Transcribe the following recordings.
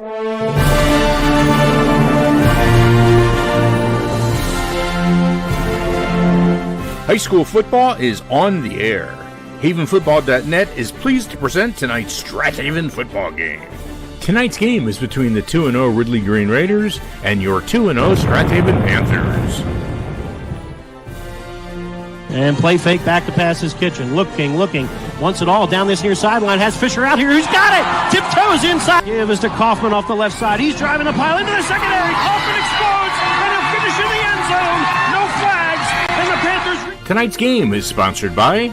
High school football is on the air. HavenFootball.net is pleased to present tonight's Strath Haven football game. Tonight's game is between the 2-0 Ridley Green Raiders and your 2-0 Strath Haven Panthers. And play fake back to pass his Kitchen. Looking. Wants it all down this near sideline. Has Fisher out here. Who's got it? Tiptoes inside. Give is to Kaufman off the left side. He's driving the pile into the secondary. Kaufman explodes. And he'll finish in the end zone. No flags. And the Panthers... Tonight's game is sponsored by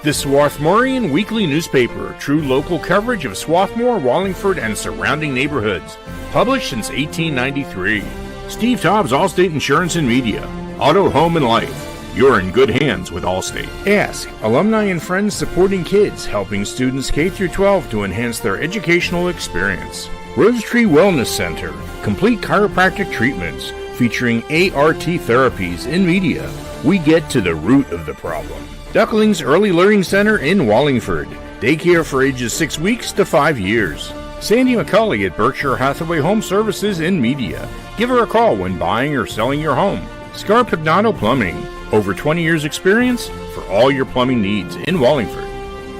the Swarthmorean Weekly Newspaper, true local coverage of Swarthmore, Wallingford, and surrounding neighborhoods. Published since 1893. Steve Taub's Allstate Insurance and Media. Auto, Home, and Life. You're in good hands with Allstate. Ask, alumni and friends supporting kids, helping students K through 12 to enhance their educational experience. Rose Tree Wellness Center, complete chiropractic treatments featuring ART therapies in media. We get to the root of the problem. Ducklings Early Learning Center in Wallingford, daycare for ages 6 weeks to 5 years. Sandy McCulley at Berkshire Hathaway Home Services in media. Give her a call when buying or selling your home. Scar Pagnato Plumbing. Over 20 years experience for all your plumbing needs in Wallingford.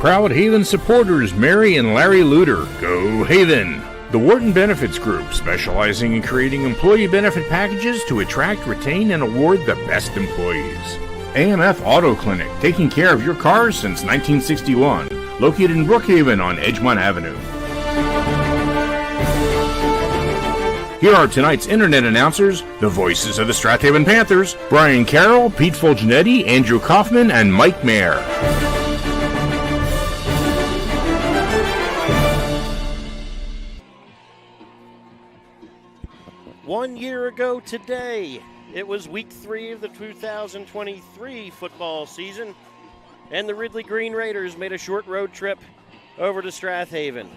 Proud Haven supporters Mary and Larry Luter. Go Haven! The Wharton Benefits Group, specializing in creating employee benefit packages to attract, retain, and award the best employees. AMF Auto Clinic, taking care of your cars since 1961. Located in Brookhaven on Edgemont Avenue. Here are tonight's internet announcers, the voices of the Strath Haven Panthers, Brian Carroll, Pete Fulgenetti, Andrew Kaufman, and Mike Mayer. One year ago today, it was week 3 of the 2023 football season, and the Ridley Green Raiders made a short road trip over to Strath Haven.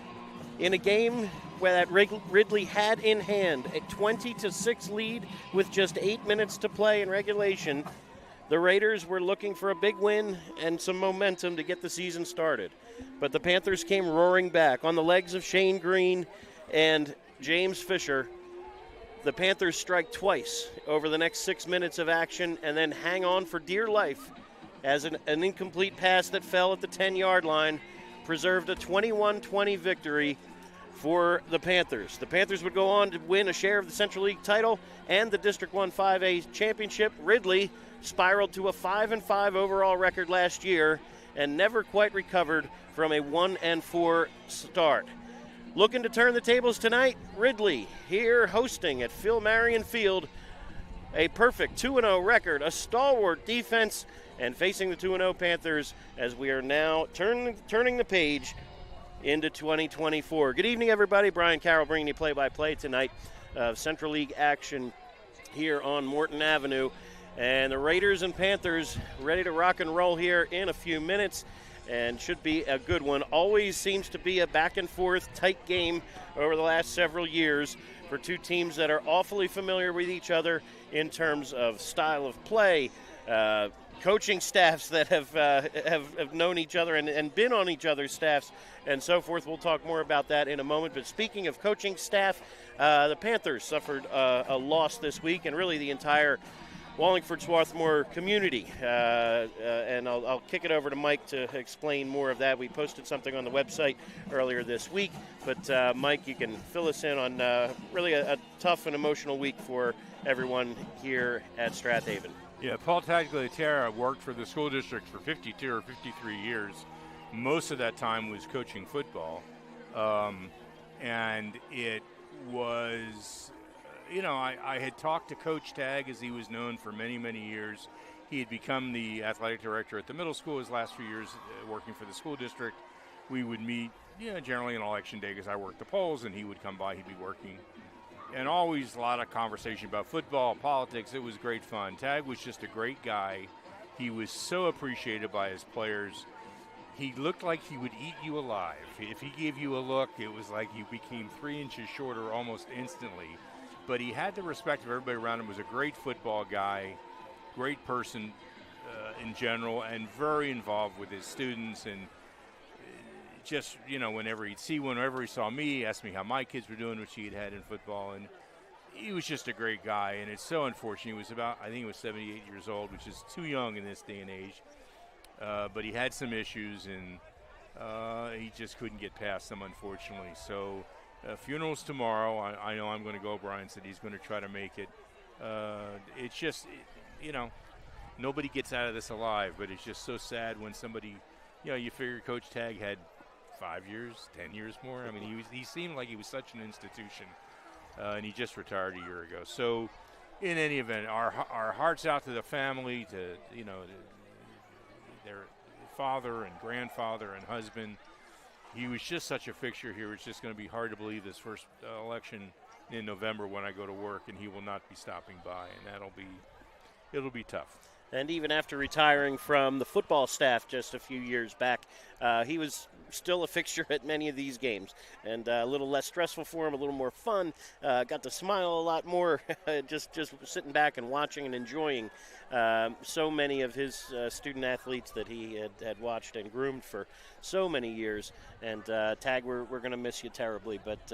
In a game where that Ridley had in hand a 20-6 lead with just 8 minutes to play in regulation, the Raiders were looking for a big win and some momentum to get the season started. But the Panthers came roaring back on the legs of Shane Green and James Fisher. The Panthers strike twice over the next 6 minutes of action and then hang on for dear life as an incomplete pass that fell at the 10-yard line preserved a 21-20 victory for the Panthers. The Panthers would go on to win a share of the Central League title and the District 1 5A championship. Ridley spiraled to a 5-5 overall record last year and never quite recovered from a 1-4 start. Looking to turn the tables tonight, Ridley here hosting at Phil Marion Field. A perfect 2-0 record, a stalwart defense, and facing the 2-0 Panthers as we are now turning the page into 2024. Good evening, everybody. Brian Carroll bringing you play-by-play tonight of Central League action here on Morton Avenue. And the Raiders and Panthers ready to rock and roll here in a few minutes and should be a good one. Always seems to be a back-and-forth tight game over the last several years for two teams that are awfully familiar with each other in terms of style of play, coaching staffs that have known each other and been on each other's staffs and so forth. We'll talk more about that in a moment. But speaking of coaching staff, the Panthers suffered a loss this week, and really the entire Wallingford Swarthmore community. And I'll kick it over to Mike to explain more of that. We posted something on the website earlier this week. But Mike, you can fill us in on really a tough and emotional week for everyone here at Strath Haven. Yeah, Paul Taggart worked for the school district for 52 or 53 years. Most of that time was coaching football. And it was, I had talked to Coach Tagg, as he was known for many, many years. He had become the athletic director at the middle school his last few years working for the school district. We would meet, generally on election day because I worked the polls, and he would come by, he'd be working. And always a lot of conversation about football, politics. It was great fun. Tag was just a great guy. He was so appreciated by his players. He looked like he would eat you alive. If he gave you a look, it was like you became 3 inches shorter almost instantly. But he had the respect of everybody around him. Was a great football guy, great person in general, and very involved with his students, and just, whenever he saw me, he asked me how my kids were doing, which he had in football, and he was just a great guy. And it's so unfortunate. He was I think he was 78 years old, which is too young in this day and age. But he had some issues, and he just couldn't get past them, unfortunately. So funeral's tomorrow. I know I'm going to go. Brian said he's going to try to make it. It's just, nobody gets out of this alive, but it's just so sad when somebody, you figure Coach Tagg had 5 years, 10 years more. I mean, he seemed like he was such an institution, and he just retired a year ago. So in any event, our hearts out to the family, to, their father and grandfather and husband. He was just such a fixture here. It's just going to be hard to believe this first election in November when I go to work, and he will not be stopping by, and it'll be tough. And even after retiring from the football staff just a few years back, he was still a fixture at many of these games. And a little less stressful for him, a little more fun. Got to smile a lot more just sitting back and watching and enjoying so many of his student athletes that he had watched and groomed for so many years. And Tag, we're going to miss you terribly. But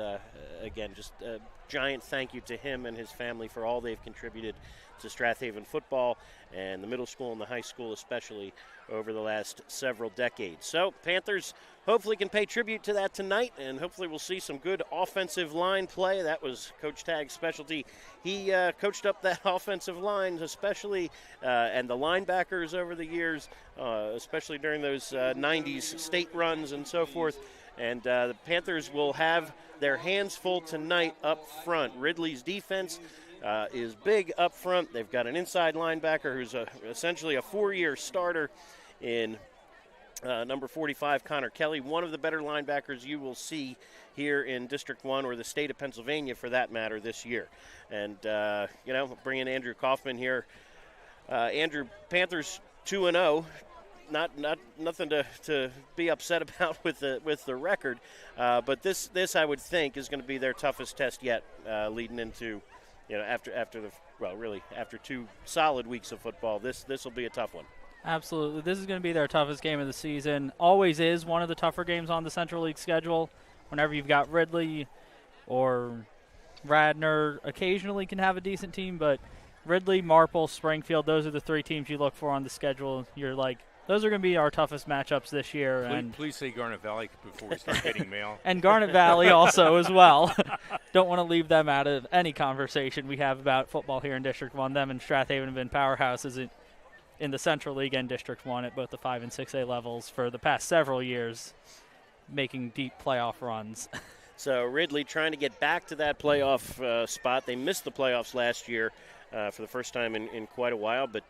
again, just a giant thank you to him and his family for all they've contributed to Strath Haven football and the middle school and the high school especially over the last several decades. So Panthers hopefully can pay tribute to that tonight, and hopefully we'll see some good offensive line play. That was Coach Tagg's specialty. He coached up that offensive line especially, and the linebackers over the years, especially during those 90s state runs and so forth. And the Panthers will have their hands full tonight up front. Ridley's defense is big up front. They've got an inside linebacker who's essentially a 4-year starter in number 45, Connor Kelly, one of the better linebackers you will see here in District 1 or the state of Pennsylvania for that matter this year. And, bringing Andrew Kaufman here. Andrew, Panthers 2-0. Nothing to be upset about with the record, but this I would think is going to be their toughest test yet, leading into after 2 solid weeks of football. This will be a tough one. Absolutely, this is going to be their toughest game of the season. Always is one of the tougher games on the Central League schedule. Whenever you've got Ridley or Radnor, occasionally can have a decent team, but Ridley, Marple, Springfield, those are the 3 teams you look for on the schedule. You're like, those are going to be our toughest matchups this year. Please say Garnet Valley before we start getting mail. And Garnet Valley also as well. Don't want to leave them out of any conversation we have about football here in District 1. Them and Strath Haven have been powerhouses in the Central League and District 1 at both the 5 and 6A levels for the past several years, making deep playoff runs. So Ridley trying to get back to that playoff spot. They missed the playoffs last year for the first time in quite a while, but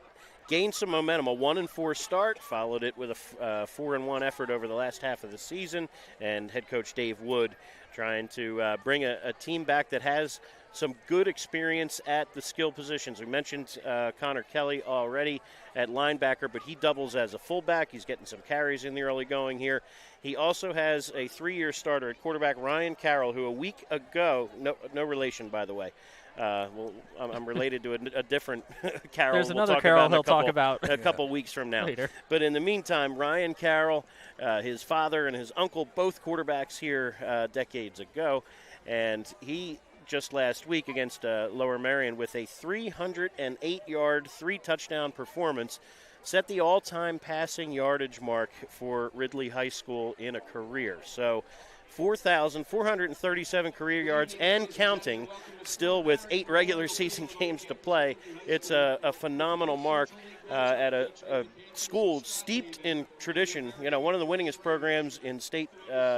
gained some momentum. A 1-4 start, followed it with a 4-1 effort over the last half of the season, and head coach Dave Wood trying to bring a team back that has some good experience at the skill positions. We mentioned Connor Kelly already at linebacker, but he doubles as a fullback. He's getting some carries in the early going here. He also has a 3-year starter at quarterback, Ryan Carroll, who a week ago, no relation by the way, I'm related to a different Carroll. There's another Carroll he'll talk about a couple weeks from now. Later. But in the meantime, Ryan Carroll, his father and his uncle, both quarterbacks here decades ago, and he just last week against Lower Merion with a 308-yard, 3-touchdown performance, set the all-time passing yardage mark for Ridley High School in a career. So 4,437 career yards and counting, still with 8 regular season games to play. It's a phenomenal mark at a school steeped in tradition, one of the winningest programs in state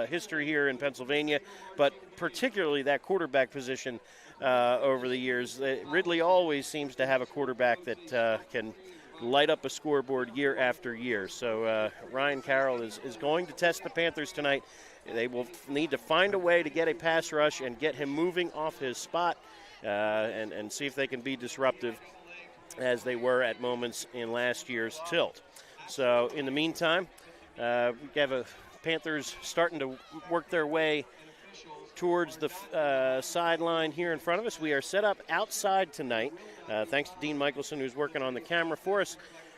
history here in Pennsylvania, but particularly that quarterback position over the years. Ridley always seems to have a quarterback that can light up a scoreboard year after year. So Ryan Carroll is going to test the Panthers tonight. They will need to find a way to get a pass rush and get him moving off his spot and see if they can be disruptive as they were at moments in last year's tilt. So in the meantime, we have a Panthers starting to work their way towards the sideline here in front of us. We are set up outside tonight, thanks to Dean Michelson, who's working on the camera for us.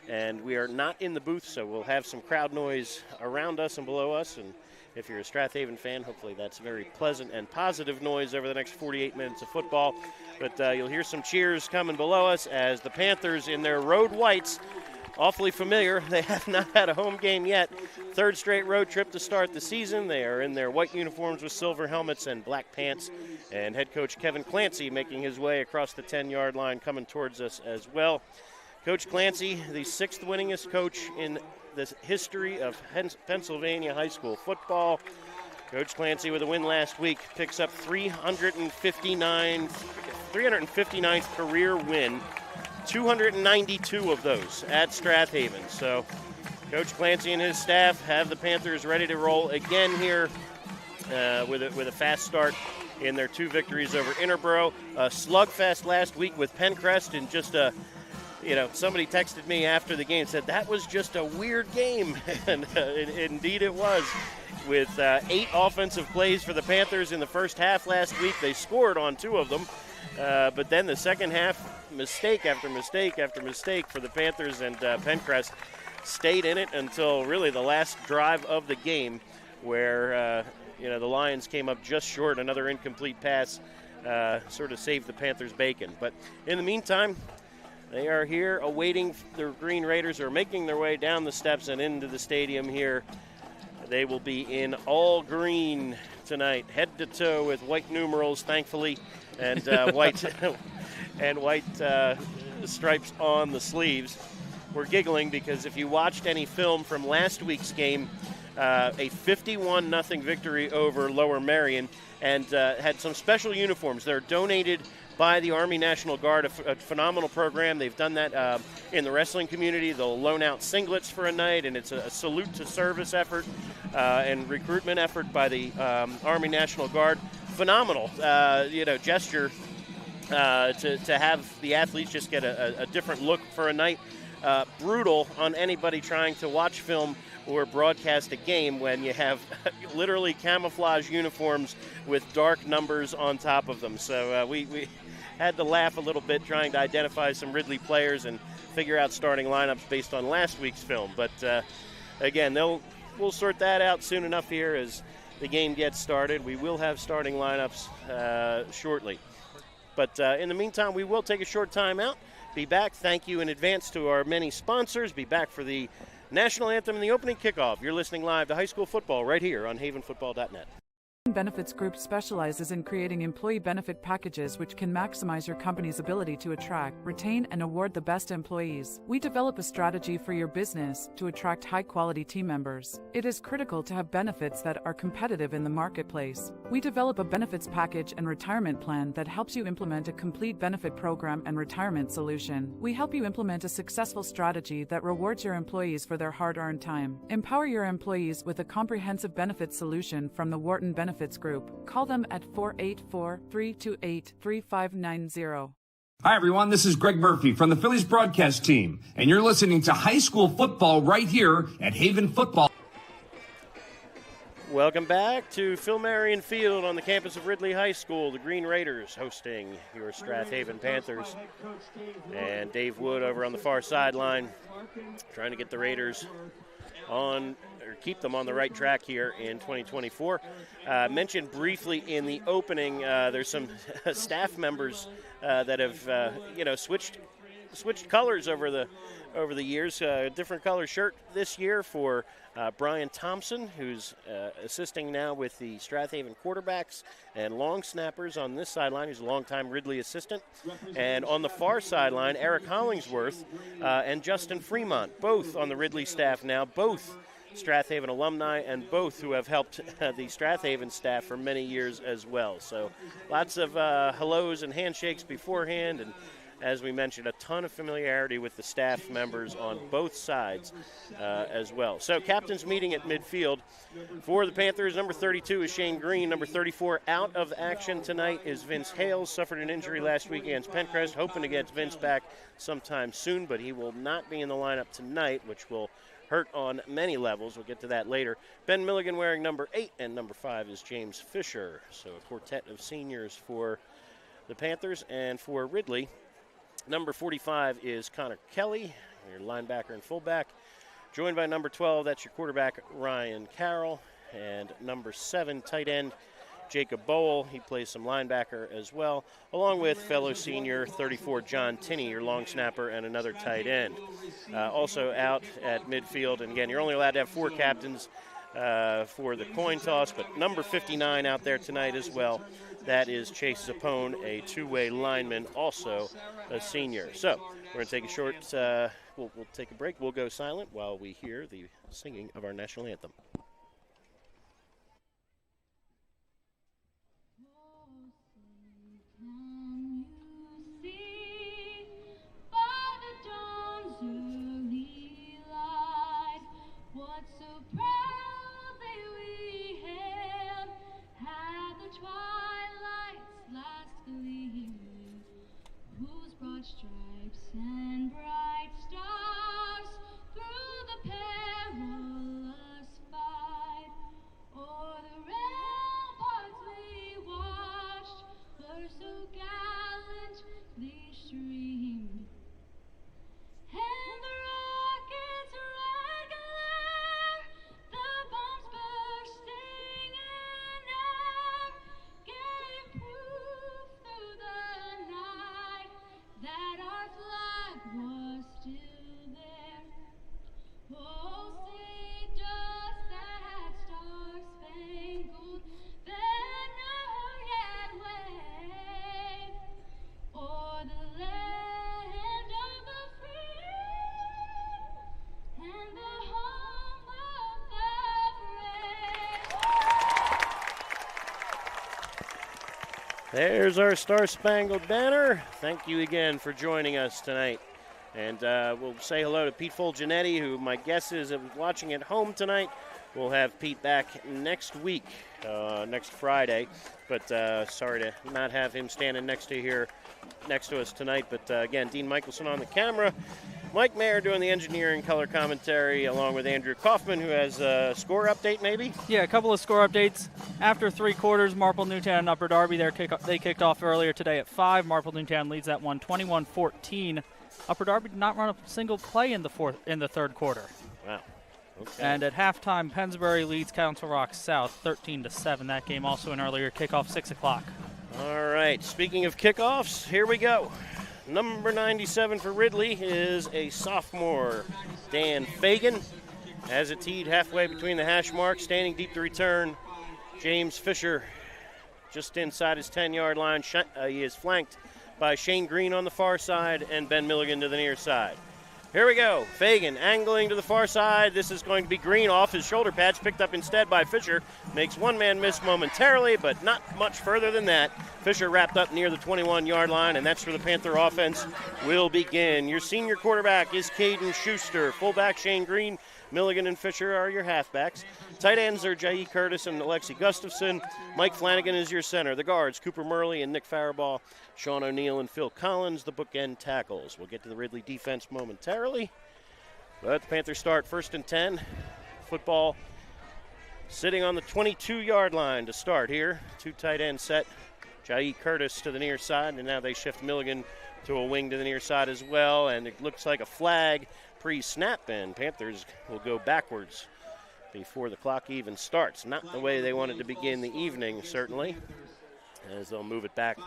And we are not in the booth, so we'll have some crowd noise around us and below us. And if you're a Strath Haven fan, hopefully that's very pleasant and positive noise over the next 48 minutes of football. But you'll hear some cheers coming below us as the Panthers in their road whites, awfully familiar. They have not had a home game yet. Third straight road trip to start the season. They are in their white uniforms with silver helmets and black pants. And head coach Kevin Clancy making his way across the 10-yard line coming towards us as well. Coach Clancy, the 6th winningest coach in the history of Pennsylvania high school football. Coach Clancy with a win last week picks up 359th career win, 292 of those at Strath Haven. So Coach Clancy and his staff have the Panthers ready to roll again here with a fast start in their 2 victories over Interboro. A slugfest last week with Pencrest, and just somebody texted me after the game and said that was just a weird game, and indeed it was. With 8 offensive plays for the Panthers in the first half last week, they scored on 2 of them, but then the second half, mistake after mistake after mistake for the Panthers, and Pencrest stayed in it until really the last drive of the game, where the Lions came up just short. Another incomplete pass sort of saved the Panthers' bacon. But in the meantime, they are here awaiting the Green Raiders, who are making their way down the steps and into the stadium here. They will be in all green tonight, head to toe, with white numerals, thankfully, and white stripes on the sleeves. We're giggling because if you watched any film from last week's game, a 51-0 victory over Lower Merion, and had some special uniforms. They're donated by the Army National Guard, a phenomenal program. They've done that in the wrestling community. They'll loan out singlets for a night, and it's a salute to service effort and recruitment effort by the Army National Guard. Phenomenal, gesture to have the athletes just get a different look for a night. Brutal on anybody trying to watch film or broadcast a game when you have literally camouflage uniforms with dark numbers on top of them. So we had to laugh a little bit trying to identify some Ridley players and figure out starting lineups based on last week's film. But again, we'll sort that out soon enough here as the game gets started. We will have starting lineups shortly. But in the meantime, we will take a short time out. Be back. Thank you in advance to our many sponsors. Be back for the national anthem and the opening kickoff. You're listening live to high school football right here on havenfootball.net. Benefits Group specializes in creating employee benefit packages which can maximize your company's ability to attract, retain, and award the best employees. We develop a strategy for your business to attract high-quality team members. It is critical to have benefits that are competitive in the marketplace. We develop a benefits package and retirement plan that helps you implement a complete benefit program and retirement solution. We help you implement a successful strategy that rewards your employees for their hard-earned time. Empower your employees with a comprehensive benefit solution from the Wharton Benefits Group. Call them at 484-328-3590. Hi, everyone. This is Greg Murphy from the Phillies broadcast team, and you're listening to high school football right here at Haven Football. Welcome back to Phil Marion Field on the campus of Ridley High School. The Green Raiders hosting your Strath Haven Panthers. And Dave Wood over on the far sideline trying to get the Raiders on, or keep them on the right track here in 2024. Mentioned briefly in the opening, there's some staff members that have switched colors over the years. Different color shirt this year for Brian Thompson, who's assisting now with the Strath Haven quarterbacks and long snappers on this sideline. He's a longtime Ridley assistant. And on the far sideline, Eric Hollingsworth and Justin Fremont, both on the Ridley staff now, both Strath Haven alumni, and both who have helped the Strath Haven staff for many years as well. So lots of hellos and handshakes beforehand, and as we mentioned, a ton of familiarity with the staff members on both sides as well. So captain's meeting at midfield. For the Panthers, number 32 is Shane Green. Number 34 out of action tonight is Vince Hales. Suffered an injury last week against Pencrest. Hoping to get Vince back sometime soon, but he will not be in the lineup tonight, which will hurt on many levels. We'll get to that later. Ben Milligan wearing number 8, and number 5 is James Fisher. So a quartet of seniors for the Panthers. And for Ridley, number 45 is Connor Kelly. your linebacker and fullback. Joined by number 12, that's your quarterback, Ryan Carroll. And number 7, tight end, Jacob Bowl. He plays some linebacker as well, along with fellow senior 34, John Tinney, your long snapper, and another tight end. Also out at midfield, and again, you're only allowed to have 4 captains for the coin toss, but number 59 out there tonight as well. That is Chase Zappone, a two-way lineman, also a senior. So we're going to take a short, we'll take a break. We'll go silent while we hear the singing of our national anthem. Stripes and bright stars through the perilous fight, o'er the ramparts we watched, were so gallantly streamed, and the rockets' red glare, the bombs bursting in air, gave proof through the night that our flag was still there. Oh, say does that star-spangled banner yet wave o'er the land of the free and the home of the brave? There's our Star-Spangled Banner. Thank you again for joining us tonight. And we'll say hello to Pete Fulginetti, who my guess is watching at home tonight. We'll have Pete back next week, next Friday. But sorry to not have him standing next to us tonight. But again, Dean Michelson on the camera. Mike Mayer doing the engineering color commentary, along with Andrew Kaufman, who has a score update maybe? Yeah, a couple of score updates. After 3 quarters, Marple Newtown and Upper Darby, they kicked off earlier today at 5. Marple Newtown leads that one 21-14. Upper Darby did not run a single play in the third quarter. Wow. Okay. And at halftime, Pennsbury leads Council Rock South 13-7. That game also an earlier kickoff, 6 o'clock. All right, speaking of kickoffs, here we go. Number 97 for Ridley is a sophomore, Dan Fagan. Has it teed halfway between the hash marks, standing deep to return. James Fisher just inside his 10-yard line. He is flanked by Shane Green on the far side and Ben Milligan to the near side. Here we go. Fagan angling to the far side. This is going to be Green off his shoulder patch, picked up instead by Fisher. Makes one man miss momentarily, but not much further than that. Fisher wrapped up near the 21-yard line, and that's where the Panther offense will begin. Your senior quarterback is Caden Schuster. Fullback Shane Green. Milligan and Fisher are your halfbacks. Tight ends are Jai Curtis and Alexi Gustafson. Mike Flanagan is your center. The guards, Cooper Murley and Nick Faribault. Sean O'Neill and Phil Collins, the bookend tackles. We'll get to the Ridley defense momentarily. But the Panthers start 1st and 10. Football sitting on the 22-yard line to start here. 2 tight end set. Jai Curtis to the near side, and now they shift Milligan to a wing to the near side as well. And it looks like a flag pre-snap, and Panthers will go backwards before the clock even starts. Not the way they wanted to begin the evening, certainly, as they'll move it back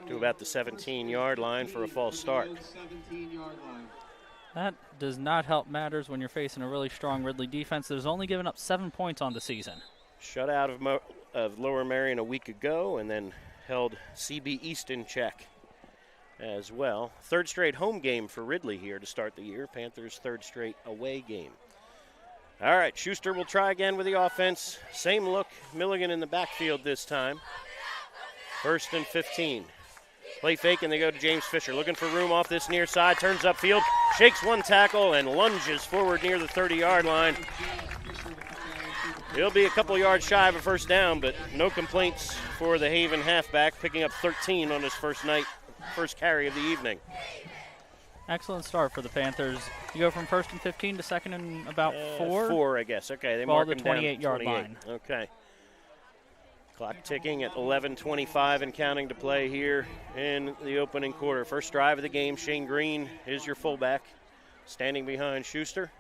to about the 17-yard line for a false start. That does not help matters when you're facing a really strong Ridley defense that has only given up 7 points on the season. Shut out of Lower Marion a week ago, and then held CB East in check as well. 3rd straight home game for Ridley here to start the year. Panthers' 3rd straight away game. All right, Schuster will try again with the offense. Same look, Milligan in the backfield this time. 1st and 15. Play fake, and they go to James Fisher. Looking for room off this near side. Turns upfield, shakes one tackle, and lunges forward near the 30-yard line. He'll be a couple yards shy of a first down, but no complaints for the Haven halfback, picking up 13 on his first carry of the evening. Excellent start for the Panthers. You go from 1st and 15 to 2nd and about 4? 4, I guess. Okay, they Ball mark the him down 28-yard line. Okay. Clock ticking at 11:25 and counting to play here in the opening quarter. First drive of the game, Shane Green is your fullback. standing behind Schuster.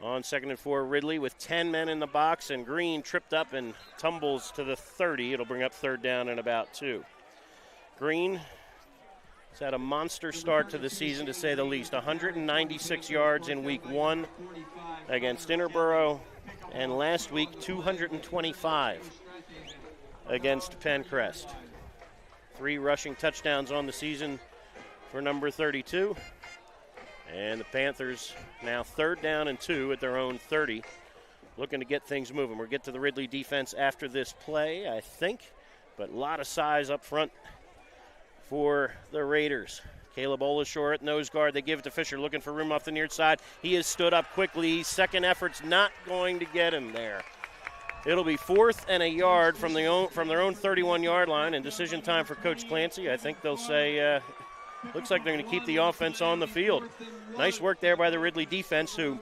On 2nd and 4, Ridley with 10 men in the box, and Green tripped up and tumbles to the 30. It'll bring up 3rd down and about 2. Green has had a monster start to the season, to say the least. 196 yards in week 1 against Interborough, and last week 225 against Pencrest. 3 rushing touchdowns on the season for number 32. And the Panthers now 3rd down and 2 at their own 30, looking to get things moving. We'll get to the Ridley defense after this play, I think, but a lot of size up front for the Raiders. Caleb Olashore at nose guard. They give it to Fisher, looking for room off the near side. He has stood up quickly. Second effort's not going to get him there. It'll be 4th and a yard from their own 31-yard line, and decision time for Coach Clancy. I think they'll say, looks like they're going to keep the offense on the field. Nice work there by the Ridley defense, who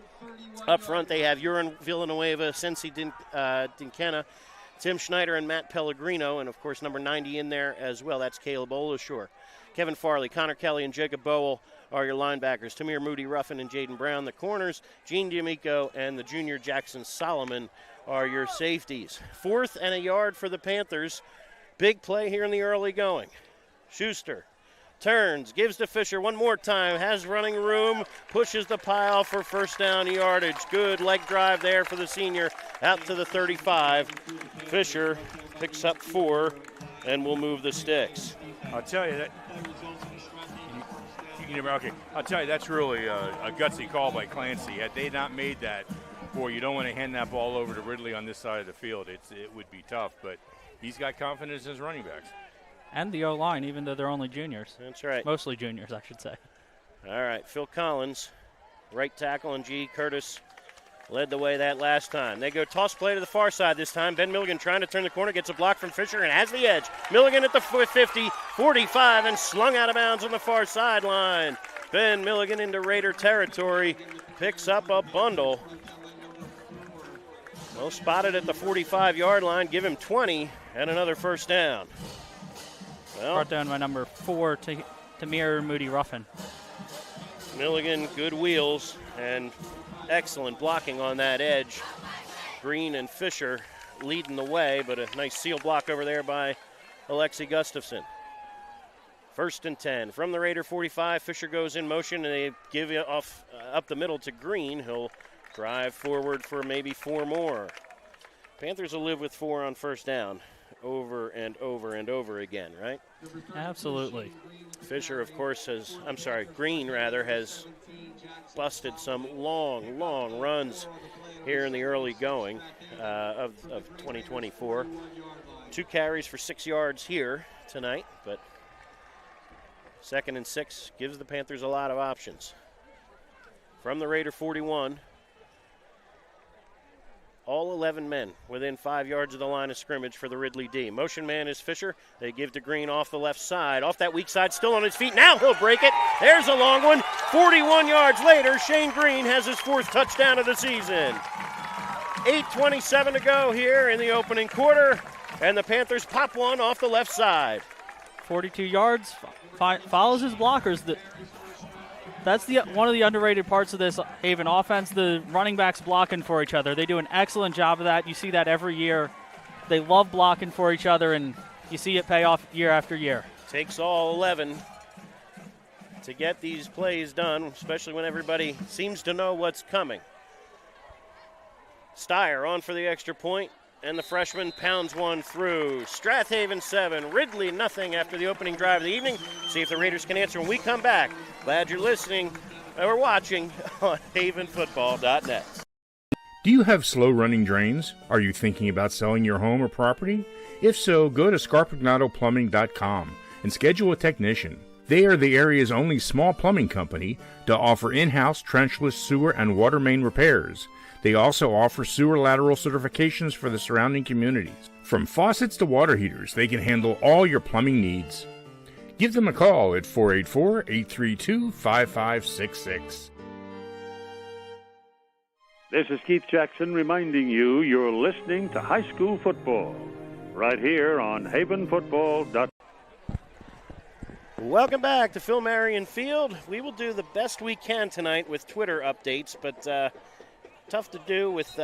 up front they have Urin Villanueva, Sensi Dinkena, Tim Schneider, and Matt Pellegrino, and of course number 90 in there as well. That's Caleb Olashore. Kevin Farley, Connor Kelly, and Jacob Bowell are your linebackers. Tamir Moody Ruffin and Jaden Brown, the corners. Gene D'Amico and the junior Jackson Solomon are your safeties. 4th and a yard for the Panthers. Big play here in the early going. Schuster turns, gives to Fisher one more time, has running room, pushes the pile for 1st down yardage. Good leg drive there for the senior out to the 35. Fisher picks up 4 and will move the sticks. I'll tell you that. Okay, I'll tell you that's really a gutsy call by Clancy. Had they not made that, boy, you don't want to hand that ball over to Ridley on this side of the field. It would be tough, but he's got confidence in his running backs. And the O-line, even though they're only juniors. That's right. Mostly juniors, I should say. All right, Phil Collins, right tackle, and G. Curtis led the way that last time. They go toss play to the far side this time. Ben Milligan trying to turn the corner, gets a block from Fisher and has the edge. Milligan at the 50, 45, and slung out of bounds on the far sideline. Ben Milligan into Raider territory, picks up a bundle. Well spotted at the 45-yard line, give him 20 and another 1st down. Well, brought down by number 4, Tamir Moody Ruffin. Milligan, good wheels and excellent blocking on that edge. Green and Fisher leading the way, but a nice seal block over there by Alexi Gustafson. 1st and 10 from the Raider 45. Fisher goes in motion, and they give it off up the middle to Green. He'll drive forward for maybe 4 more. Panthers will live with 4 on 1st down over and over and over again, right? Absolutely. Fisher, of course, Green has busted some long runs here in the early going of 2024. 2 carries for 6 yards here tonight, but 2nd and 6 gives the Panthers a lot of options. From the Raider 41, all 11 men within 5 yards of the line of scrimmage for the Ridley D. Motion man is Fisher. They give to Green off the left side. Off that weak side, still on his feet. Now he'll break it. There's a long one. 41 yards later, Shane Green has his 4th touchdown of the season. 8:27 to go here in the opening quarter, and the Panthers pop one off the left side. 42 yards, follows his blockers. That's one of the underrated parts of this Haven offense, the running backs blocking for each other. They do an excellent job of that. You see that every year. They love blocking for each other, and you see it pay off year after year. Takes all 11 to get these plays done, especially when everybody seems to know what's coming. Steyer on for the extra point, and the freshman pounds one through. Strath Haven 7, Ridley nothing after the opening drive of the evening. See if the Raiders can answer when we come back. Glad you're listening or watching on havenfootball.net. Do you have slow-running drains? Are you thinking about selling your home or property? If so, go to scarpignotoplumbing.com and schedule a technician. They are the area's only small plumbing company to offer in-house trenchless sewer and water main repairs. They also offer sewer lateral certifications for the surrounding communities. From faucets to water heaters, they can handle all your plumbing needs. Give them a call at 484-832-5566. This is Keith Jackson reminding you you're listening to high school football right here on havenfootball.com. Welcome back to Phil Marion Field. We will do the best we can tonight with Twitter updates, but tough to do with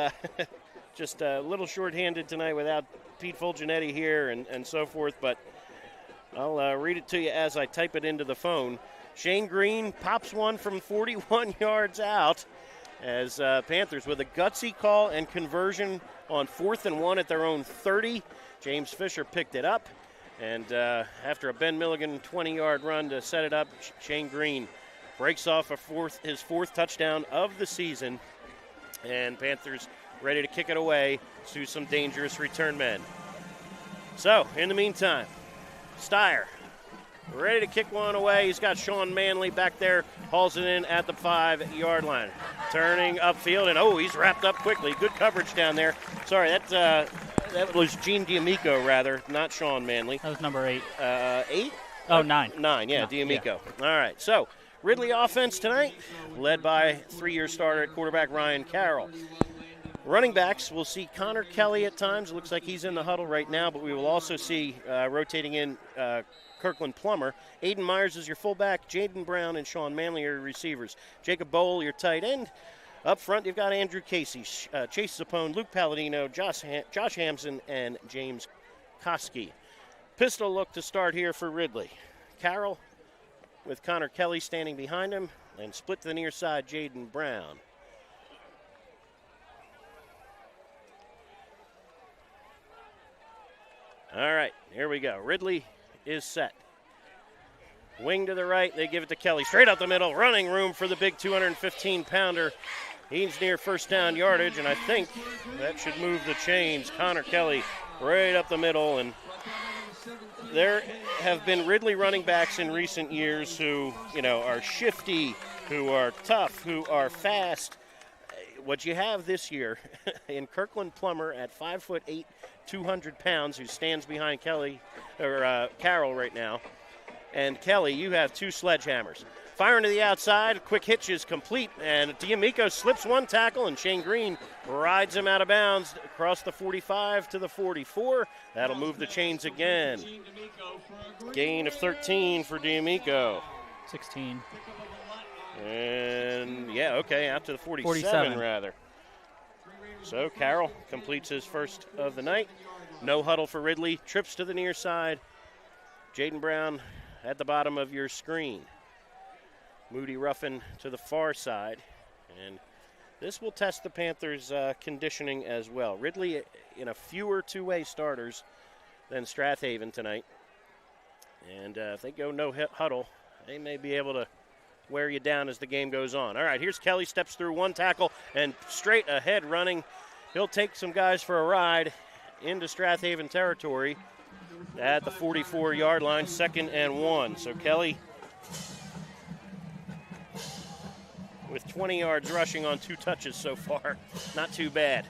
just a little shorthanded tonight without Pete Fulgenetti here and so forth, but I'll read it to you as I type it into the phone. Shane Green pops one from 41 yards out as Panthers with a gutsy call and conversion on 4th and 1 at their own 30. James Fisher picked it up. And after a Ben Milligan 20-yard run to set it up, Shane Green breaks off his fourth touchdown of the season. And Panthers ready to kick it away to some dangerous return men. So, in the meantime, Steyer ready to kick one away. He's got Sean Manley back there, hauls it in at the 5-yard line. Turning upfield, and he's wrapped up quickly. Good coverage down there. Sorry, that was Gene D'Amico, rather, not Sean Manley. That was number 8. 8? Oh, 9. 9, yeah, D'Amico. Yeah. All right, so Ridley offense tonight, led by 3-year starter at quarterback Ryan Carroll. Running backs, we'll see Connor Kelly at times. Looks like he's in the huddle right now, but we will also see rotating in Kirkland Plummer. Aiden Myers is your fullback. Jaden Brown and Sean Manley are your receivers. Jacob Bowl, your tight end. Up front, you've got Andrew Casey, Chase Zappone, Luke Palladino, Josh Hampson, and James Koski. Pistol look to start here for Ridley. Carroll with Connor Kelly standing behind him, and split to the near side, Jaden Brown. All right, here we go. Ridley is set. Wing to the right, they give it to Kelly. Straight up the middle, running room for the big 215-pounder. He's near first down yardage, and I think that should move the chains. Connor Kelly right up the middle, and there have been Ridley running backs in recent years who, are shifty, who are tough, who are fast. What you have this year in Kirkland Plummer at 5'8", 200 pounds, who stands behind Carroll right now. And Kelly, you have 2 sledgehammers. Firing to the outside, quick hitch is complete, and D'Amico slips one tackle, and Shane Green rides him out of bounds across the 45 to the 44. That'll move the chains again. Gain of 13 for D'Amico. 16. And, out to the 47 rather. So Carroll completes his first of the night. No huddle for Ridley. Trips to the near side. Jaden Brown at the bottom of your screen. Moody Ruffin to the far side. And this will test the Panthers' conditioning as well. Ridley in a fewer two-way starters than Strath Haven tonight. And if they go no huddle, they may be able to wear you down as the game goes on. All right, here's Kelly, steps through one tackle and straight ahead running. He'll take some guys for a ride into Strath Haven territory at the 44-yard line, 2nd and 1. So Kelly with 20 yards rushing on 2 touches so far. Not too bad.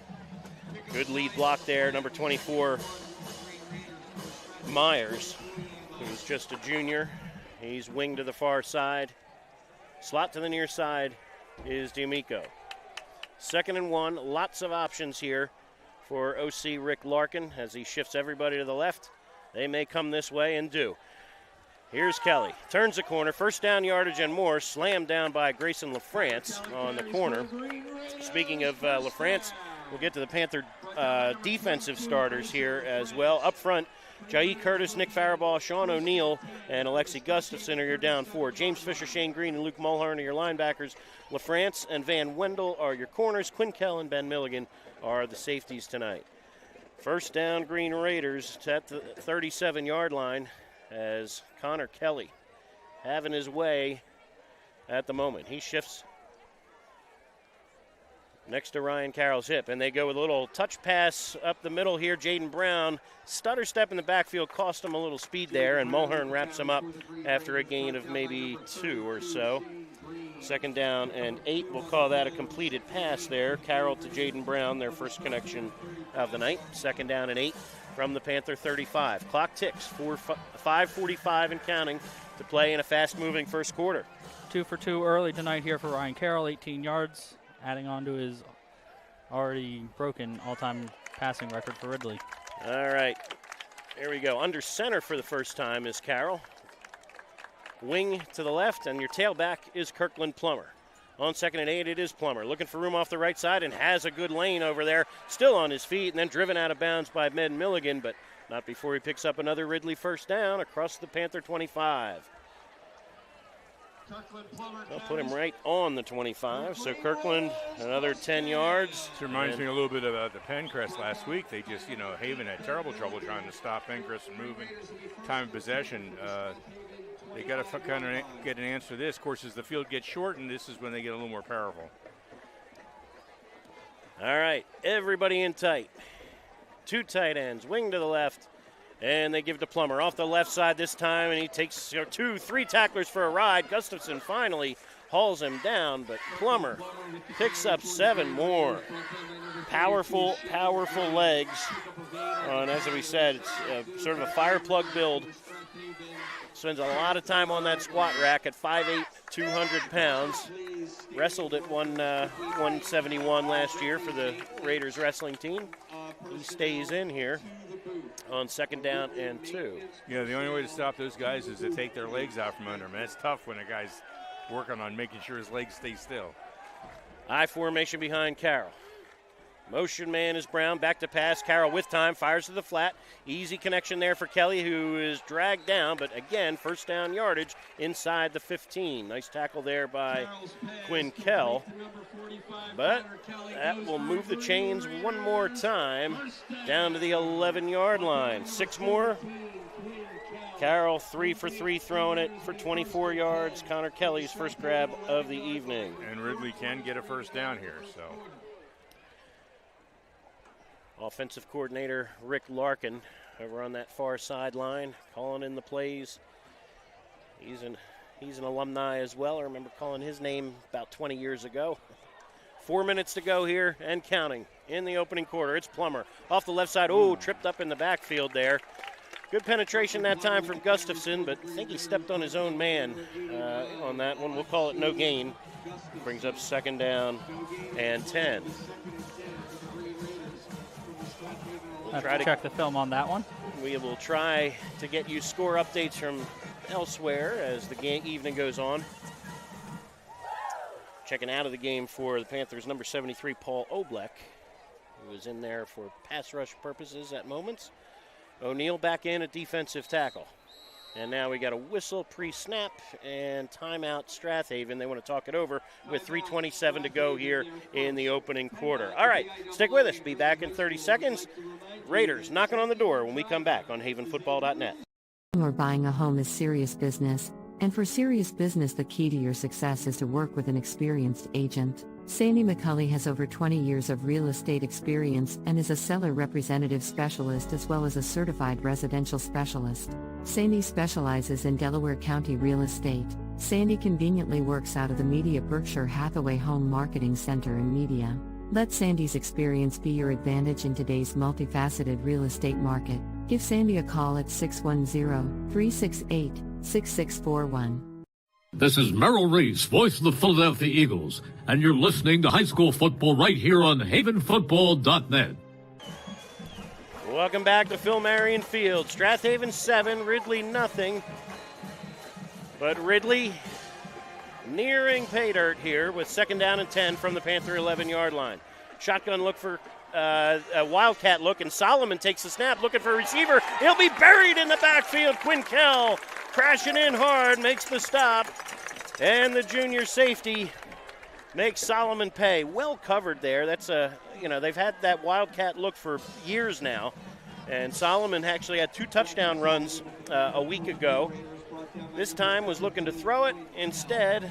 Good lead block there, number 24, Myers, who's just a junior. He's winged to the far side. Slot to the near side is D'Amico. 2nd and 1, lots of options here for OC Rick Larkin as he shifts everybody to the left. They may come this way and do. Here's Kelly. Turns the corner. First down yardage and more. Slammed down by Grayson LaFrance on the corner. Speaking of LaFrance, we'll get to the Panther defensive starters here as well. Up front, Jai Curtis, Nick Faribault, Sean O'Neill, and Alexi Gustafson are your down 4. James Fisher, Shane Green, and Luke Mulhern are your linebackers. LaFrance and Van Wendell are your corners. Quinkel and Ben Milligan are the safeties tonight. First down, Green Raiders at the 37-yard line as Connor Kelly having his way at the moment. He shifts next to Ryan Carroll's hip, and they go with a little touch pass up the middle here. Jaden Brown, stutter step in the backfield, cost him a little speed there, and Mulhern wraps him up after a gain of maybe 2 or so. 2nd down and 8. We'll call that a completed pass there. Carroll to Jaden Brown, their first connection of the night. 2nd down and 8 from the Panther 35. Clock ticks, 5:45 and counting to play in a fast-moving first quarter. 2 for 2 early tonight here for Ryan Carroll, 18 yards, adding on to his already broken all-time passing record for Ridley. All right, here we go. Under center for the first time is Carroll. Wing to the left, and your tailback is Kirkland Plummer. On 2nd and 8, it is Plummer. Looking for room off the right side and has a good lane over there. Still on his feet and then driven out of bounds by Ben Milligan, but not before he picks up another Ridley first down across the Panther 25. They'll put him right on the 25. So Kirkland, another 10 yards. This reminds me a little bit about the Pencrest last week. They just, Haven had terrible trouble trying to stop Pencrest from moving. Time of possession. They got to kind of get an answer to this. Of course, as the field gets shortened, this is when they get a little more powerful. All right, everybody in tight. 2 tight ends, wing to the left, and they give it to Plummer off the left side this time, and he takes 3 tacklers for a ride. Gustafson finally hauls him down, but Plummer picks up 7 more. Powerful legs. And as we said, it's sort of a fire plug build. Spends a lot of time on that squat rack at 5'8", 200 pounds. Wrestled at 171 last year for the Raiders wrestling team. He stays in here on 2nd down and 2. Yeah, the only way to stop those guys is to take their legs out from under them. That's tough when a guy's working on making sure his legs stay still. I formation behind Carroll. Motion man is Brown, back to pass. Carroll with time, fires to the flat. Easy connection there for Kelly, who is dragged down, but again, first down yardage inside the 15. Nice tackle there by Quinn Kell. But that will move the chains one more time down to the 11-yard line. 6 more. Carroll 3 for 3 throwing it for 24 yards. Connor Kelly's first grab of the evening. And Ridley can get a first down here, so. Offensive coordinator Rick Larkin over on that far sideline, calling in the plays. He's an alumni as well. I remember calling his name about 20 years ago. 4 minutes to go here and counting in the opening quarter. It's Plummer off the left side. Oh, tripped up in the backfield there. Good penetration that time from Gustafson, but I think he stepped on his own man on that one. We'll call it no gain. Brings up 2nd down and 10. We'll try to check the film on that one. We will try to get you score updates from elsewhere as the evening goes on. Checking out of the game for the Panthers, number 73, Paul Oblek, who was in there for pass rush purposes at moments. O'Neal back in at defensive tackle. And now we got a whistle pre-snap and timeout Strath Haven. They want to talk it over with 3:27 to go here in the opening quarter. All right, stick with us. Be back in 30 seconds. Raiders knocking on the door when we come back on havenfootball.net. Or buying a home is serious business, and for serious business the key to your success is to work with an experienced agent. Sandy McCulley has over 20 years of real estate experience and is a seller representative specialist as well as a certified residential specialist. Sandy specializes in Delaware County real estate. Sandy conveniently works out of the Media Berkshire Hathaway Home Marketing Center in Media. Let Sandy's experience be your advantage in today's multifaceted real estate market. Give Sandy a call at 610-368-6641. This is Merrill Reese, voice of the Philadelphia Eagles, and you're listening to high school football right here on havenfootball.net. Welcome back to Phil Marion Field. Strath Haven 7, Ridley nothing. But Ridley nearing pay dirt here with 2nd down and 10 from the Panther 11-yard line. Shotgun look for a wildcat look, and Solomon takes the snap looking for a receiver. He'll be buried in the backfield. Quinn Kell crashing in hard, makes the stop, and the junior safety makes Solomon pay. Well covered there. That's they've had that wildcat look for years now, and Solomon actually had 2 touchdown runs a week ago. This time was looking to throw it. Instead,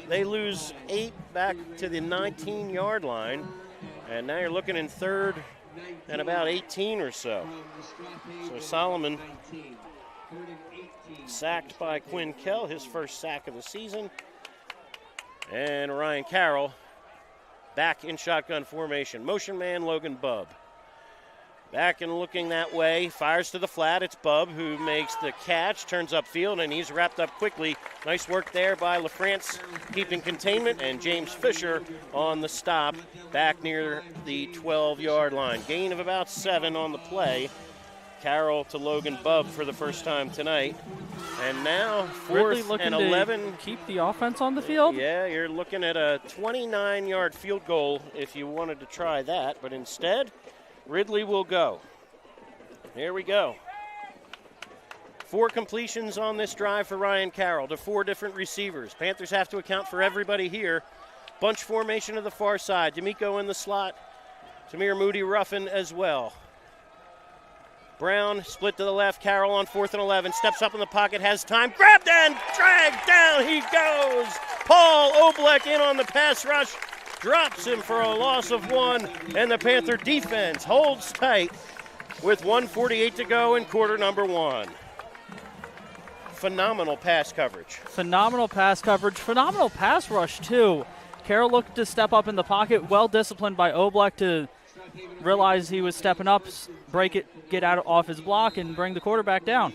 they lose 8 back to the 19-yard line, and now you're looking in 3rd and about 18 or so. So Solomon sacked by Quinn Kell, his first sack of the season. And Ryan Carroll back in shotgun formation. Motion man Logan Bubb. Back and looking that way, fires to the flat. It's Bubb who makes the catch, turns upfield, and he's wrapped up quickly. Nice work there by LaFrance, keeping containment, and James Fisher on the stop back near the 12-yard line. Gain of about 7 on the play. Carroll to Logan Bubb for the first time tonight. And now Ridley 4th looking and 11. to keep the offense on the field. Yeah, you're looking at a 29-yard field goal if you wanted to try that. But instead, Ridley will go. Here we go. 4 completions on this drive for Ryan Carroll to 4 different receivers. Panthers have to account for everybody here. Bunch formation to the far side. D'Amico in the slot. Tamir Moody Ruffin as well. Brown split to the left. Carroll on 4th and 11. Steps up in the pocket, has time. Grabbed and dragged down. He goes. Paul Oblek in on the pass rush. Drops him for a loss of 1. And the Panther defense holds tight with 1:48 to go in quarter number 1. Phenomenal pass coverage. Phenomenal pass coverage. Phenomenal pass rush, too. Carroll looked to step up in the pocket. Well disciplined by Oblek to realize he was stepping up, break it, get out off his block, and bring the quarterback down.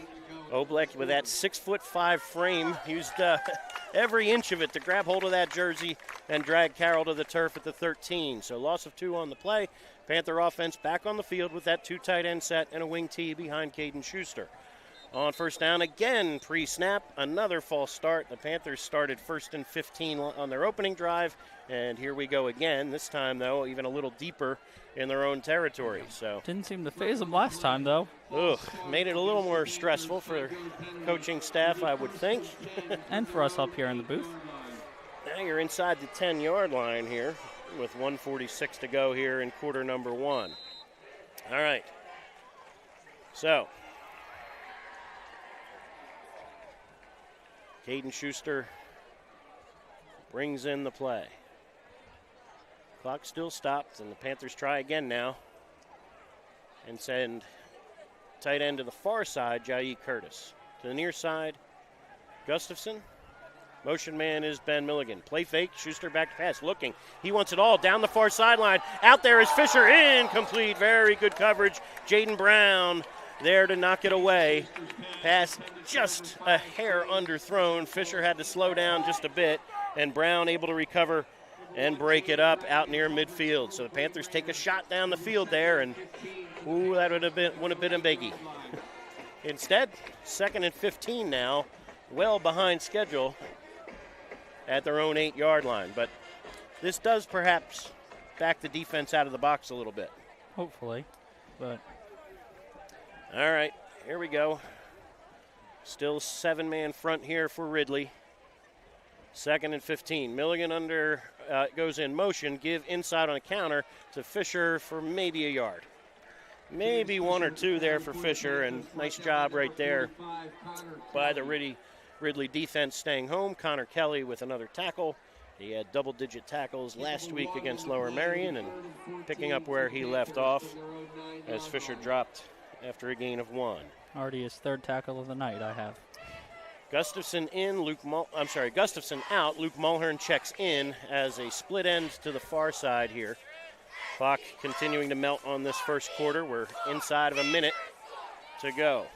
Oblek with that 6'5" frame used every inch of it to grab hold of that jersey and drag Carroll to the turf at the 13. So loss of 2 on the play. Panther offense back on the field with that 2 tight end set and a wing tee behind Caden Schuster. On first down again, pre-snap, another false start. The Panthers started 1st and 15 on their opening drive, and here we go again. This time, though, even a little deeper in their own territory. So didn't seem to phase them last time, though. Made it a little more stressful for coaching staff, I would think. And for us up here in the booth. Now you're inside the 10-yard line here with 1:46 to go here in quarter number 1. All right. So Caden Schuster brings in the play. Clock still stopped, and the Panthers try again now and send tight end to the far side, Jai Curtis. To the near side, Gustafson. Motion man is Ben Milligan. Play fake, Schuster back to pass, looking. He wants it all down the far sideline. Out there is Fisher, incomplete. Very good coverage. Jaden Brown there to knock it away. Pass just a hair underthrown. Fisher had to slow down just a bit, and Brown able to recover and break it up out near midfield. So the Panthers take a shot down the field there, and that would have been a biggie. Instead, 2nd and 15 now, well behind schedule at their own 8-yard line. But this does perhaps back the defense out of the box a little bit. Hopefully, but all right, here we go. Still 7-man front here for Ridley. 2nd and 15. Milligan goes in motion, give inside on a counter to Fisher for maybe a yard. Maybe 1 or 2 there for Fisher, and nice job right there by the Ridley defense staying home. Connor Kelly with another tackle. He had double-digit tackles last week against Lower Merion and picking up where he left off as Fisher dropped after a gain of 1. Already his 3rd tackle of the night, I have. Gustafson Gustafson out. Luke Mulhern checks in as a split end to the far side here. Clock continuing to melt on this first quarter. We're inside of a minute to go.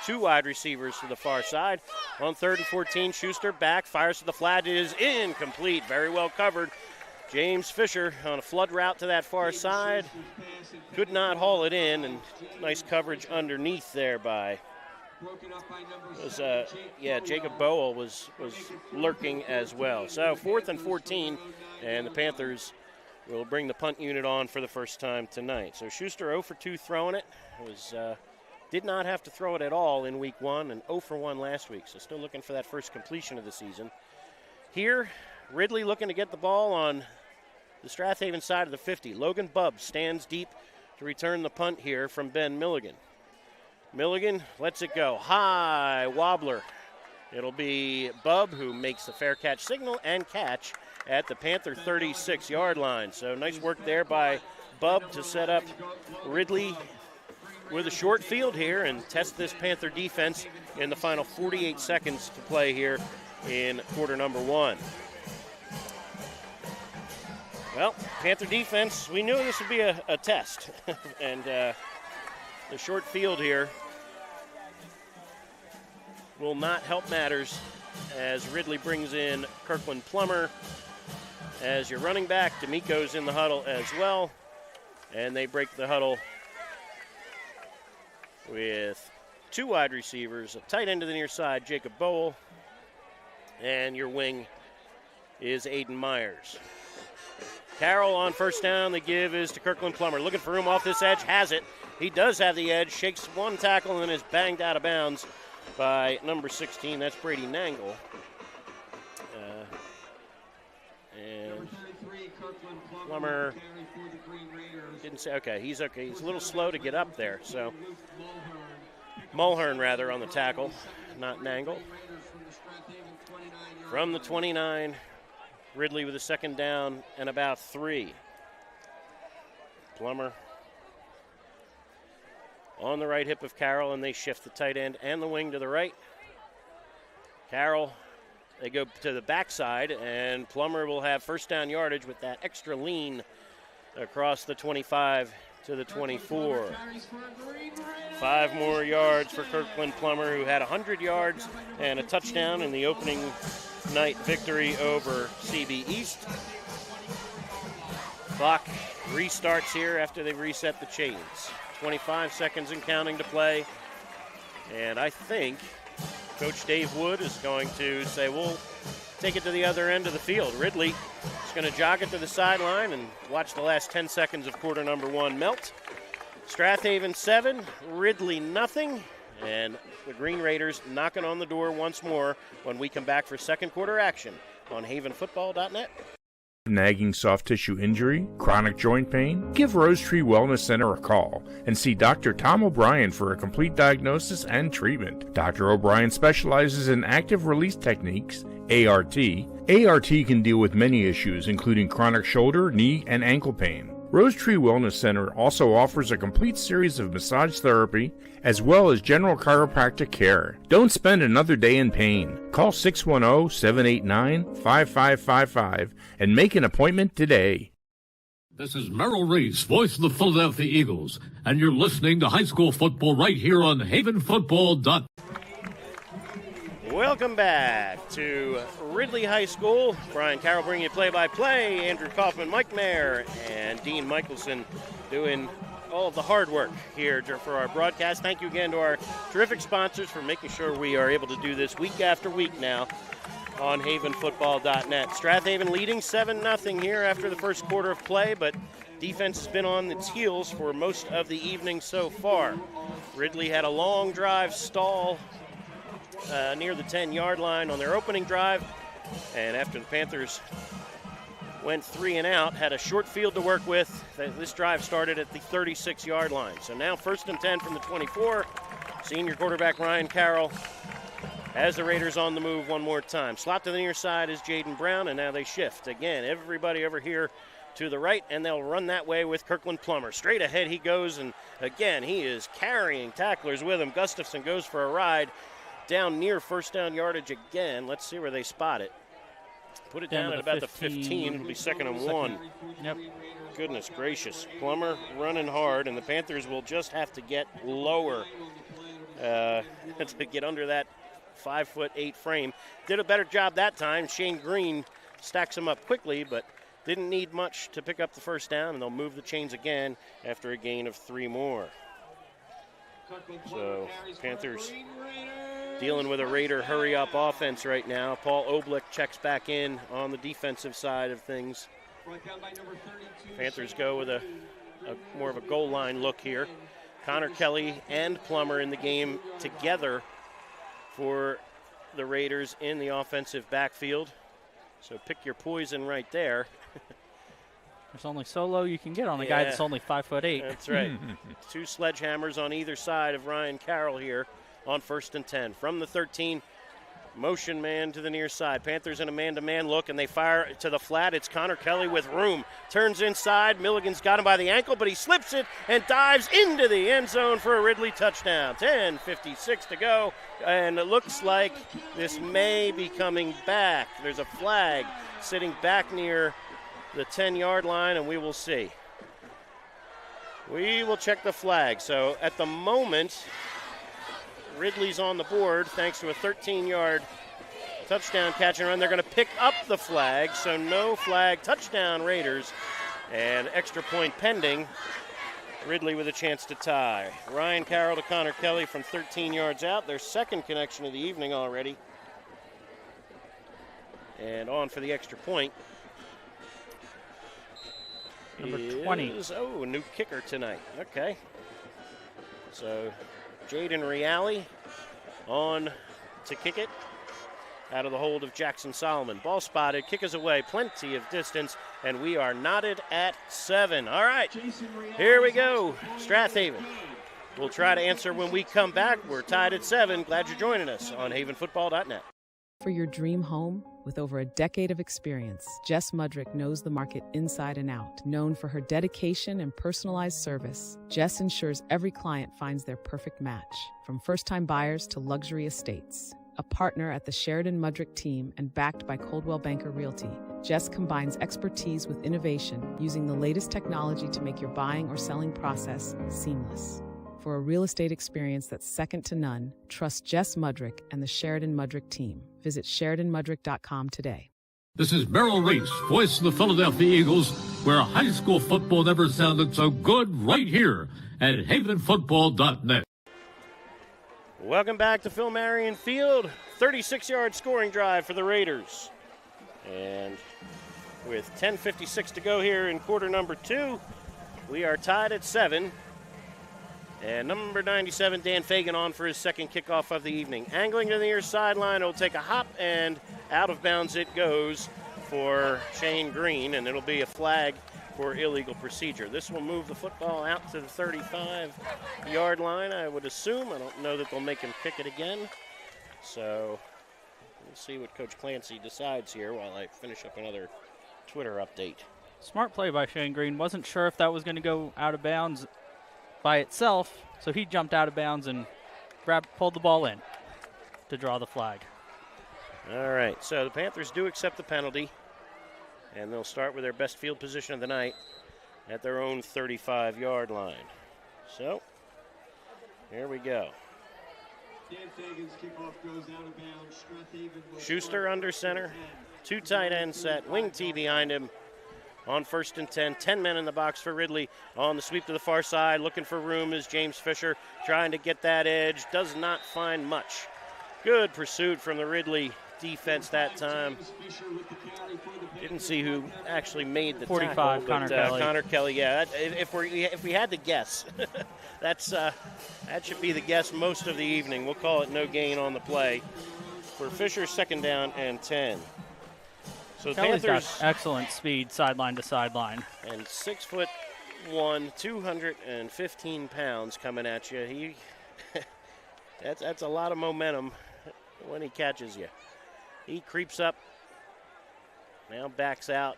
2 wide receivers to the far side. On 3rd and 14, Schuster back, fires to the flat. It is incomplete. Very well covered. James Fisher on a flood route to that far side. Could not haul it in, and nice coverage underneath there by Jacob Bowl was lurking as well. So 4th and 14, and the Panthers will bring the punt unit on for the first time tonight. So Schuster 0 for 2 throwing it. Did not have to throw it at all in week 1 and 0 for 1 last week. So still looking for that first completion of the season. Here, Ridley looking to get the ball on the Strath Haven side of the 50. Logan Bubb stands deep to return the punt here from Ben Milligan. Milligan lets it go. High wobbler. It'll be Bubb who makes the fair catch signal and catch at the Panther 36-yard line. So nice work there by Bubb to set up Ridley with a short field here and test this Panther defense in the final 48 seconds to play here in quarter number 1. Well, Panther defense, we knew this would be a test. And the short field here will not help matters as Ridley brings in Kirkland Plummer as your running back. D'Amico's in the huddle as well. And they break the huddle with 2 wide receivers, a tight end to the near side, Jacob Bowl, and your wing is Aiden Myers. Carroll on first down. The give is to Kirkland Plummer. Looking for room off this edge. Has it. He does have the edge. Shakes one tackle and then is banged out of bounds by number 16. That's Brady Nangle. And Plummer didn't say, okay. He's a little slow to get up there. So Mulhern, rather, on the tackle, not Nangle. From the 29, Ridley with a second down and about 3. Plummer on the right hip of Carroll, and they shift the tight end and the wing to the right. Carroll, they go to the backside, and Plummer will have first down yardage with that extra lean across the 25 to the 24. 5 more yards for Kirkland Plummer, who had 100 yards and a touchdown in the opening night victory over CB East. Clock restarts here after they've reset the chains. 25 seconds and counting to play. And I think Coach Dave Wood is going to say, we'll take it to the other end of the field. Ridley is going to jog it to the sideline and watch the last 10 seconds of quarter number 1 melt. Strath Haven 7, Ridley nothing. And the Green Raiders knocking on the door once more when we come back for second quarter action on havenfootball.net. Nagging soft tissue injury, chronic joint pain? Give Rose Tree Wellness Center a call and see Dr. Tom O'Brien for a complete diagnosis and treatment. Dr. O'Brien specializes in active release techniques, ART. ART can deal with many issues, including chronic shoulder, knee, and ankle pain. Rose Tree Wellness Center also offers a complete series of massage therapy as well as general chiropractic care. Don't spend another day in pain. Call 610-789-5555 and make an appointment today. This is Merrill Reese, voice of the Philadelphia Eagles, and you're listening to high school football right here on havenfootball.net. Welcome back to Ridley High School. Brian Carroll bringing you play-by-play. Andrew Kaufman, Mike Mayer, and Dean Michelson doing all of the hard work here for our broadcast. Thank you again to our terrific sponsors for making sure we are able to do this week after week now on havenfootball.net. Strath Haven leading 7-0 here after the first quarter of play, but defense has been on its heels for most of the evening so far. Ridley had a long drive stall near the 10-yard line on their opening drive, and after the Panthers went 3 and out, had a short field to work with. This drive started at the 36-yard line. So now 1st and 10 from the 24. Senior quarterback Ryan Carroll has the Raiders on the move one more time. Slot to the near side is Jaden Brown, and now they shift. Again, everybody over here to the right, and they'll run that way with Kirkland Plummer. Straight ahead he goes, and again, he is carrying tacklers with him. Gustafson goes for a ride down near first down yardage again. Let's see where they spot it. Put it down at about the 15. It'll be 2nd and 1. Yep. Goodness gracious. Plummer running hard, and the Panthers will just have to get lower to get under that 5'8" frame. Did a better job that time. Shane Green stacks them up quickly, but didn't need much to pick up the first down, and they'll move the chains again after a gain of 3 more. So Panthers dealing with a Raider hurry-up offense right now. Paul Oblick checks back in on the defensive side of things. Panthers go with a more of a goal line look here. Connor Kelly and Plummer in the game together for the Raiders in the offensive backfield. So pick your poison right there. There's only so low you can get on a guy that's only 5'8". That's right. 2 sledgehammers on either side of Ryan Carroll here on 1st and 10. From the 13, motion man to the near side. Panthers in a man-to-man look, and they fire to the flat. It's Connor Kelly with room. Turns inside. Milligan's got him by the ankle, but he slips it and dives into the end zone for a Ridley touchdown. 10:56 to go, and it looks like this may be coming back. There's a flag sitting back near the 10-yard line, and we will see. We will check the flag. So at the moment, Ridley's on the board thanks to a 13-yard touchdown catch and run. They're going to pick up the flag, so no flag, touchdown Raiders, and extra point pending. Ridley with a chance to tie. Ryan Carroll to Connor Kelly from 13 yards out. Their second connection of the evening already. And on for the extra point. Number 20. Oh, a new kicker tonight. Okay. So Jaden Reale on to kick it out of the hold of Jackson Solomon. Ball spotted, kick is away, plenty of distance, and we are knotted at 7. All right, here we go. Strath Haven. We'll try to answer when we come back. We're tied at 7. Glad you're joining us on havenfootball.net. For your dream home, with over a decade of experience, Jess Mudrick knows the market inside and out. Known for her dedication and personalized service, Jess ensures every client finds their perfect match, from first-time buyers to luxury estates. A partner at the Sheridan Mudrick team and backed by Coldwell Banker Realty, Jess combines expertise with innovation, using the latest technology to make your buying or selling process seamless. For a real estate experience that's second to none, trust Jess Mudrick and the Sheridan Mudrick team. Visit SheridanMudrick.com today. This is Merrill Reese, voice of the Philadelphia Eagles, where high school football never sounded so good, right here at havenfootball.net. Welcome back to Phil Marion Field. 36-yard scoring drive for the Raiders. And with 10:56 to go here in quarter number 2, we are tied at 7. And number 97, Dan Fagan, on for his second kickoff of the evening. Angling to the near sideline, it'll take a hop, and out of bounds it goes for Shane Green, and it'll be a flag for illegal procedure. This will move the football out to the 35-yard line, I would assume. I don't know that they'll make him kick it again. So we'll see what Coach Clancy decides here while I finish up another Twitter update. Smart play by Shane Green. Wasn't sure if that was going to go out of bounds by itself, so he jumped out of bounds and pulled the ball in to draw the flag. All right, so the Panthers do accept the penalty, and they'll start with their best field position of the night at their own 35-yard line. So, here we go. Dan Fagan's kickoff goes out of bounds. Strath Haven Schuster under center, 2 tight ends set, wing T behind him. On 1st and 10, 10 men in the box for Ridley. On the sweep to the far side, looking for room is James Fisher, trying to get that edge, does not find much. Good pursuit from the Ridley defense that time. Didn't see who actually made the 45, tackle. Connor Kelly. Connor Kelly, yeah. If we had to guess, that should be the guess most of the evening. We'll call it no gain on the play for Fisher, 2nd down and 10. So the Kelly's Panthers got excellent speed sideline to sideline. And 6'1", 215 pounds coming at you. That's a lot of momentum when he catches you. He creeps up, now backs out,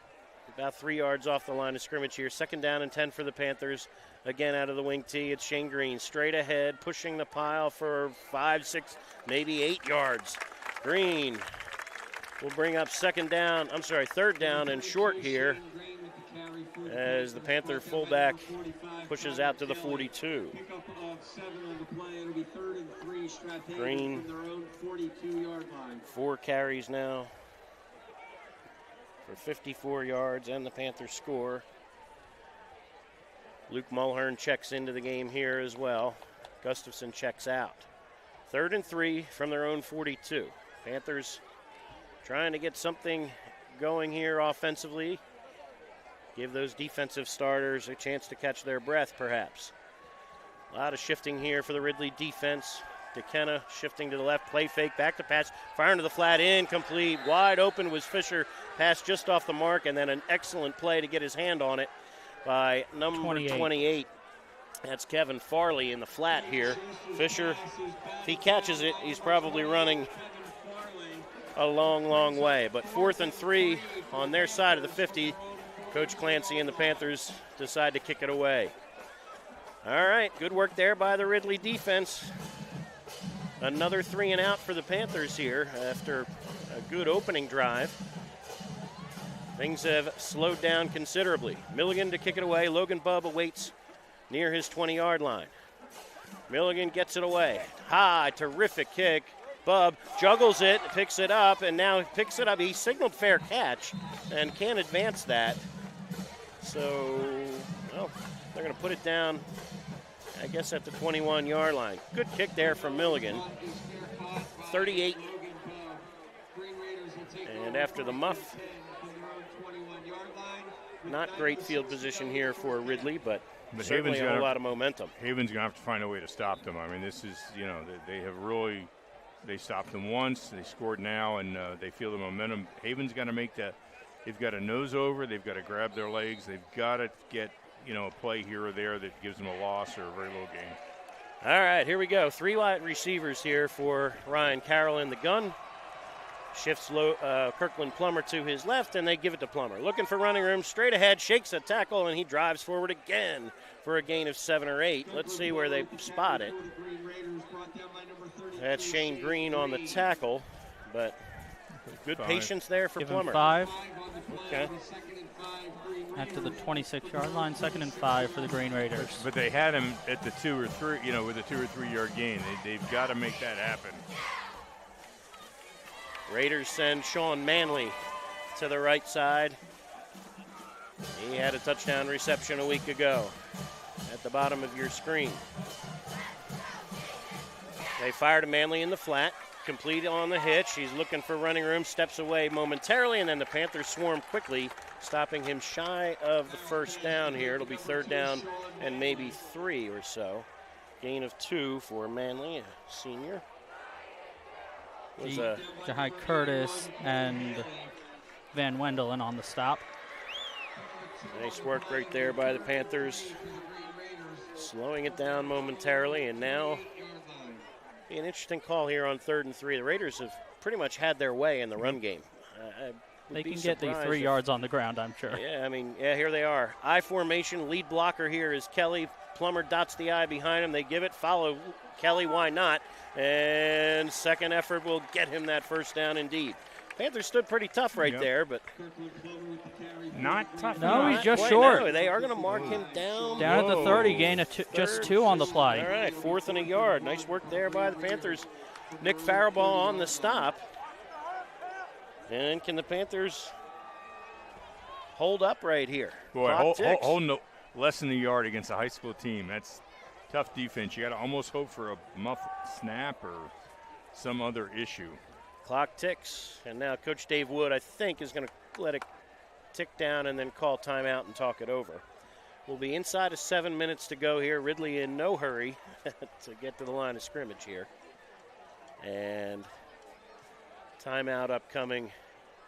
about 3 yards off the line of scrimmage here. 2nd down and 10 for the Panthers. Again out of the wing T, it's Shane Green straight ahead, pushing the pile for 5, 6, maybe 8 yards. Green will bring up 3rd down and short here as the Panther fullback pushes out to the 42. Green, 4 carries now for 54 yards, and the Panthers score. Luke Mulhern checks into the game here as well. Gustafson checks out. 3rd and 3 from their own 42. Panthers trying to get something going here offensively. Give those defensive starters a chance to catch their breath, perhaps. A lot of shifting here for the Ridley defense. DeKenna shifting to the left, play fake, back to pass, firing to the flat, incomplete. Wide open was Fisher, pass just off the mark, and then an excellent play to get his hand on it by number 28. That's Kevin Farley in the flat here. Fisher, if he catches it, he's probably running a long, long way. But 4th and 3 on their side of the 50. Coach Clancy and the Panthers decide to kick it away. All right, good work there by the Ridley defense. Another 3 and out for the Panthers here after a good opening drive. Things have slowed down considerably. Milligan to kick it away. Logan Bubb awaits near his 20-yard line. Milligan gets it away. High, terrific kick. Bubb juggles it, picks it up, and now picks it up. He signaled fair catch and can't advance that. So, well, They're going to put it down, I guess, at the 21-yard line. Good kick there from Milligan. 38. And after the muff, not great field position here for Ridley, but certainly a whole lot of momentum. Haven's going to have to find a way to stop them. I mean, this is, they have really, they stopped them once, they scored now, and they feel the momentum. Haven's got to make that. They've got to nose over, they've got to grab their legs, they've got to get, a play here or there that gives them a loss or a very low gain. All right, here we go. 3 wide receivers here for Ryan Carroll in the gun. Shifts Kirkland Plummer to his left, and they give it to Plummer. Looking for running room, straight ahead, shakes a tackle, and he drives forward again for a gain of 7 or 8. Let's see where they spot it. That's Shane Green on the tackle, but good patience there for Plummer. 5. Okay. After the 26-yard line, 2nd and 5 for the Green Raiders. But they had him at the 2 or 3, with a 2 or 3 yard gain. They've got to make that happen. Raiders send Sean Manley to the right side. He had a touchdown reception a week ago at the bottom of your screen. They fire to Manley in the flat, complete on the hitch. He's looking for running room, steps away momentarily, and then the Panthers swarm quickly, stopping him shy of the first down here. It'll be 3rd down and maybe 3 or so. Gain of 2 for Manley, a senior. Jahai Curtis and Van Wendelen on the stop. Nice work right there by the Panthers. Slowing it down momentarily, and now an interesting call here on 3rd and 3. The Raiders have pretty much had their way in the run game. They can get the 3 yards on the ground, I'm sure. Yeah, here they are. I formation, lead blocker here is Kelly. Plummer dots the I behind him. They give it, follow Kelly, why not? And second effort will get him that first down indeed. Panthers stood pretty tough right there, but not tough. No, he's just short. No, they are going to mark him down. Down at the 30, gain of just 2 on the play. All right, 4th and a yard. Nice work there by the Panthers. Nick Faribault on the stop. And can the Panthers hold up right here? Boy, hold no less than a yard against a high school team. That's tough defense. You got to almost hope for a muff snap or some other issue. Clock ticks, and now Coach Dave Wood, I think, is going to let it tick down and then call timeout and talk it over. We'll be inside of 7 minutes to go here. Ridley in no hurry to get to the line of scrimmage here. And timeout upcoming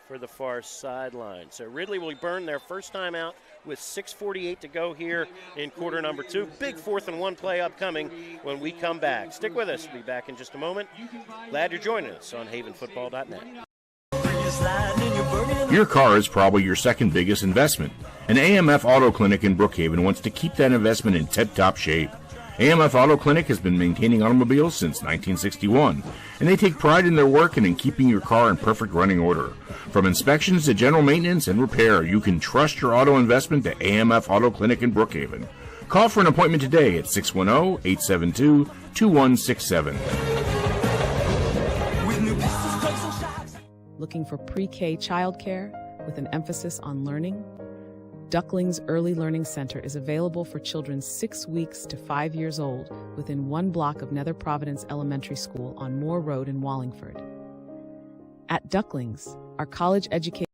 for the far sideline. So Ridley will burn their first timeout with 6:48 to go here in quarter number 2. Big 4th and 1 play upcoming when we come back. Stick with us. We'll be back in just a moment. Glad you're joining us on havenfootball.net. Your car is probably your second biggest investment. An AMF Auto Clinic in Brookhaven wants to keep that investment in tip-top shape. AMF Auto Clinic has been maintaining automobiles since 1961, and they take pride in their work and in keeping your car in perfect running order. From inspections to general maintenance and repair, you can trust your auto investment to AMF Auto Clinic in Brookhaven. Call for an appointment today at 610-872-2167. Looking for pre-K childcare with an emphasis on learning? Ducklings Early Learning Center is available for children 6 weeks to 5 years old within 1 block of Nether Providence Elementary School on Moore Road in Wallingford. At Ducklings, our college education.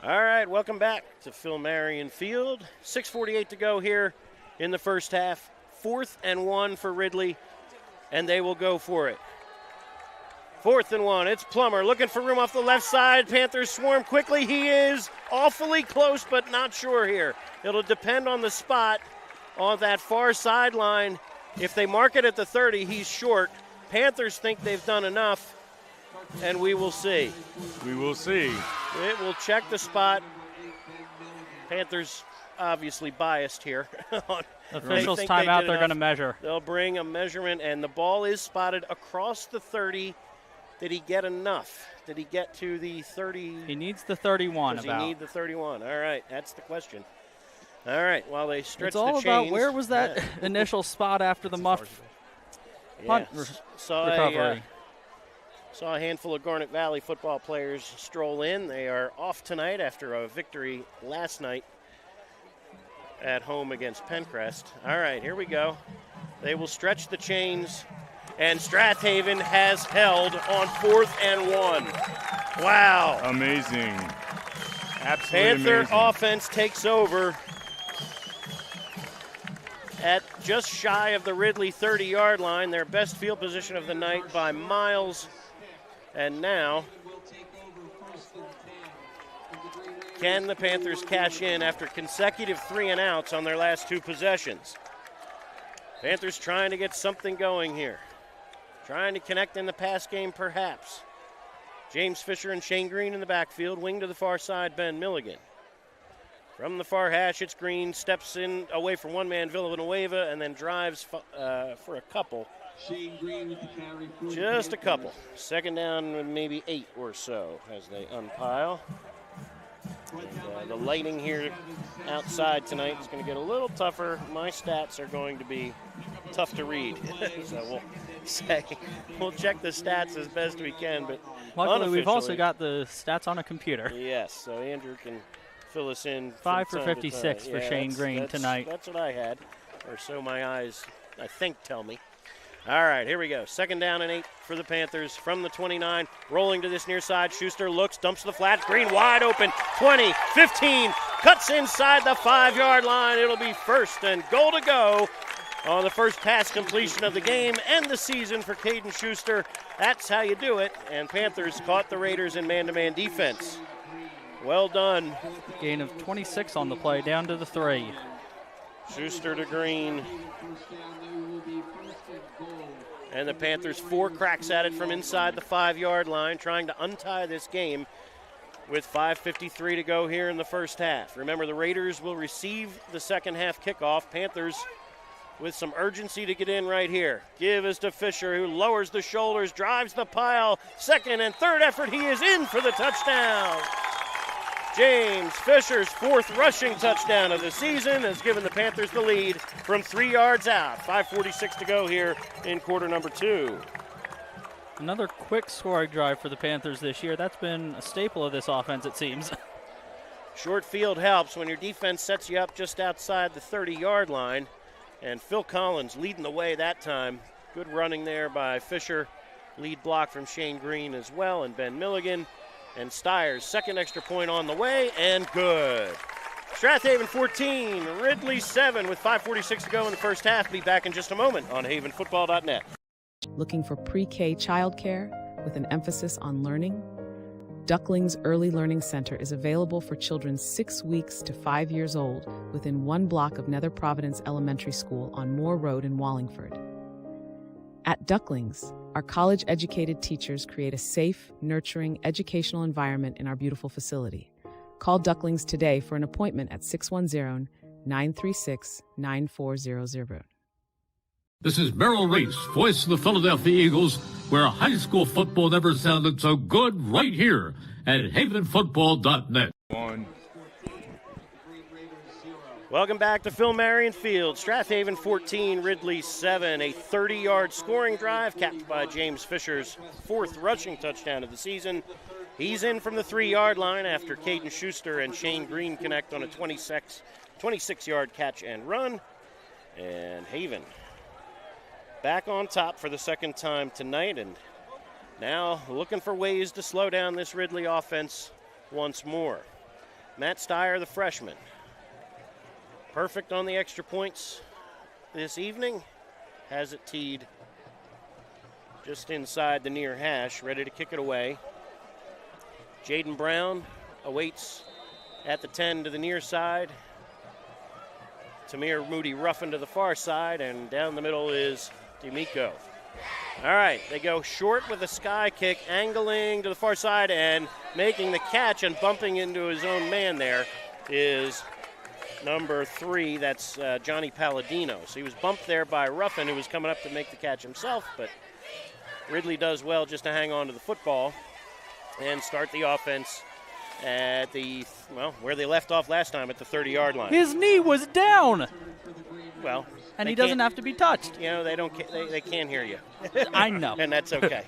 All right, welcome back to Phil Marion Field. 6:48 to go here in the first half. 4th and 1 for Ridley, and they will go for it. 4th and 1, it's Plummer looking for room off the left side. Panthers swarm quickly. He is awfully close, but not sure here. It'll depend on the spot on that far sideline. If they mark it at the 30, he's short. Panthers think they've done enough, and we will see. We will see. It will check the spot. Panthers obviously biased here. Officials timeout, they're going to measure. They'll bring a measurement, and the ball is spotted across the 30. Did he get enough? Did he get to the 30? He needs the 31. Does he need the 31? All right, that's the question. All right, while they stretch the chains. It's all about where was that initial spot after the muff punt recovery. Saw a handful of Garnet Valley football players stroll in. They are off tonight after a victory last night at home against Pencrest. All right, here we go. They will stretch the chains, and Strath Haven has held on 4th and 1. Wow. Amazing. Absolutely Panther amazing. offense takes over at just shy of the Ridley 30-yard line, their best field position of the night by miles. And now, can the Panthers cash in after consecutive 3-and-outs on their last 2 possessions? Panthers trying to get something going here. Trying to connect in the pass game, perhaps. James Fisher and Shane Green in the backfield. Wing to the far side, Ben Milligan. From the far hash, it's Green. Steps in away from one man, Villanueva, and then drives for a couple. Shane Green with the carry. Just a couple. Second down, maybe 8 or so as they unpile. And, the lighting here outside tonight is going to get a little tougher. My stats are going to be tough to read. So we'll check the stats as best we can. But luckily, we've also got the stats on a computer. Yes, so Andrew can fill us in. 5 for 56 for Shane Green tonight. That's what I had, or so my eyes, I think, tell me. All right, here we go. Second down and 8 for the Panthers from the 29. Rolling to this near side. Schuster looks, dumps the flat. Green wide open. 20, 15. Cuts inside the 5-yard line. It'll be first and goal to go on the first pass completion of the game and the season for Caden Schuster. That's how you do it. And Panthers caught the Raiders in man-to-man defense. Well done. Gain of 26 on the play, down to the 3. Schuster to Green. And the Panthers 4 cracks at it from inside the 5-yard line, trying to untie this game with 5:53 to go here in the first half. Remember, the Raiders will receive the second half kickoff. Panthers with some urgency to get in right here. Give is to Fisher, who lowers the shoulders, drives the pile. Second and third effort, he is in for the touchdown. James Fisher's 4th rushing touchdown of the season has given the Panthers the lead from 3 yards out. 5:46 to go here in quarter number 2. Another quick scoring drive for the Panthers this year. That's been a staple of this offense, it seems. Short field helps when your defense sets you up just outside the 30-yard line. And Phil Collins leading the way that time. Good running there by Fisher. Lead block from Shane Green as well, and Ben Milligan. And Steyer's second extra point on the way, and good. Strath Haven 14, Ridley 7 with 5:46 to go in the first half. Be back in just a moment on havenfootball.net. Looking for pre-K childcare with an emphasis on learning? Ducklings Early Learning Center is available for children 6 weeks to 5 years old within 1 block of Nether Providence Elementary School on Moore Road in Wallingford. At Ducklings, our college-educated teachers create a safe, nurturing, educational environment in our beautiful facility. Call Ducklings today for an appointment at 610-936-9400. This is Merrill Reese, voice of the Philadelphia Eagles, where high school football never sounded so good, right here at havenfootball.net. Welcome back to Phil Marion Field. Strath Haven 14, Ridley 7. A 30-yard scoring drive capped by James Fisher's 4th rushing touchdown of the season. He's in from the 3-yard line after Caden Schuster and Shane Green connect on a 26-yard catch and run. And Haven back on top for the second time tonight, and now looking for ways to slow down this Ridley offense once more. Matt Steyer, the freshman. Perfect on the extra points this evening. Has it teed just inside the near hash, ready to kick it away. Jaden Brown awaits at the 10 to the near side. Tamir Moody Ruffin to the far side, and down the middle is D'Amico. All right, they go short with a sky kick, angling to the far side and making the catch and bumping into his own man there is number 3, that's Johnny Palladino. So he was bumped there by Ruffin, who was coming up to make the catch himself, but Ridley does well just to hang on to the football and start the offense at the, where they left off last time at the 30-yard line. His knee was down. Well, And he doesn't have to be touched. You know, they can't hear you. I know. And that's okay.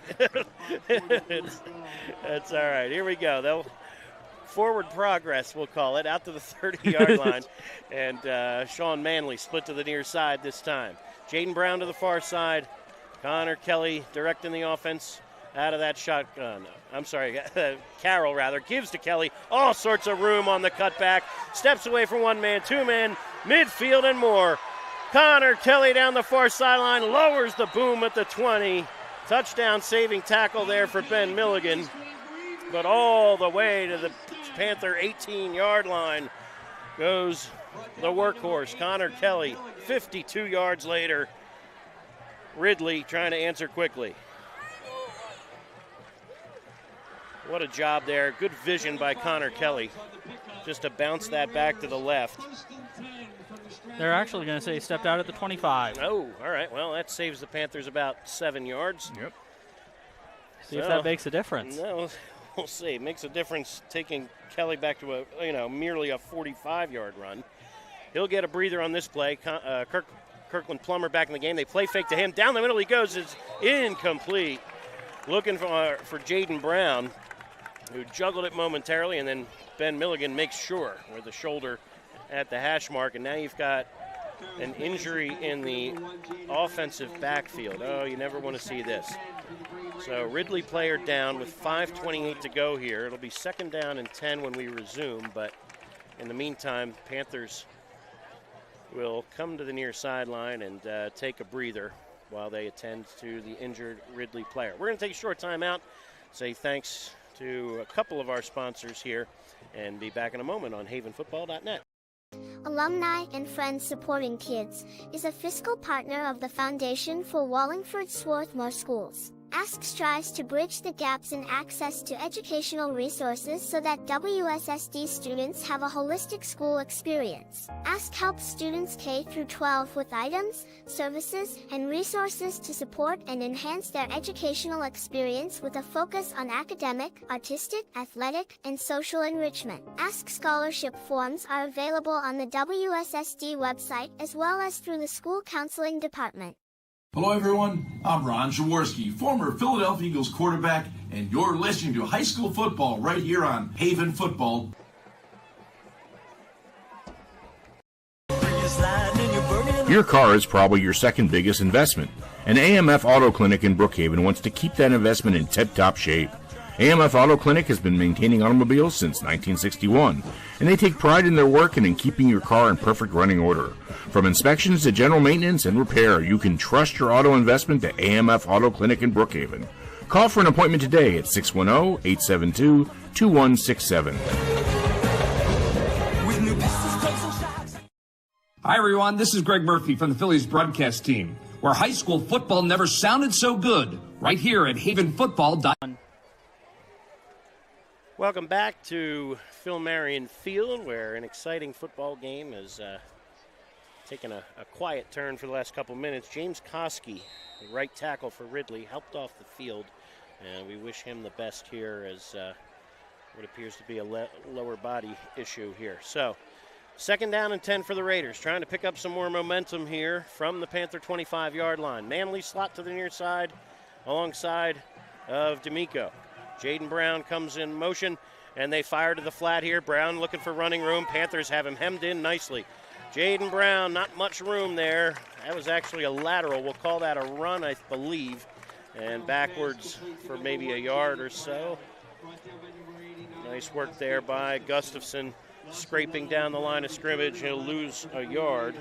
That's all right. Here we go. They'll forward progress, we'll call it, out to the 30-yard line. And Sean Manley split to the near side this time. Jaden Brown to the far side. Connor Kelly directing the offense out of that shotgun. Carroll, gives to Kelly. All sorts of room on the cutback. Steps away from one man, two men, midfield and more. Connor Kelly down the far sideline, lowers the boom at the 20. Touchdown saving tackle there for Ben Milligan. But all the way to the Panther 18-yard line goes the workhorse, Connor Kelly. 52 yards later, Ridley trying to answer quickly. What a job there. Good vision by Connor Kelly just to bounce that back to the left. They're actually going to say he stepped out at the 25. Oh, all right. Well, that saves the Panthers about 7 yards. Yep. See if that makes a difference. No, we'll see. It makes a difference taking Kelly back to merely a 45-yard run. He'll get a breather on this play. Kirkland Plummer back in the game. They play fake to him. Down the middle he goes. It's incomplete. Looking for Jaden Brown, who juggled it momentarily, and then Ben Milligan makes sure with the shoulder at the hash mark. And now you've got an injury in the offensive backfield. Oh, you never want to see this. So Ridley player down with 5:28 to go here. It'll be 2nd down and 10 when we resume, but in the meantime, Panthers will come to the near sideline and take a breather while they attend to the injured Ridley player. We're going to take a short time out, say thanks to a couple of our sponsors here, and be back in a moment on havenfootball.net. Alumni and Friends Supporting Kids is a fiscal partner of the Foundation for Wallingford Swarthmore Schools. ASK strives to bridge the gaps in access to educational resources so that WSSD students have a holistic school experience. ASK helps students K-12 with items, services, and resources to support and enhance their educational experience with a focus on academic, artistic, athletic, and social enrichment. ASK scholarship forms are available on the WSSD website as well as through the school counseling department. Hello everyone, I'm Ron Jaworski, former Philadelphia Eagles quarterback, and you're listening to high school football right here on Haven Football. Your car is probably your second biggest investment, and AMF Auto Clinic in Brookhaven wants to keep that investment in tip-top shape. AMF Auto Clinic has been maintaining automobiles since 1961, and they take pride in their work and in keeping your car in perfect running order. From inspections to general maintenance and repair, you can trust your auto investment to AMF Auto Clinic in Brookhaven. Call for an appointment today at 610-872-2167. Hi everyone, this is Greg Murphy from the Phillies broadcast team, where high school football never sounded so good, right here at havenfootball.com. Welcome back to Phil Marion Field, where an exciting football game has taken a quiet turn for the last couple minutes. James Koski, the right tackle for Ridley, helped off the field, and we wish him the best here as what appears to be a lower body issue here. So, 2nd down and 10 for the Raiders, trying to pick up some more momentum here from the Panther 25-yard line. Manley slot to the near side alongside of D'Amico. Jaden Brown comes in motion, and they fire to the flat here. Brown looking for running room. Panthers have him hemmed in nicely. Jaden Brown, not much room there. That was actually a lateral. We'll call that a run, I believe, and backwards for maybe a yard or so. Nice work there by Gustafson, scraping down the line of scrimmage. He'll lose a yard.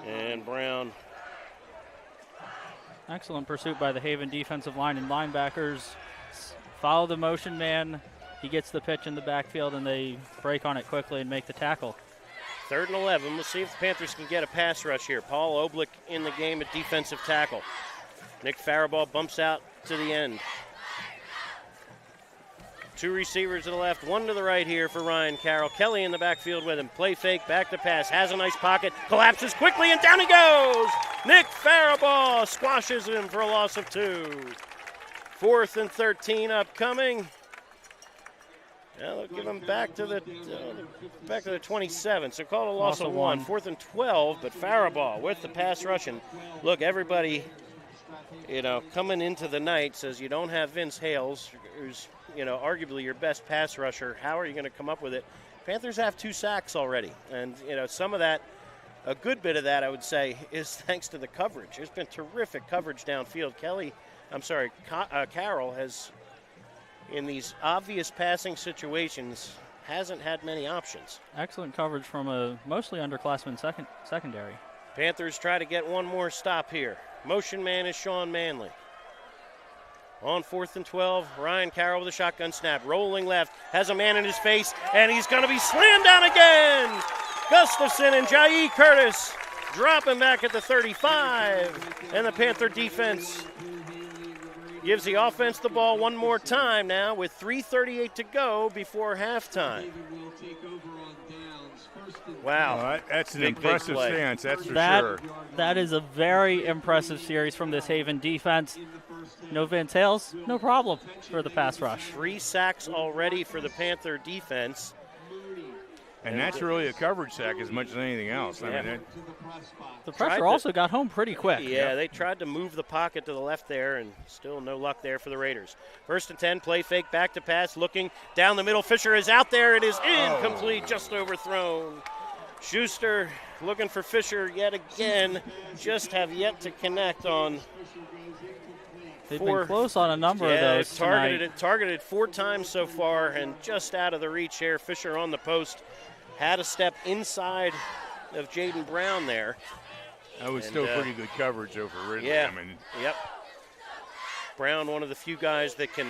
And Brown. Excellent pursuit by the Haven defensive line and linebackers. Follow the motion man. He gets the pitch in the backfield, and they break on it quickly and make the tackle. 3rd and 11. We'll see if the Panthers can get a pass rush here. Paul Oblick in the game at defensive tackle. Nick Faribault bumps out to the end. 2 receivers to the left, 1 to the right here for Ryan Carroll. Kelly in the backfield with him. Play fake, back to pass. Has a nice pocket, collapses quickly, and down he goes! Nick Faribault squashes him for a loss of 2. 4th and 13 upcoming. Now they'll give them back to the 27. So call it a loss of 1. 4th and 12, but Faribault with the pass rush. And look, everybody, coming into the night says you don't have Vince Hales, who's, arguably your best pass rusher. How are you going to come up with it? Panthers have 2 sacks already. And, some of that, a good bit of that, I would say, is thanks to the coverage. There's been terrific coverage downfield. Carroll has, in these obvious passing situations, hasn't had many options. Excellent coverage from a mostly underclassman secondary. Panthers try to get one more stop here. Motion man is Sean Manley. On 4th and 12, Ryan Carroll with a shotgun snap. Rolling left, has a man in his face, and he's going to be slammed down again. Gustafson and Jai Curtis dropping back at the 35. And the Panther defense gives the offense the ball one more time now with 3:38 to go before halftime. Wow. Well, that's an impressive stance, that's for sure. That is a very impressive series from this Haven defense. No Vince Hales, no problem for the pass rush. 3 sacks already for the Panther defense. And that's really a coverage sack as much as anything else. Yeah. I mean, the pressure also got home pretty quick. Yeah, they tried to move the pocket to the left there, and still no luck there for the Raiders. 1st and 10, play fake, back to pass, looking down the middle. Fisher is out there. It is incomplete, just overthrown. Schuster looking for Fisher yet again, just have yet to connect on. They've been close on a number of those targeted 4 times so far, and just out of the reach here. Fisher on the post. Had a step inside of Jaden Brown there. That was still pretty good coverage over Ridley. Yeah. I mean, yep. Brown, one of the few guys that can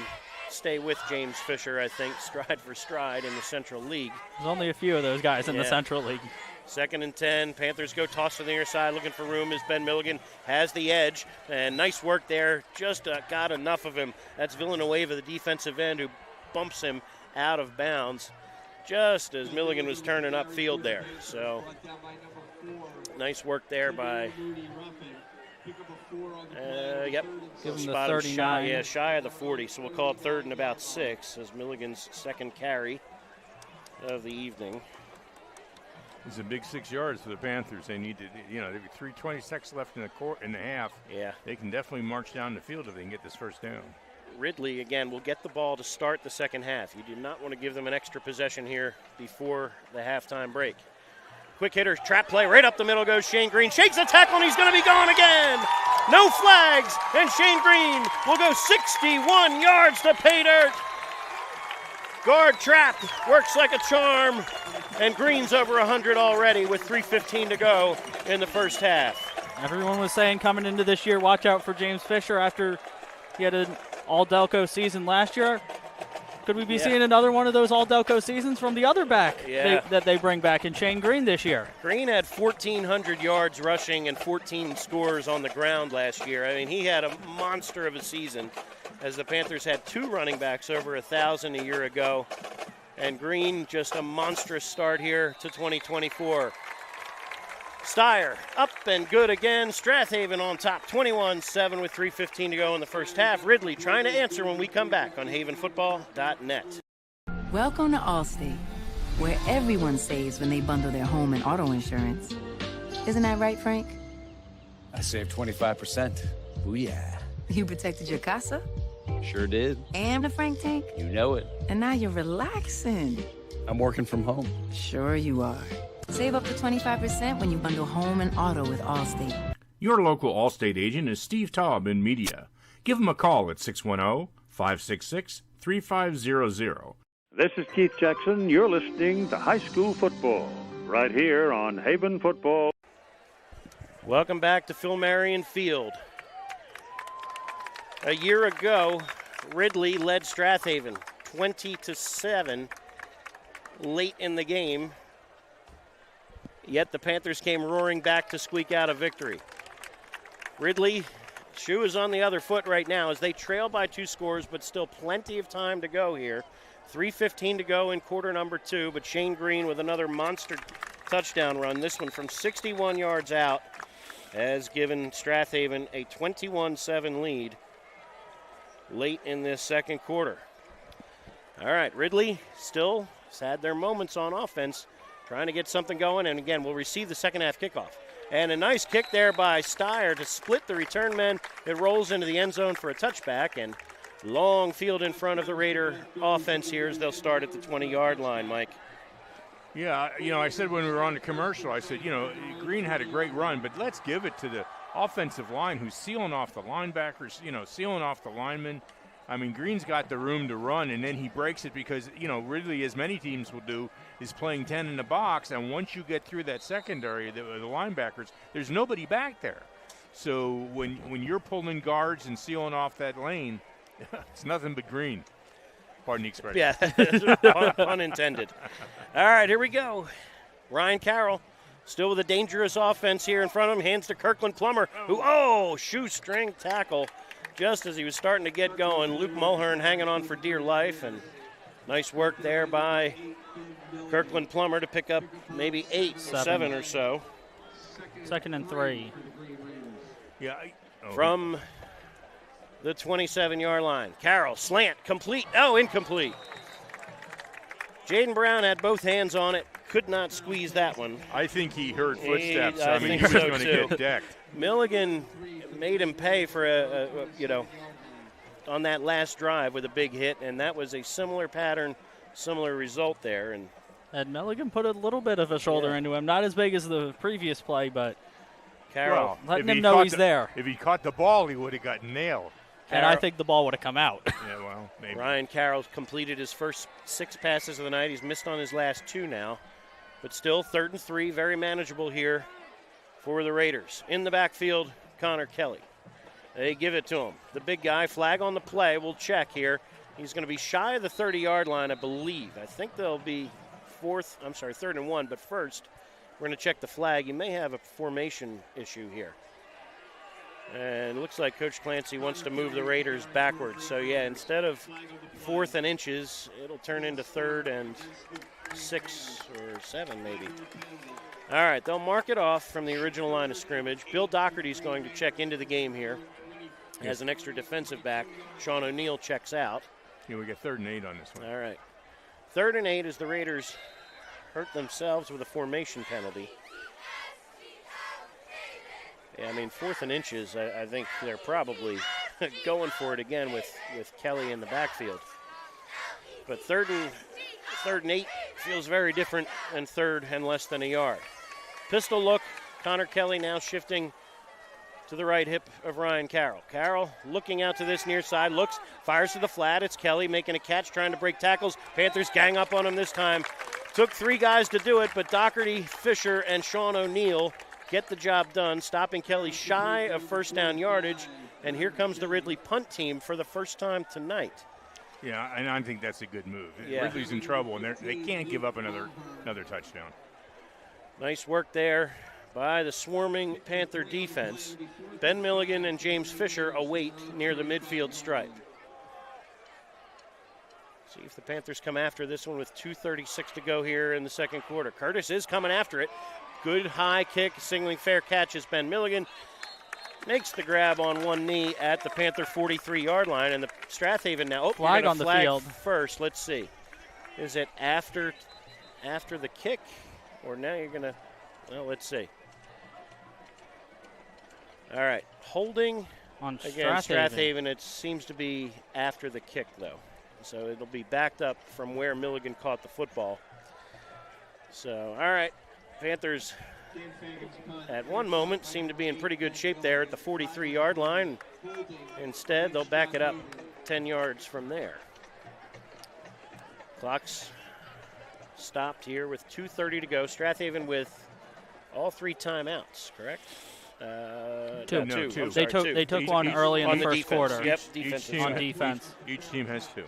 stay with James Fisher, I think, stride for stride in the Central League. There's only a few of those guys in the Central League. 2nd and 10. Panthers go toss to the near side, looking for room as Ben Milligan has the edge. And nice work there. Just got enough of him. That's Villanueva, the defensive end, who bumps him out of bounds just as Milligan was turning upfield there. So nice work there by Give him the 39. Shy of the 40, so we'll call it 3rd and about 6 as Milligan's 2nd carry of the evening. It's a big 6 yards for the Panthers. They need to, they've got 3:26 left in the half. Yeah. They can definitely march down the field if they can get this first down. Ridley, again, will get the ball to start the second half. You do not want to give them an extra possession here before the halftime break. Quick hitter, trap play, right up the middle goes Shane Green. Shakes the tackle, and he's going to be gone again. No flags, and Shane Green will go 61 yards to pay dirt. Guard trapped, works like a charm, and Green's over 100 already with 3:15 to go in the first half. Everyone was saying coming into this year, watch out for James Fisher after he had an all-Delco season last year. Could we be seeing another one of those all-Delco seasons from the other back that they bring back in Shane Green this year? Green had 1,400 yards rushing and 14 scores on the ground last year. I mean, he had a monster of a season as the Panthers had 2 running backs over 1,000 a year ago. And Green just a monstrous start here to 2024. Steyer up and good again. Strath Haven on top, 21-7 with 3:15 to go in the first half. Ridley trying to answer when we come back on havenfootball.net. Welcome to Allstate, where everyone saves when they bundle their home and auto insurance. Isn't that right, Frank? I saved 25%. Booyah. You protected your casa? Sure did. And the Frank tank? You know it. And now you're relaxing. I'm working from home. Sure you are. Save up to 25% when you bundle home and auto with Allstate. Your local Allstate agent is Steve Taub in media. Give him a call at 610-566-3500. This is Keith Jackson. You're listening to High School Football right here on Haven Football. Welcome back to Phil Marion Field. A year ago, Ridley led Strath Haven 20-7 late in the game. Yet the Panthers came roaring back to squeak out a victory. Ridley, shoe is on the other foot right now as they trail by 2 scores, but still plenty of time to go here. 3:15 to go in quarter number 2, but Shane Green with another monster touchdown run. This one from 61 yards out has given Strath Haven a 21-7 lead late in this second quarter. All right, Ridley still has had their moments on offense, trying to get something going, and again, we'll receive the second half kickoff. And a nice kick there by Steyer to split the return men. It rolls into the end zone for a touchback, and long field in front of the Raider offense here as they'll start at the 20-yard line, Mike. Yeah, I said when we were on the commercial, I said, Green had a great run, but let's give it to the offensive line who's sealing off the linebackers, sealing off the linemen. I mean, Green's got the room to run, and then he breaks it because, Ridley, as many teams will do, is playing 10 in the box, and once you get through that secondary, the linebackers, there's nobody back there. So when you're pulling guards and sealing off that lane, it's nothing but Green. Pardon the expression. Yeah, pun intended. All right, here we go. Ryan Carroll still with a dangerous offense here in front of him. Hands to Kirkland Plummer, who, shoestring tackle just as he was starting to get going. Luke Mulhern hanging on for dear life, and nice work there by Kirkland Plummer to pick up maybe 7 or so. 2nd and 3. Yeah. From the 27-yard line. Carroll, slant, complete. Oh, incomplete. Jaden Brown had both hands on it. Could not squeeze that one. I think he heard footsteps. I mean, think he was so going to too. get decked. Milligan made him pay for on that last drive with a big hit, and that was a similar pattern, similar result there. And Milligan put a little bit of a shoulder into him. Not as big as the previous play, but Carroll letting him know he's there. If he caught the ball, he would have got nailed. And I think the ball would have come out. Yeah, well, maybe. Ryan Carroll completed his first 6 passes of the night. He's missed on his last 2 now. But still, 3rd and 3, very manageable here for the Raiders. In the backfield, Connor Kelly. They give it to him. The big guy, flag on the play. We'll check here. He's going to be shy of the 30-yard line, I believe. I think they'll be 3rd and 1. But first, we're going to check the flag. You may have a formation issue here. And it looks like Coach Clancy wants to move the Raiders backwards. So, yeah, instead of 4th and inches, it'll turn into 3rd and 6 or 7 maybe. All right, they'll mark it off from the original line of scrimmage. Bill Doherty's going to check into the game here as an extra defensive back. Sean O'Neill checks out. Yeah, we get 3rd and 8 on this one. All right. 3rd and 8 as the Raiders hurt themselves with a formation penalty. Yeah, I mean, 4th and inches, I think they're probably going for it again with Kelly in the backfield. But 3rd and 8 feels very different than 3rd and less than a yard. Pistol look, Connor Kelly now shifting to the right hip of Ryan Carroll. Carroll looking out to this near side, looks, fires to the flat. It's Kelly making a catch, trying to break tackles. Panthers gang up on him this time. Took 3 guys to do it, but Doherty, Fisher, and Sean O'Neill get the job done, stopping Kelly shy of first down yardage. And here comes the Ridley punt team for the first time tonight. Yeah, and I think that's a good move. Yeah. Ridley's in trouble, and they can't give up another touchdown. Nice work there by the swarming Panther defense. Ben Milligan and James Fisher await near the midfield stripe. See if the Panthers come after this one with 2:36 to go here in the second quarter. Curtis is coming after it. Good high kick, signaling fair catch as Ben Milligan makes the grab on one knee at the Panther 43-yard line. And the Strath Haven now, flag on the field first. Let's see. Is it after the kick? Or now you're going to, well, let's see. All right, holding on again, Strath Haven. It seems to be after the kick, though. So it'll be backed up from where Milligan caught the football. So, all right, Panthers at one moment seem to be in pretty good shape there at the 43-yard line. Instead, they'll back it up 10 yards from there. Clock's stopped here with 2:30 to go. Strath Haven with all 3 timeouts, correct? Two. Two. They took one early in the first quarter. Yep, on defense. Each team has 2.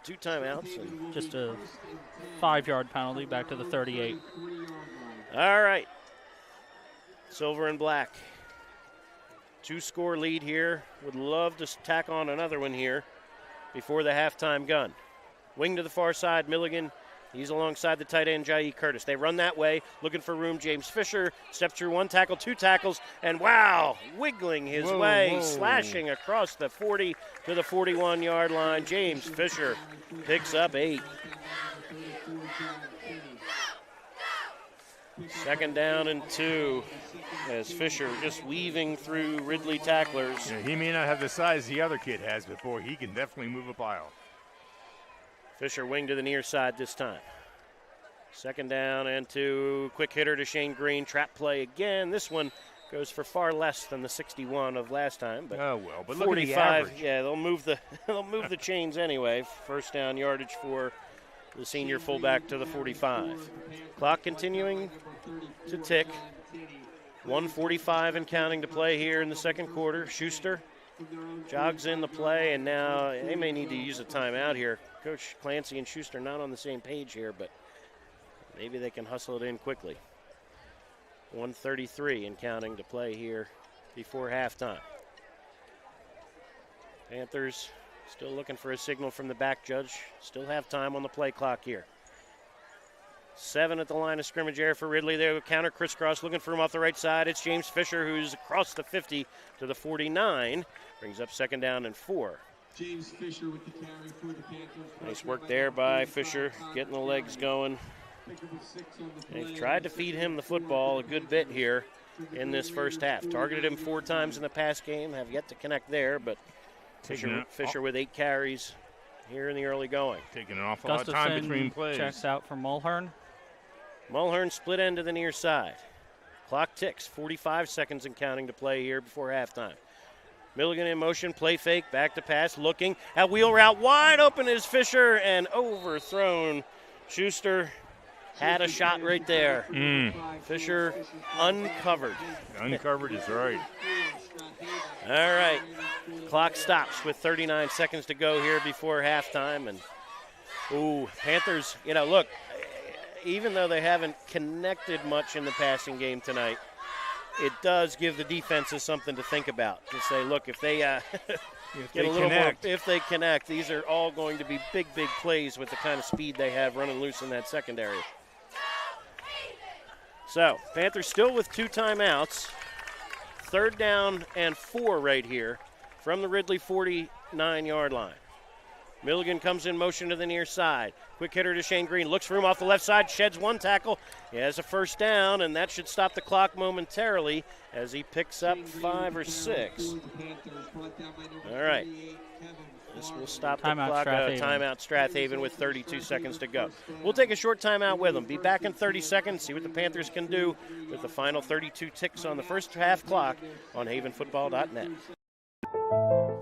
2 timeouts. And just a 5-yard penalty back to the 38. All right. Silver and black. 2-score lead here. Would love to tack on another one here before the halftime gun. Wing to the far side. Milligan He's alongside the tight end, Jai Curtis. They run that way, looking for room. James Fisher steps through 1 tackle, 2 tackles, and wow, wiggling his way, slashing across the 40 to the 41-yard line. James Fisher picks up 8. Second down and 2 as Fisher just weaving through Ridley tacklers. Yeah, he may not have the size the other kid has, but boy, he can definitely move a pile. Fisher wing to the near side this time. Second down and 2. Quick hitter to Shane Green. Trap play again. This one goes for far less than the 61 of last time. But but 45, look at the average. Yeah, they'll move the chains anyway. First down yardage for the senior fullback to the 45. Clock continuing to tick. 1:45 and counting to play here in the second quarter. Schuster jogs in the play, and now they may need to use a timeout here. Coach Clancy and Schuster not on the same page here, but maybe they can hustle it in quickly. 1:33 and counting to play here before halftime. Panthers still looking for a signal from the back judge. Still have time on the play clock here. 7 at the line of scrimmage there for Ridley. They counter crisscross, looking for him off the right side. It's James Fisher who's across the 50 to the 49. Brings up second down and 4. James Fisher with the carry for the Panthers. Nice work there by Fisher, getting the legs going. They've tried to feed him the football a good bit here in this first half. Targeted him 4 times in the pass game, have yet to connect there, but Fisher with 8 carries here in the early going. Taking an awful lot of time between plays. Checks out for Mulhern. Mulhern split end to the near side. Clock ticks, 45 seconds and counting to play here before halftime. Milligan in motion, play fake, back to pass, looking at wheel route. Wide open is Fisher and overthrown. Schuster had a shot right there. Fisher uncovered. Uncovered is right. All right. Clock stops with 39 seconds to go here before halftime. And, Panthers, look, even though they haven't connected much in the passing game tonight, it does give the defenses something to think about. To say, look, if they get a little more, if they connect, these are all going to be big, big plays with the kind of speed they have running loose in that secondary. So, Panthers still with 2 timeouts. Third down and 4 right here from the Ridley 49-yard line. Milligan comes in motion to the near side. Quick hitter to Shane Green. Looks for him off the left side. Sheds 1 tackle. He has a first down, and that should stop the clock momentarily as he picks up 5 or 6. All right. This will stop the clock. Timeout Strath Haven with 32 seconds to go. We'll take a short timeout with them. Be back in 30 seconds. See what the Panthers can do with the final 32 ticks on the first half clock on havenfootball.net.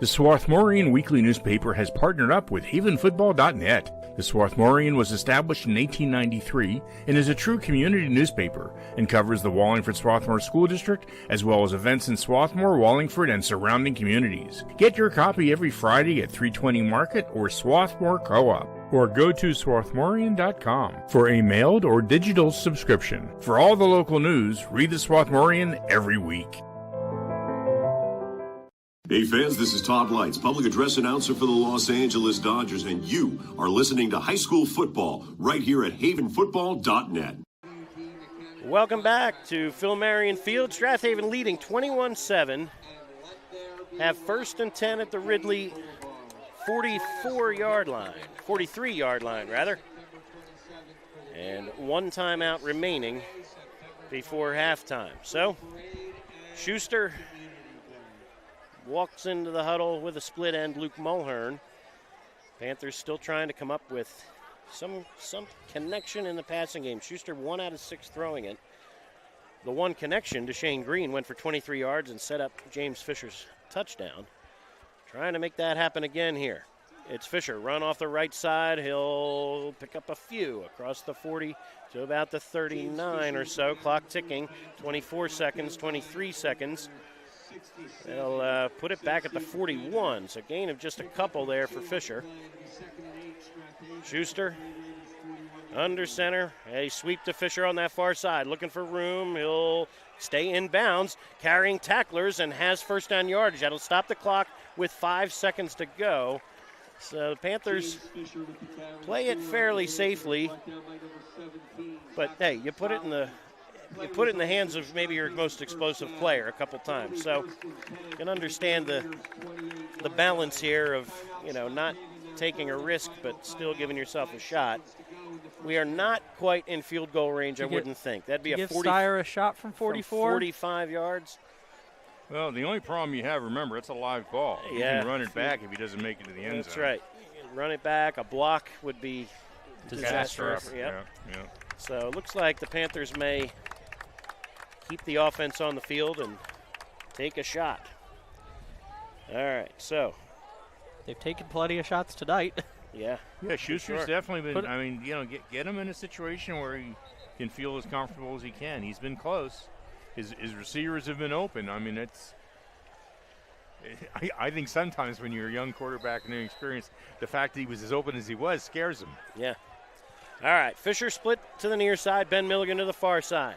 The Swarthmorean Weekly Newspaper has partnered up with havenfootball.net. The Swarthmorean was established in 1893 and is a true community newspaper and covers the Wallingford-Swarthmore School District as well as events in Swarthmore, Wallingford, and surrounding communities. Get your copy every Friday at 320 Market or Swarthmore Co-op, or go to swarthmorean.com for a mailed or digital subscription. For all the local news, read the Swarthmorean every week. Hey fans, this is Todd Lights, public address announcer for the Los Angeles Dodgers, and you are listening to high school football right here at havenfootball.net. Welcome back to Phil Marion Field. Strath Haven leading 21-7. Have first and 10 at the Ridley 43-yard line rather. And 1 timeout remaining before halftime. So, Schuster walks into the huddle with a split end, Luke Mulhern. Panthers still trying to come up with some connection in the passing game. Schuster 1 out of 6 throwing it. The one connection to Shane Green went for 23 yards and set up James Fisher's touchdown. Trying to make that happen again here. It's Fisher, run off the right side. He'll pick up a few across the 40 to about the 39 or so. Clock ticking, 24 seconds, 23 seconds. They'll put it back at the 41, so gain of just a couple there for Fisher. Schuster under center. A sweep to Fisher on that far side, looking for room. He'll stay in bounds, carrying tacklers, and has first down yardage. That'll stop the clock with 5 seconds to go. So the Panthers play it fairly safely, but hey, you put it in the hands of maybe your most explosive player a couple times. So you can understand the balance here of, not taking a risk but still giving yourself a shot. We are not quite in field goal range, I wouldn't think. That'd be a 40. Steyer a shot from 44? 45 yards. Well, the only problem you have, remember, it's a live ball. You can run it back if he doesn't make it to the end zone. That's right. Run it back. A block would be disastrous. Yeah. So it looks like the Panthers may keep the offense on the field and take a shot. All right, so. They've taken plenty of shots tonight. Yeah. Yeah, Schuster's definitely been, get him in a situation where he can feel as comfortable as he can. He's been close. His receivers have been open. I mean, I think sometimes when you're a young quarterback and inexperienced, the fact that he was as open as he was scares him. Yeah. All right, Fisher split to the near side, Ben Milligan to the far side.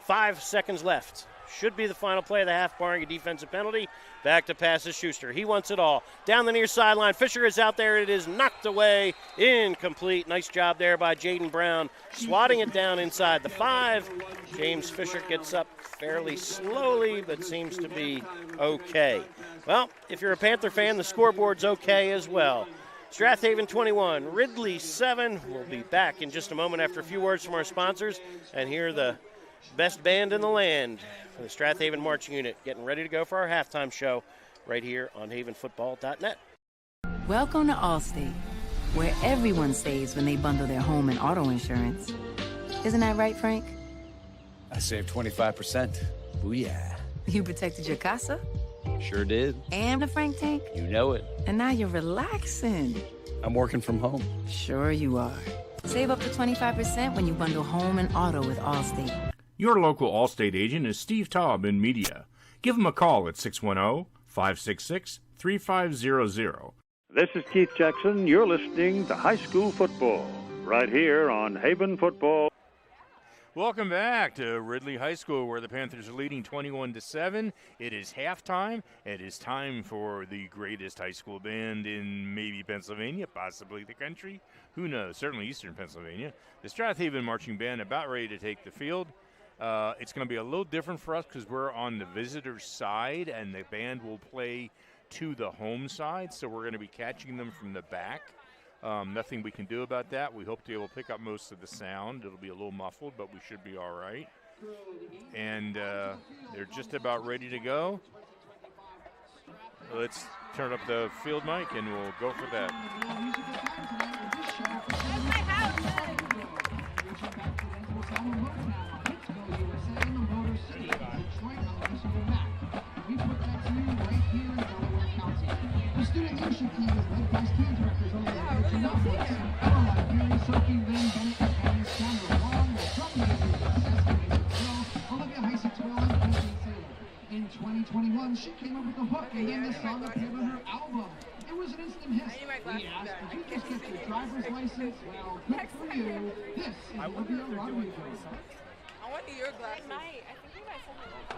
5 seconds left. Should be the final play of the half, barring a defensive penalty. Back to pass is Schuster. He wants it all. Down the near sideline. Fisher is out there. It is knocked away. Incomplete. Nice job there by Jaden Brown, swatting it down inside the 5. James Fisher gets up fairly slowly, but seems to be okay. Well, if you're a Panther fan, the scoreboard's okay as well. Strath Haven 21, Ridley 7. We'll be back in just a moment after a few words from our sponsors and hear the best band in the land, the Strath Haven Marching Unit, getting ready to go for our halftime show right here on havenfootball.net. Welcome to Allstate, where everyone saves when they bundle their home and auto insurance. Isn't that right, Frank? I saved 25%. Booyah. You protected your casa? Sure did. And the Frank tank? You know it. And now you're relaxing. I'm working from home. Sure you are. Save up to 25% when you bundle home and auto with Allstate. Your local Allstate agent is Steve Taub in media. Give him a call at 610-566-3500. This is Keith Jackson. You're listening to High School Football right here on Haven Football. Welcome back to Ridley High School, where the Panthers are leading 21-7. It is halftime. It is time for the greatest high school band in maybe Pennsylvania, possibly the country. Who knows? Certainly Eastern Pennsylvania. The Strath Haven Marching Band about ready to take the field. It's going to be a little different for us because we're on the visitor side, and the band will play to the home side, so we're going to be catching them from the back. Nothing we can do about that. We hope to be able to pick up most of the sound. It'll be a little muffled, but we should be all right. And they're just about ready to go. Let's turn up the field mic, and we'll go for that. The student leadership team is led by team directors over there. Caroline, Gary, Sophie, Lynn, Bennett, and Sandra Wong will dominate the success. Olivia Heisek-Twell and Kristen Saylor. In 2021, she came up with the hook and then the song appeared on her album. It was an instant hit. We asked, did you just get your driver's license? Well, good for you. This is Olivia Rodrigo. I want your glasses. I think you guys told me that.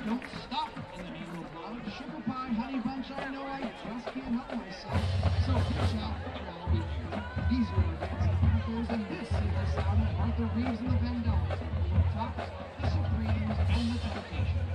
don't stop in the name of love. Sugar pie, honey bunch, I know I just can't help myself. So pitch out for all weekend. These are the Dancing Panthers, and this is the sound of Arthur Reeves and the Vandellas, the Tops, the Supremes, and the Temptations.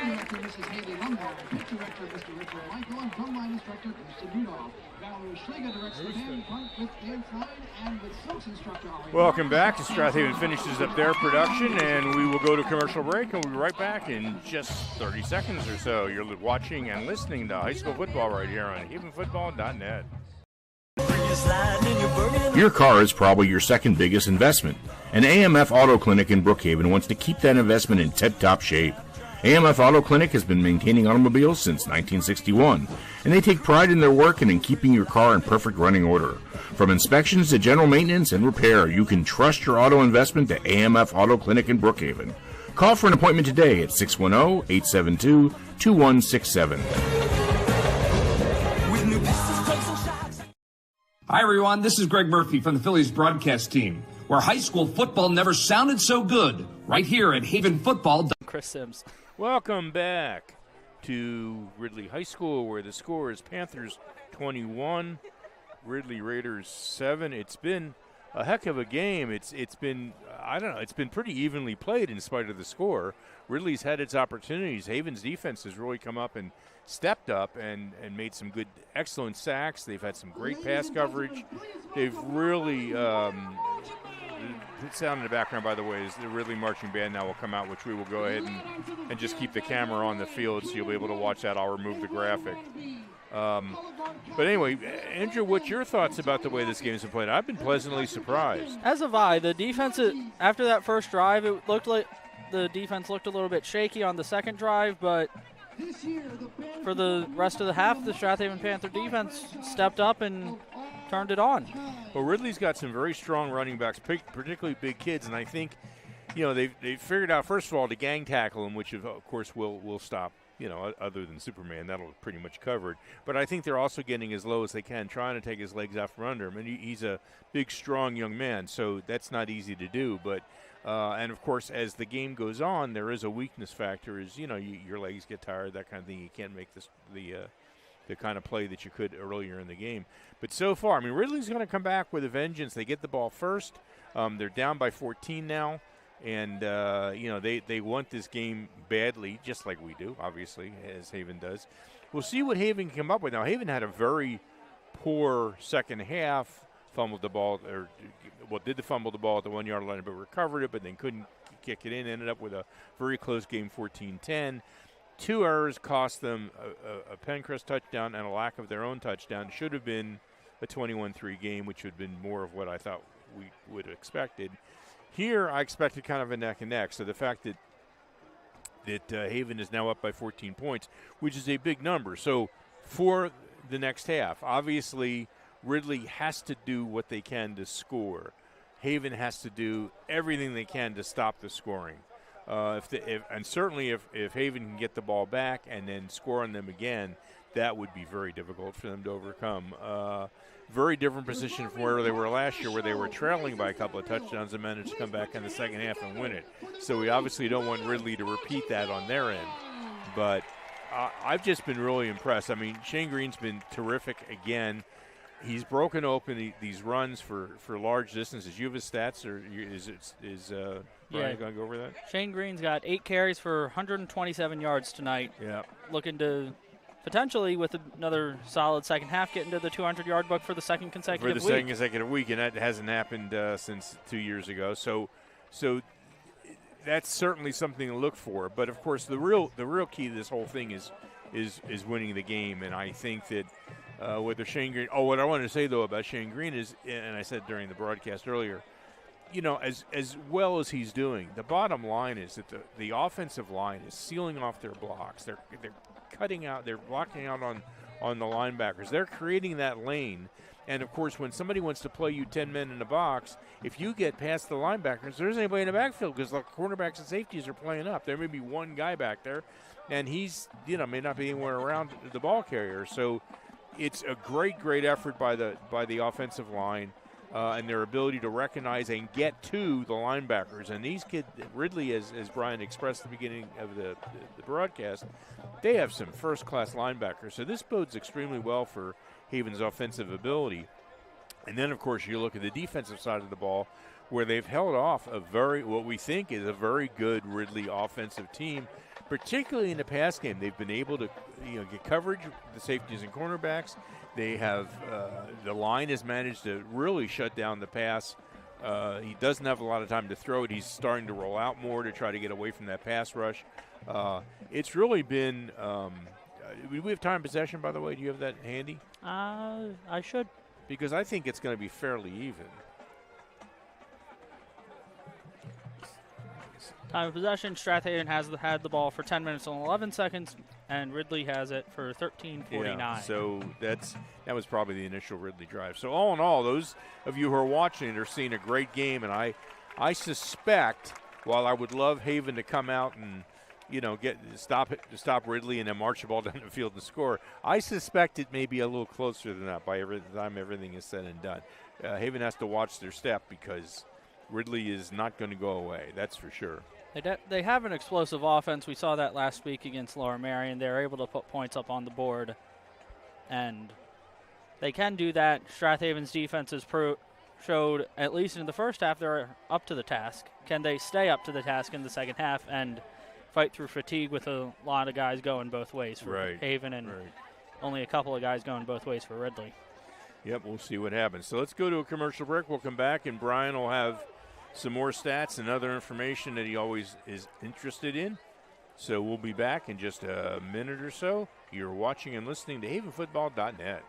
director, Mrs. Haley Lombard. Pitch director, Mr. Richard Michael. And drumline instructor, Mr. Rudolph. Valerie Schliger directs the band front with dance line and with silks instructor. Welcome back to Strath Haven finishes up their production, and we will go to commercial break, and we'll be right back in just 30 seconds or so. You're watching and listening to high school football right here on havenfootball.net. Your car is probably your second biggest investment, and AMF Auto Clinic in Brookhaven wants to keep that investment in tip-top shape. AMF Auto Clinic has been maintaining automobiles since 1961, and they take pride in their work and in keeping your car in perfect running order. From inspections to general maintenance and repair, you can trust your auto investment to AMF Auto Clinic in Brookhaven. Call for an appointment today at 610-872-2167. Hi, everyone. This is Greg Murphy from the Phillies broadcast team, where high school football never sounded so good, right here at Haven Football. Chris Sims. Welcome back to Ridley High School, where the score is Panthers 21, Ridley Raiders 7. It's been a heck of a game. It's been pretty evenly played in spite of the score. Ridley's had its opportunities. Haven's defense has really come up and stepped up and made some good, excellent sacks. They've had some great pass coverage. They've really sound in the background, by the way, is the Ridley marching band now will come out, which we will go ahead and just keep the camera on the field so you'll be able to watch that. I'll remove the graphic. But anyway, Andrew, what's your thoughts about the way this game has been played? I've been pleasantly surprised. As have I. The defense, after that first drive, it looked like the defense looked a little bit shaky on the second drive, but for the rest of the half, the Strath Haven Panther defense stepped up and turned it on. Well, Ridley's got some very strong running backs, particularly big kids, and I think, they've figured out, first of all, to gang tackle him, which of course will stop, other than Superman, that'll pretty much cover it. But I think they're also getting as low as they can, trying to take his legs out from under him, and he's a big, strong young man, so that's not easy to do. But and of course, as the game goes on, there is a weakness factor. Is your legs get tired, that kind of thing. You can't make the kind of play that you could earlier in the game. But so far, Ridley's going to come back with a vengeance. They get the ball first. They're down by 14 now, and they want this game badly, just like we do, obviously, as Haven does. We'll see what Haven can come up with. Now, Haven had a very poor second half. Did the fumble the ball at the 1 yard line, but recovered it, but then couldn't kick it in. Ended up with a very close game, 14-10. 2 errors cost them a Pencrest touchdown and a lack of their own touchdown. Should have been a 21-3 game, which would have been more of what I thought we would have expected. Here, I expected kind of a neck and neck. So the fact that Haven is now up by 14 points, which is a big number. So for the next half, obviously Ridley has to do what they can to score. Haven has to do everything they can to stop the scoring. Certainly if Haven can get the ball back and then score on them again, that would be very difficult for them to overcome. Very different position from where they were last year, where they were trailing by a couple of touchdowns and managed to come back in the second half and win it. So we obviously don't want Ridley to repeat that on their end. But I've just been really impressed. Shane Green's been terrific again. He's broken open these runs for large distances. You have his stats, or is Brian going to go over that? Shane Green's got 8 carries for 127 yards tonight. Yeah. Looking to potentially, with another solid second half, get into the 200-yard book for the second consecutive week. For the second consecutive week, and that hasn't happened since 2 years ago. So that's certainly something to look for. But, of course, the real key to this whole thing is winning the game. And I think that whether Shane Green – what I wanted to say, though, about Shane Green is, and I said during the broadcast earlier, as well as he's doing, the bottom line is that the offensive line is sealing off their blocks. They're cutting out, they're blocking out on the linebackers. They're creating that lane. And, of course, when somebody wants to play you 10 men in the box, if you get past the linebackers, there isn't anybody in the backfield because the cornerbacks and safeties are playing up. There may be one guy back there, and he's, may not be anywhere around the ball carrier. So it's a great effort by the offensive line. And their ability to recognize and get to the linebackers. And these kids, Ridley, as Brian expressed at the beginning of the broadcast, they have some first-class linebackers. So this bodes extremely well for Haven's offensive ability. And then, of course, you look at the defensive side of the ball, where they've held off what we think is a very good Ridley offensive team, particularly in the pass game. They've been able to get coverage, the safeties and cornerbacks. They have the line has managed to really shut down the pass. He doesn't have a lot of time to throw it. He's starting to roll out more to try to get away from that pass rush. It's really been do we have time possession, by the way? Do you have that handy? I should. Because I think it's going to be fairly even. Time of possession, Strath Haven has had the ball for 10 minutes and 11 seconds, and Ridley has it for 13:49. Yeah, so that was probably the initial Ridley drive. So all in all, those of you who are watching it are seeing a great game, and I suspect, while I would love Haven to come out and stop Ridley and then march the ball down the field and score, I suspect it may be a little closer than that by the time everything is said and done. Haven has to watch their step because Ridley is not going to go away, that's for sure. They have an explosive offense. We saw that last week against Lower Marion. They're able to put points up on the board, and they can do that. Strath Haven's defense has showed, at least in the first half, they're up to the task. Can they stay up to the task in the second half and fight through fatigue with a lot of guys going both ways for Haven and only a couple of guys going both ways for Ridley? Yep, we'll see what happens. So let's go to a commercial break. We'll come back, and Brian will have some more stats and other information that he always is interested in. So we'll be back in just a minute or so. You're watching and listening to havenfootball.net.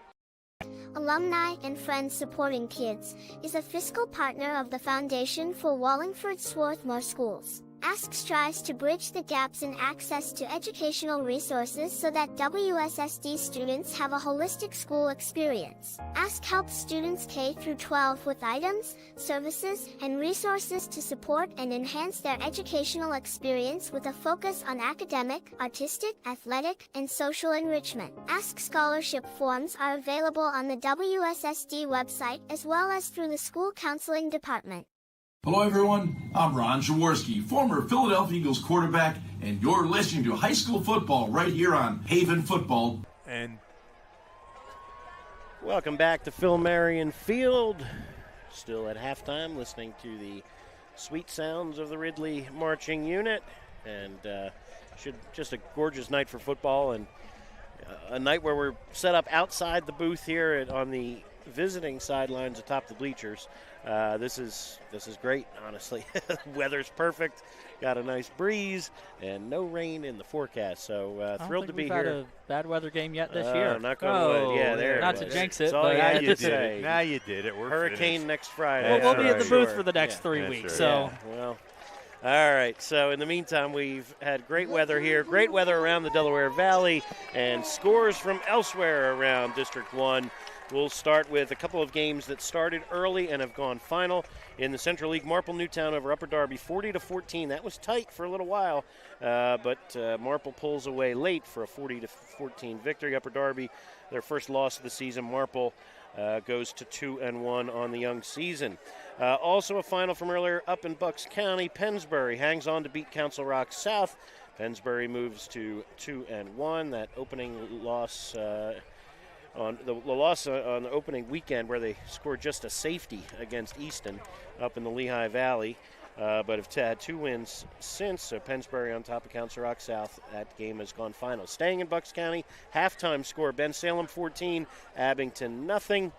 Alumni and Friends Supporting Kids is a fiscal partner of the Foundation for Wallingford Swarthmore Schools. Ask strives to bridge the gaps in access to educational resources so that WSSD students have a holistic school experience. Ask helps students K through 12 with items, services, and resources to support and enhance their educational experience with a focus on academic, artistic, athletic, and social enrichment. Ask scholarship forms are available on the WSSD website as well as through the school counseling department. Hello, everyone. I'm Ron Jaworski, former Philadelphia Eagles quarterback, and you're listening to high school football right here on Haven Football. And welcome back to Phil Marion Field. Still at halftime, listening to the sweet sounds of the Ridley marching unit, and just a gorgeous night for football, and a night where we're set up outside the booth here on the visiting sidelines atop the bleachers. This is great, honestly. Weather's perfect. Got a nice breeze and no rain in the forecast. So thrilled to be here. I don't think we've had a bad weather game yet this year. Knock on wood. Yeah, there. Not to jinx it, but now you did it. Now you did it. We're hurricane finished. next Friday. Well, we'll be at the booth for the next 3 weeks. Right. So well. All right, so in the meantime, we've had great weather here, great weather around the Delaware Valley, and scores from elsewhere around District 1. We'll start with a couple of games that started early and have gone final. In the Central League, Marple Newtown over Upper Darby, 40-14. That was tight for a little while, but Marple pulls away late for a 40-14 victory. Upper Darby, their first loss of the season. Marple goes to 2-1 on the young season. Also a final from earlier up in Bucks County. Pennsbury hangs on to beat Council Rock South. Pennsbury moves to 2-1. That opening loss on the loss on the opening weekend, where they scored just a safety against Easton up in the Lehigh Valley, but have had 2 wins since. So Pennsbury on top of Council Rock South. That game has gone final. Staying in Bucks County, halftime score: Ben Salem 14, Abington nothing.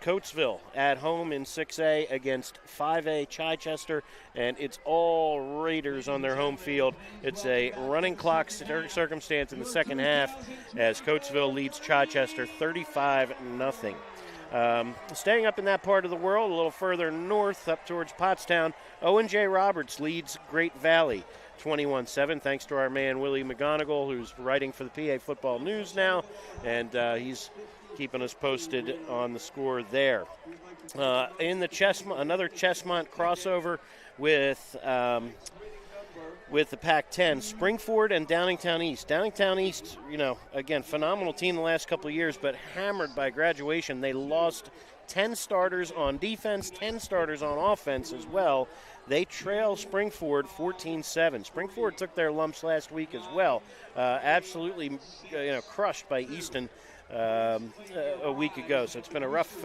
Coatesville at home in 6A against 5A Chichester, and it's all Raiders on their home field. It's a running clock circumstance in the second half as Coatesville leads Chichester 35-0. Staying up in that part of the world, a little further north up towards Pottstown, Owen J. Roberts leads Great Valley 21-7, thanks to our man Willie McGonigal, who's writing for the PA Football News now, and he's keeping us posted on the score there. In the another Chestmont crossover with the Pac-10, Springford and Downingtown East. Downingtown East, again, phenomenal team the last couple of years, but hammered by graduation. They lost 10 starters on defense, 10 starters on offense as well. They trail Springford 14-7. Springford took their lumps last week as well. Absolutely crushed by Easton a week ago. So it's been a rough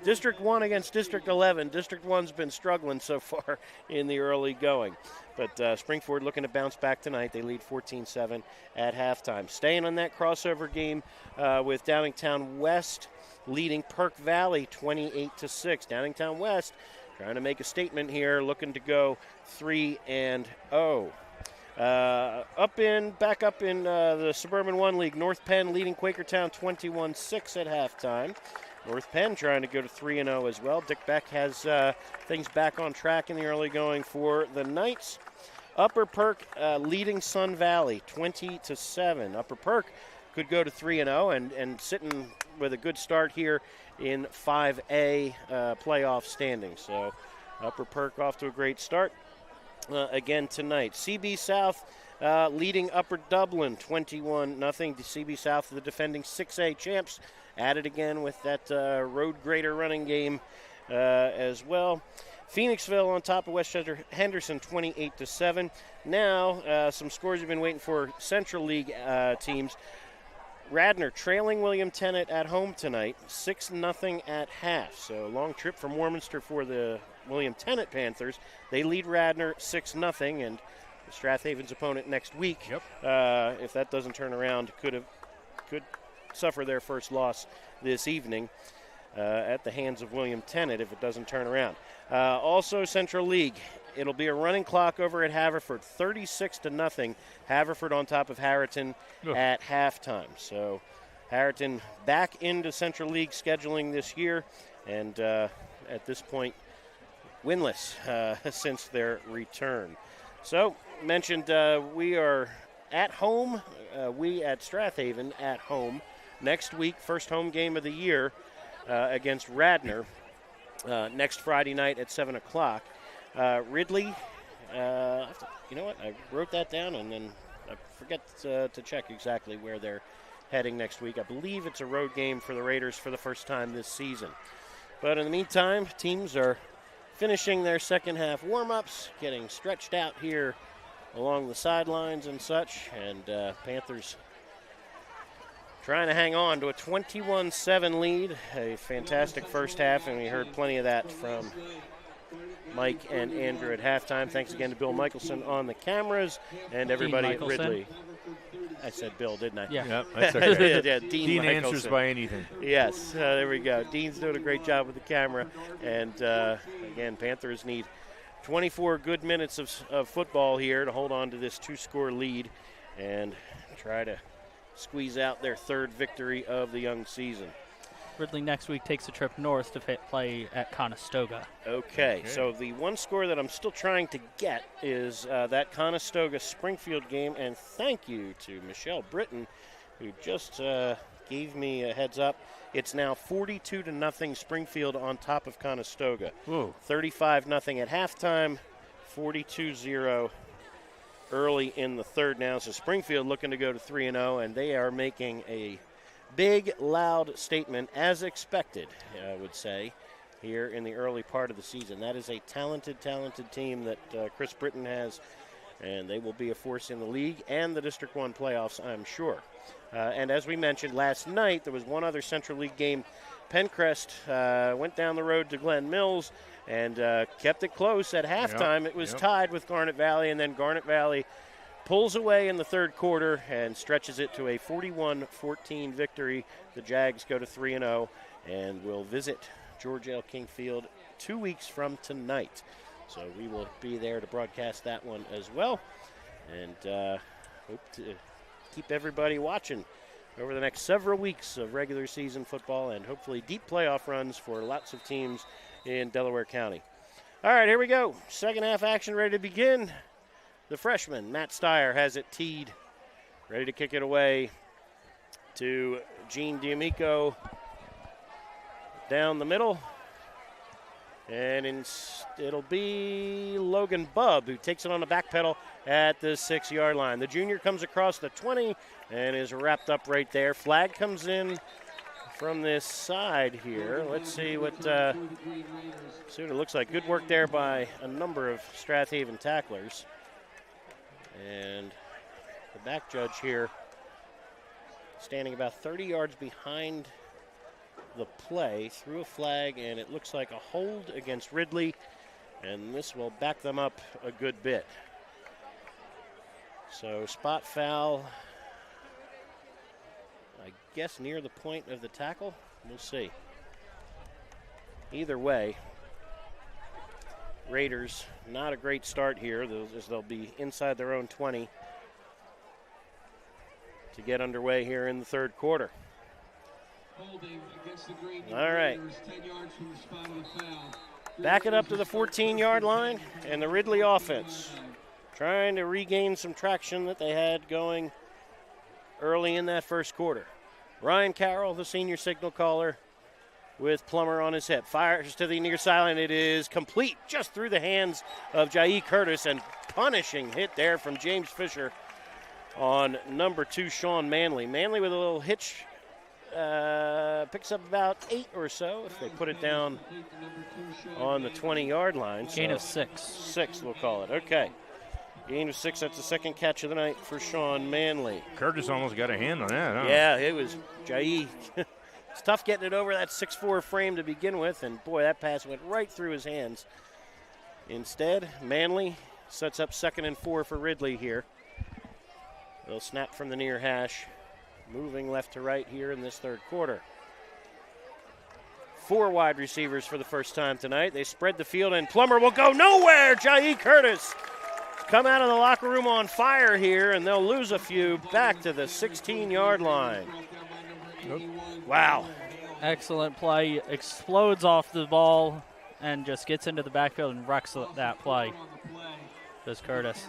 District 1 against District 11. District 1's been struggling so far in the early going. But Springford looking to bounce back tonight. They lead 14-7 at halftime. Staying on that crossover game with Downingtown West leading Perk Valley 28-6. Downingtown West trying to make a statement here, looking to go 3-0. Back up in the Suburban 1 League, North Penn leading Quakertown 21-6 at halftime. North Penn trying to go to 3-0 as well. Dick Beck has things back on track in the early going for the Knights. Upper Perk leading Sun Valley 20-7. Upper Perk could go to 3-0 and sitting with a good start here in 5A playoff standings. So Upper Perk off to a great start again tonight. CB South leading Upper Dublin 21-0. The CB South, the defending 6A champs, at it again with that road grader running game as well. Phoenixville on top of Westchester Henderson 28-7. Now some scores you've been waiting for, Central League teams. Radnor trailing William Tennant at home tonight, 6-0 at half. So long trip from Warminster for the William Tennant Panthers. They lead Radnor 6-0, and Strath Haven's opponent next week, if that doesn't turn around, could suffer their first loss this evening at the hands of William Tennant if it doesn't turn around. Also Central League, it'll be a running clock over at Haverford, 36-0. Haverford on top of Harriton at halftime. So Harriton back into Central League scheduling this year, and at this point winless since their return. So mentioned we are at home, we at Strath Haven at home next week, first home game of the year against Radnor next Friday night at 7 o'clock. Ridley, you know what? I wrote that down and then I forget to check exactly where they're heading next week. I believe it's a road game for the Raiders for the first time this season. But in the meantime, teams are finishing their second half warm-ups, getting stretched out here along the sidelines and such, and Panthers trying to hang on to a 21-7 lead. A fantastic first half, and we heard plenty of that from Mike and Andrew at halftime. Thanks again to Bill Michelson on the cameras and everybody at Ridley. I said Bill, didn't I? Yeah. That's okay. Yeah, Dean answers by anything. Yes, there we go. Dean's doing a great job with the camera. And, again, Panthers need 24 good minutes of football here to hold on to this two-score lead and try to squeeze out their third victory of the young season. Ridley next week takes a trip north to play at Conestoga. Okay, so the one score that I'm still trying to get is that Conestoga-Springfield game, and thank you to Michelle Britton, who just gave me a heads up. It's now 42-0 Springfield on top of Conestoga. 35-0 at halftime, 42-0 early in the third now. So Springfield looking to go to 3-0, and they are making a big, loud statement, as expected, I would say, here in the early part of the season. That is a talented team that Chris Britton has, and they will be a force in the league and the District 1 playoffs, I'm sure. And as we mentioned last night, there was one other Central League game. Pencrest went down the road to Glen Mills and kept it close at halftime. It was tied with Garnet Valley, and then Garnet Valley pulls away in the third quarter and stretches it to a 41-14 victory. The Jags go to 3-0 and will visit George L. King Field 2 weeks from tonight. So we will be there to broadcast that one as well, and hope to keep everybody watching over the next several weeks of regular season football and hopefully deep playoff runs for lots of teams in Delaware County. All right, here we go. Second half action ready to begin. The freshman, Matt Steyer, has it teed, ready to kick it away to Gene D'Amico down the middle. And it'll be Logan Bubb who takes it on the back pedal at the 6-yard line. The junior comes across the 20 and is wrapped up right there. Flag comes in from this side here. Let's see what it looks like. Good work there by a number of Strath Haven tacklers. And the back judge here standing about 30 yards behind the play, threw a flag, and it looks like a hold against Ridley, and this will back them up a good bit. So spot foul, I guess near the point of the tackle. We'll see. Either way, Raiders, not a great start here, as they'll be inside their own 20 to get underway here in the third quarter. All right. Back it up to the 14-yard line, and the Ridley offense trying to regain some traction that they had going early in that first quarter. Ryan Carroll, the senior signal caller, with Plummer on his hip. Fires to the near sideline. It is complete just through the hands of Jai Curtis, and punishing hit there from James Fisher on number 2, Sean Manley. Manley with a little hitch. Picks up about 8 or so if they put it down on the 20-yard line. Gain of 6. 6, we'll call it. Okay. Gain of 6. That's the second catch of the night for Sean Manley. Curtis almost got a hand on that, huh? Yeah, it was Jai. It's tough getting it over that 6'4" frame to begin with, and boy, that pass went right through his hands. Instead, Manley sets up 2nd and 4 for Ridley here. They'll snap from the near hash, moving left to right here in this third quarter. 4 wide receivers for the first time tonight. They spread the field, and Plummer will go nowhere. Jai Curtis come out of the locker room on fire here, and they'll lose a few back to the 16-yard line. Wow. Excellent play. Explodes off the ball and just gets into the backfield and wrecks that play. Does Curtis.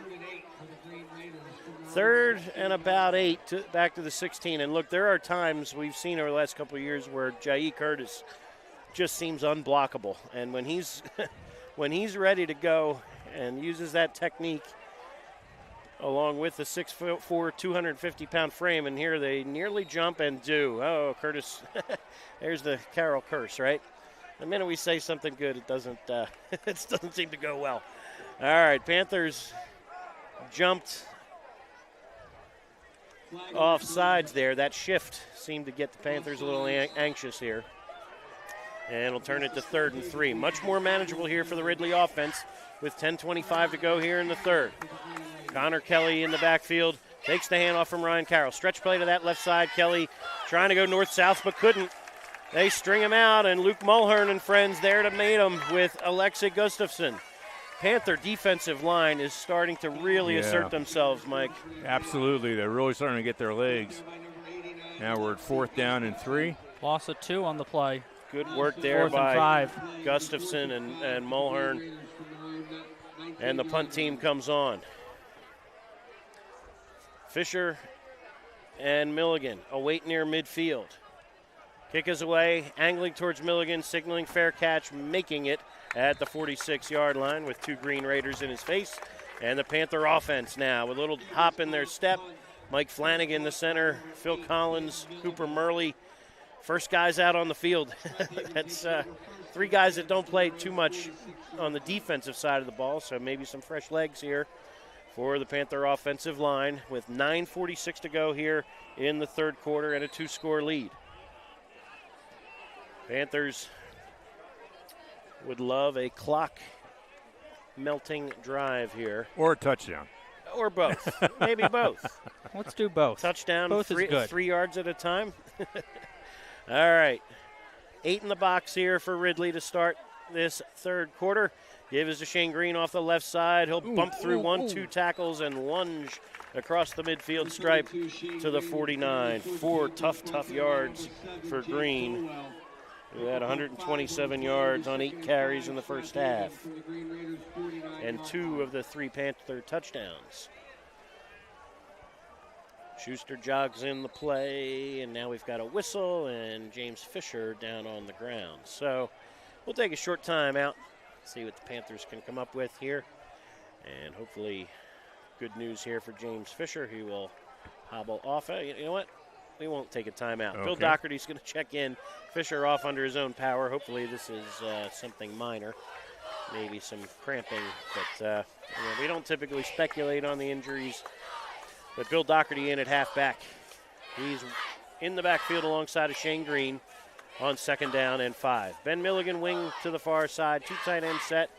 3rd and about 8 back to the 16. And look, there are times we've seen over the last couple of years where Jai Curtis just seems unblockable. And when he's when he's ready to go and uses that technique along with the 6'4", 250-pound frame, and here they nearly jump and do. Oh, Curtis, there's the Carroll curse, right? The minute we say something good, it doesn't seem to go well. All right, Panthers jumped off sides there. That shift seemed to get the Panthers a little anxious here. And it'll turn it to 3rd and 3. Much more manageable here for the Ridley offense with 10:25 to go here in the third. Connor Kelly in the backfield takes the handoff from Ryan Carroll. Stretch play to that left side. Kelly trying to go north-south but couldn't. They string him out, and Luke Mulhern and friends there to meet him with Alexei Gustafson. Panther defensive line is starting to really assert themselves, Mike. Absolutely. They're really starting to get their legs. Now we're at 4th down and 3. Loss of 2 on the play. Good work there 4th by and 5. Gustafson and Mulhern. And the punt team comes on. Fisher and Milligan await near midfield. Kick is away, angling towards Milligan, signaling fair catch, making it at the 46-yard line with 2 Green Raiders in his face. And the Panther offense now with a little hop in their step. Mike Flanagan, the center, Phil Collins, Cooper Murley. First guys out on the field. That's 3 guys that don't play too much on the defensive side of the ball, so maybe some fresh legs here for the Panther offensive line with 9:46 to go here in the third quarter and a 2-score lead. Panthers would love a clock-melting drive here. Or a touchdown. Or both. Maybe both. Let's do both. Touchdown, both is good. 3 yards at a time. All right. 8 in the box here for Ridley to start this third quarter. Give is to Shane Green off the left side. He'll bump through 1-2 tackles and lunge across the midfield stripe to the 49. 4 tough yards for Green, who had 127 yards on 8 carries in the first half, and 2 of the 3 Panther touchdowns. Schuster jogs in the play, and now we've got a whistle, and James Fisher down on the ground. So we'll take a short time out, see what the Panthers can come up with here, and hopefully good news here for James Fisher. He will hobble off. You know what? we won't take a timeout. Okay. Bill Doherty's going to check in. Fisher off under his own power. Hopefully this is something minor, maybe some cramping. But we don't typically speculate on the injuries. But Bill Doherty in at halfback. He's in the backfield alongside of Shane Green on 2nd down and 5. Ben Milligan wing to the far side. 2 tight end set.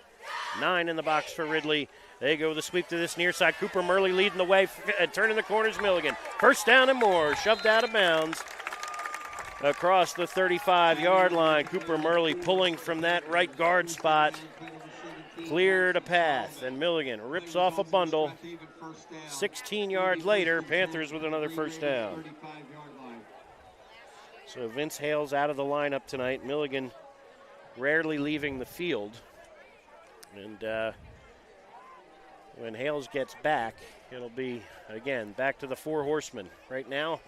9 in the box for Ridley. They go the sweep to this near side. Cooper Murley leading the way, turning the corners, Milligan. 1st down and more, shoved out of bounds across the 35-yard line. Cooper Murley pulling from that right guard spot. Cleared a path, and Milligan rips off a bundle. 16 yards later, Panthers with another 1st down. So Vince Hale's out of the lineup tonight. Milligan rarely leaving the field. And when Hales gets back, it'll be, again, back to the 4 horsemen. Right now,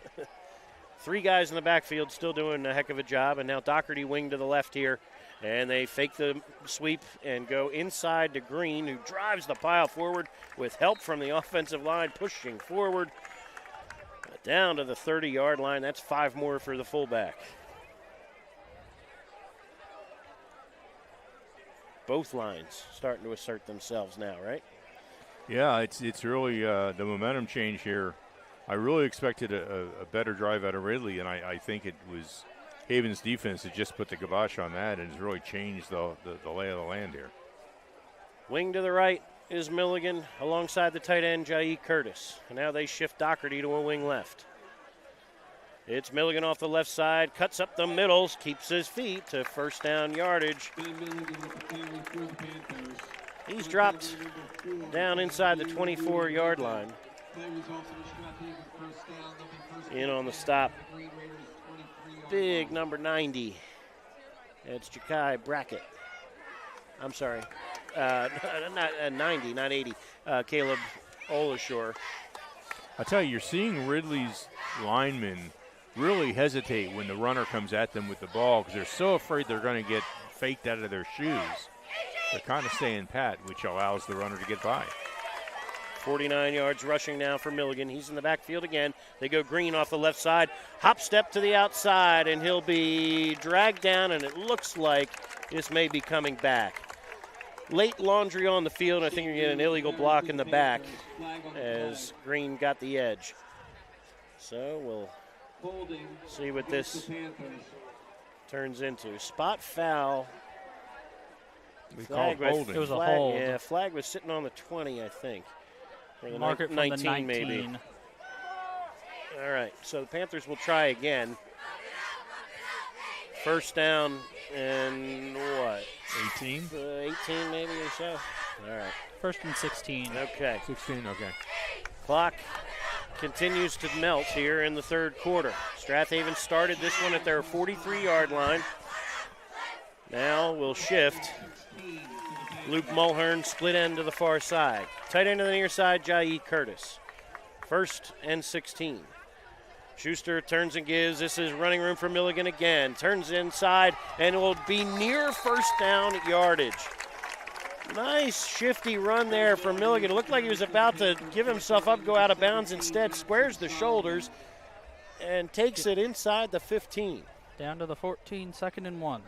3 guys in the backfield still doing a heck of a job, and now Doherty wing to the left here. And they fake the sweep and go inside to Green, who drives the pile forward with help from the offensive line, pushing forward down to the 30-yard line. That's 5 more for the fullback. Both lines starting to assert themselves now, right? Yeah, it's really the momentum change here. I really expected a better drive out of Ridley, and I think it was Haven's defense that just put the kibosh on that and has really changed the lay of the land here. Wing to the right is Milligan alongside the tight end, Jai Curtis. And now they shift Doherty to a wing left. It's Milligan off the left side, cuts up the middles, keeps his feet to 1st down yardage. He's dropped down inside the 24-yard line. In on the stop. Big number 90. It's Ja'Kai Brackett. I'm sorry. Not 90, not 80. Caleb Olashore. I tell you, you're seeing Ridley's linemen really hesitate when the runner comes at them with the ball because they're so afraid they're going to get faked out of their shoes. They're kind of staying pat, which allows the runner to get by. 49 yards rushing now for Milligan. He's in the backfield again. They go Green off the left side. Hop step to the outside, and he'll be dragged down, and it looks like this may be coming back. Late laundry on the field. I think you're getting an illegal block in the back as Green got the edge. So we'll see what this turns into. Spot foul. We called holding. It was a hold. Yeah, flag was sitting on the 20, I think. Or the Mark it from 19, the 19. maybe. All right, so the Panthers will try again. 1st down and what? 18? 18 maybe or so. All right. 1st and 16. Okay. 16, okay. Clock continues to melt here in the 3rd quarter. Strath Haven started this one at their 43-yard line. Now we'll shift. Luke Mulhern split end to the far side. Tight end to the near side, Jai Curtis. 1st and 16. Schuster turns and gives. This is running room for Milligan again. Turns inside and will be near 1st down yardage. Nice shifty run there for Milligan. It looked like he was about to give himself up, go out of bounds. Instead, squares the shoulders and takes it inside the 15. Down to the 14, 2nd and 1.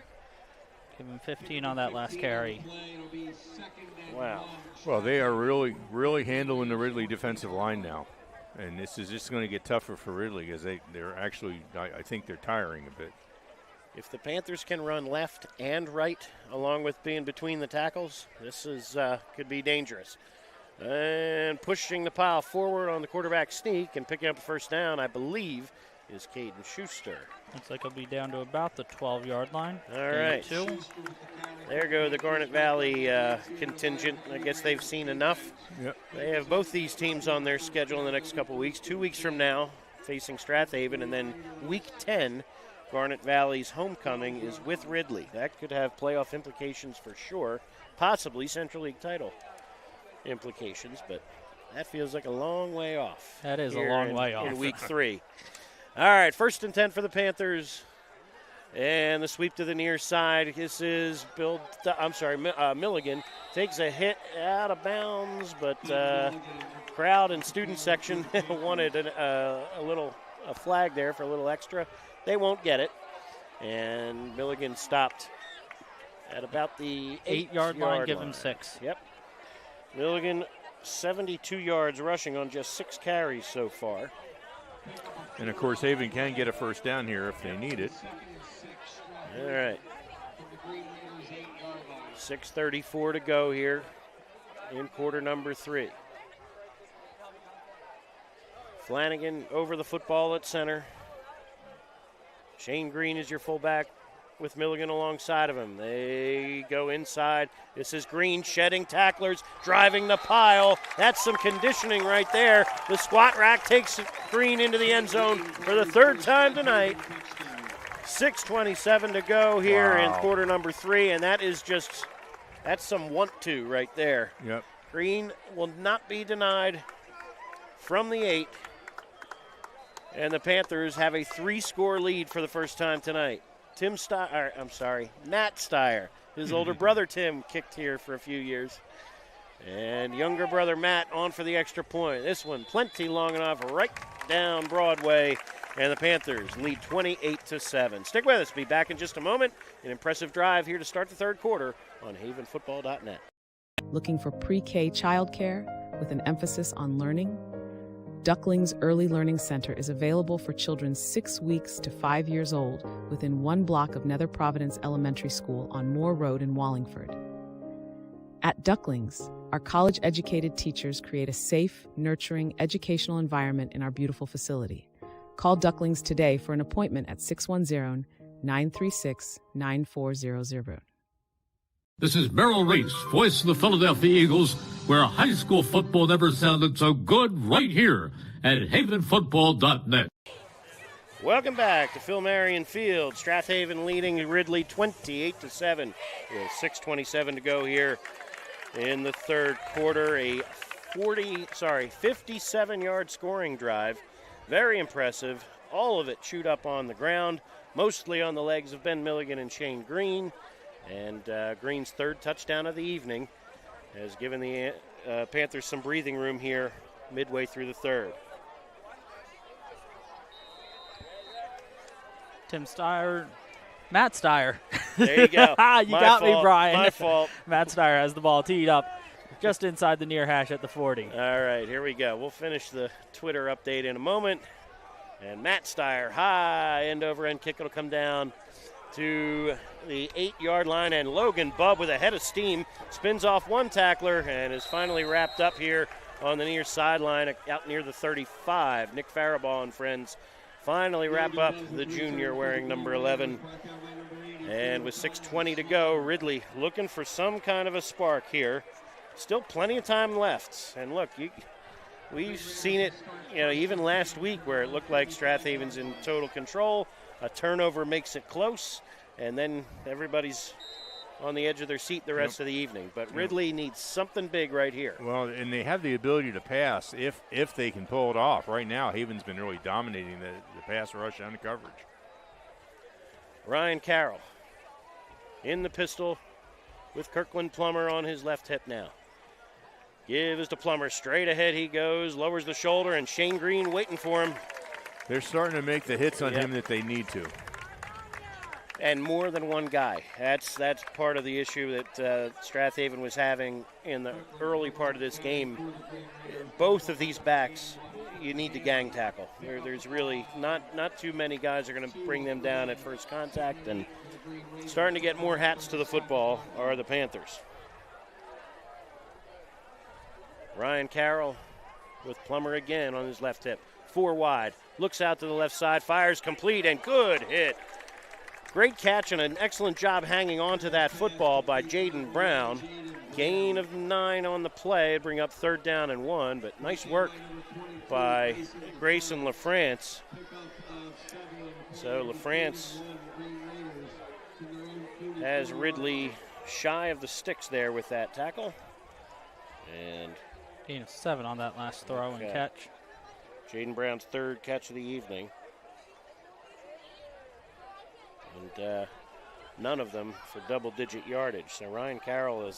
Give him 15 on that last carry. Wow. Well, they are really handling the Ridley defensive line now. And this is just going to get tougher for Ridley because they're actually, I think they're tiring a bit. If the Panthers can run left and right along with being between the tackles, this is could be dangerous. And pushing the pile forward on the quarterback sneak and picking up a 1st down, I believe, is Caden Schuster. Looks like he'll be down to about the 12-yard line. All right. 2. There go the Garnet Valley contingent. I guess they've seen enough. Yep. They have both these teams on their schedule in the next couple weeks. 2 weeks from now, facing Strath Haven, and then week 10, Garnet Valley's homecoming is with Ridley. That could have playoff implications for sure, possibly Central League title implications, but that feels like a long way off. That is a long way off. In week 3. All right, 1st and 10 for the Panthers. And the sweep to the near side. This is Milligan takes a hit out of bounds, but crowd and student section wanted a a flag there for a little extra. They won't get it. And Milligan stopped at about the 8-yard line, give him 6. Yep. Milligan, 72 yards rushing on just 6 carries so far. And, of course, Haven can get a first down here if they need it. All right. 6:34 to go here in quarter number 3. Flanagan over the football at center. Shane Green is your fullback with Milligan alongside of him. They go inside. This is Green shedding tacklers, driving the pile. That's some conditioning right there. The squat rack takes Green into the end zone for the 3rd time tonight. 6:27 to go here in quarter number 3, and that's some want-to right there. Yep. Green will not be denied from the 8. And the Panthers have a 3-score lead for the first time tonight. Matt Steyer. His older brother Tim kicked here for a few years. And younger brother Matt on for the extra point. This one plenty long enough, right down Broadway. And the Panthers lead 28-7. Stick with us. Be back in just a moment. An impressive drive here to start the 3rd quarter on havenfootball.net. Looking for pre-K childcare with an emphasis on learning? Ducklings Early Learning Center is available for children 6 weeks to 5 years old within 1 block of Nether Providence Elementary School on Moore Road in Wallingford. At Ducklings, our college-educated teachers create a safe, nurturing, educational environment in our beautiful facility. Call Ducklings today for an appointment at 610-936-9400. This is Merrill Reese, voice of the Philadelphia Eagles, where high school football never sounded so good, right here at havenfootball.net. Welcome back to Phil Marion Field. Strath Haven leading Ridley 28-7 with 6:27 to go here in the 3rd quarter. A 57-yard scoring drive. Very impressive. All of it chewed up on the ground, mostly on the legs of Ben Milligan and Shane Green. And Green's 3rd touchdown of the evening has given the Panthers some breathing room here midway through the 3rd. Matt Steyer. There you go. You got me, Brian. My fault. Matt Steyer has the ball teed up just inside the near hash at the 40. All right, here we go. We'll finish the Twitter update in a moment. And Matt Steyer, high end-over-end kick will come down to the 8-yard line, and Logan Bubb with a head of steam spins off one tackler and is finally wrapped up here on the near sideline out near the 35. Nick Faribault and friends finally wrap up the junior wearing number 11. And with 6:20 to go, Ridley looking for some kind of a spark here. Still plenty of time left. And look, we've seen it, even last week where it looked like Strath Haven's in total control. A turnover makes it close, and then everybody's on the edge of their seat the rest of the evening. But Ridley needs something big right here. Well, and they have the ability to pass if they can pull it off. Right now, Haven's been really dominating the pass rush and the coverage. Ryan Carroll in the pistol with Kirkland Plummer on his left hip now. Give is to Plummer. Straight ahead he goes, lowers the shoulder, and Shane Green waiting for him. They're starting to make the hits on him that they need to. And more than one guy. That's part of the issue that Strath Haven was having in the early part of this game. Both of these backs, you need to gang tackle. There's really not too many guys are going to bring them down at first contact, and starting to get more hats to the football are the Panthers. Ryan Carroll with Plummer again on his left hip. 4 wide. Looks out to the left side. Fires complete, and good hit. Great catch and an excellent job hanging on to that football by Jaden Brown. Gain of 9 on the play. Bring up 3rd down and 1, but nice work by Grayson LaFrance. So LaFrance has Ridley shy of the sticks there with that tackle. And gain of 7 on that last throw and catch. Jaden Brown's 3rd catch of the evening. And none of them for double-digit yardage. So Ryan Carroll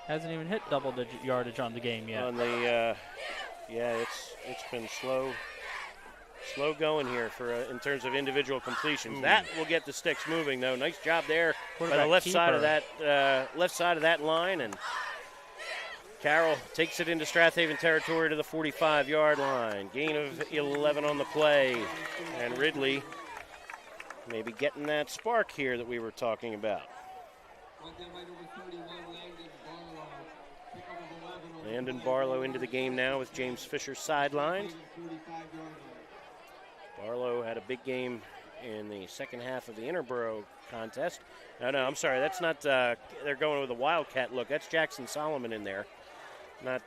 hasn't even hit double-digit yardage on the game yet. On the it's been slow Slow going here for in terms of individual completions. That will get the sticks moving, though. Nice job there by the left side of that line, and Carroll takes it into Strath Haven territory to the 45-yard line. Gain of 11 on the play, and Ridley maybe getting that spark here that we were talking about. Landon Barlow into the game now with James Fisher sidelined. Barlow had a big game in the second half of the Interborough contest. No, I'm sorry. That's not they're going with a Wildcat look. That's Jackson Solomon in there, not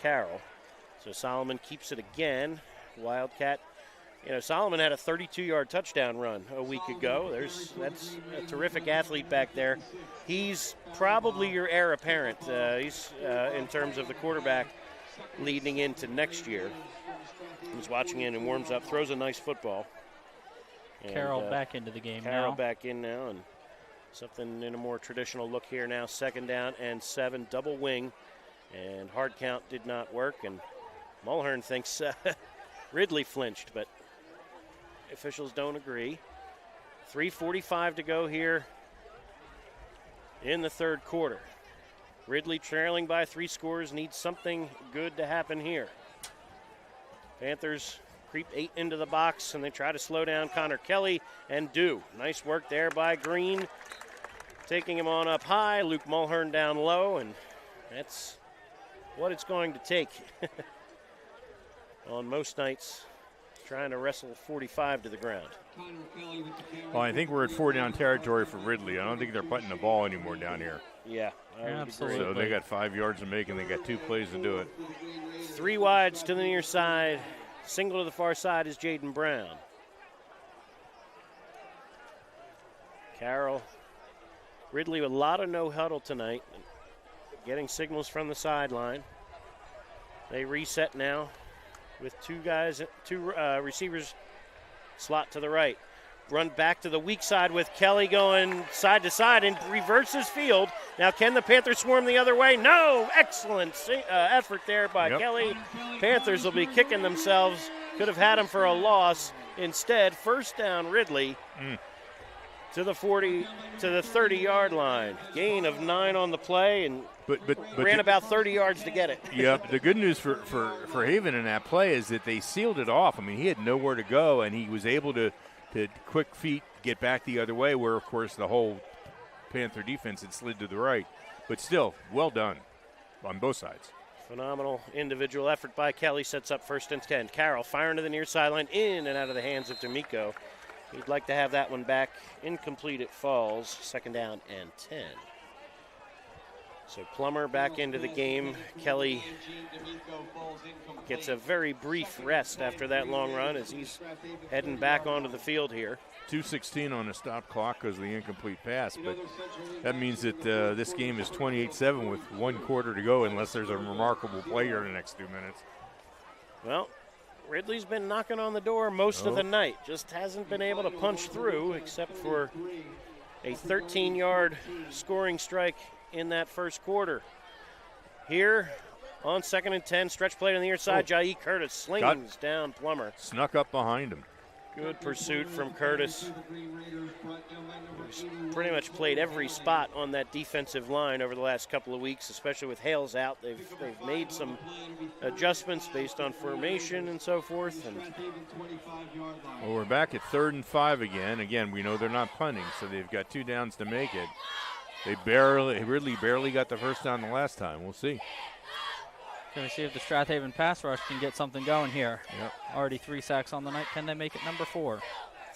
Carroll. So Solomon keeps it again. Wildcat. Solomon had a 32-yard touchdown run a week ago. That's a terrific athlete back there. He's probably your heir apparent. He's in terms of the quarterback leading into next year. He's watching in and warms up, throws a nice football. And, Carroll back into the game Carroll now. back in now, and something in a more traditional look here now. 2nd down and 7, double wing, and hard count did not work. And Mulhern thinks Ridley flinched, but officials don't agree. 3:45 to go here in the third quarter. Ridley trailing by 3 scores, needs something good to happen here. Panthers creep 8 into the box, and they try to slow down Connor Kelly, and do. Nice work there by Green, taking him on up high. Luke Mulhern down low, and that's what it's going to take on most nights, trying to wrestle 45 to the ground. Well, I think we're at 4-down territory for Ridley. I don't think they're putting the ball anymore down here. Yeah, absolutely. So they got 5 yards to make, and they got 2 plays to do it. 3 wides to the near side. Single to the far side is Jaden Brown. Carroll. Ridley with a lot of no huddle tonight, getting signals from the sideline. They reset now with 2 receivers slot to the right. Run back to the weak side with Kelly going side to side and reverses field. Now can the Panthers swarm the other way? No! Excellent effort there by Kelly. Panthers will be kicking themselves. Could have had him for a loss. Instead, 1st down Ridley to the 30-yard line. Gain of 9 on the play, and but ran about 30 yards to get it. Yep. The good news for Haven in that play is that they sealed it off. I mean, he had nowhere to go, and he was able to quick feet get back the other way, where, of course, the whole Panther defense had slid to the right. But still, well done on both sides. Phenomenal individual effort by Kelly. Sets up 1st and 10. Carroll firing to the near sideline, in and out of the hands of D'Amico. He'd like to have that one back. Incomplete, it falls. 2nd down and 10. So Plummer back into the game. Kelly gets a very brief rest after that long run as he's heading back onto the field here. 2:16 on the stop clock because of the incomplete pass, but that means that this game is 28-7 with 1 quarter to go, unless there's a remarkable play here in the next 2 minutes. Well, Ridley's been knocking on the door most of the night. Just hasn't been able to punch through, except for a 13-yard scoring strike in that first quarter. Here on 2nd and 10, stretch play on the near side. Jai Curtis slings down Plummer. Snuck up behind him. Good pursuit from Curtis. He's pretty much played every spot on that defensive line over the last couple of weeks, especially with Hales out. They've made some adjustments based on formation and so forth. And well, we're back at 3rd and 5 again. Again, we know they're not punting, so they've got 2 downs to make it. Ridley barely got the 1st down the last time. We'll see. Going to see if the Strath Haven pass rush can get something going here. Yep. Already 3 sacks on the night. Can they make it number 4?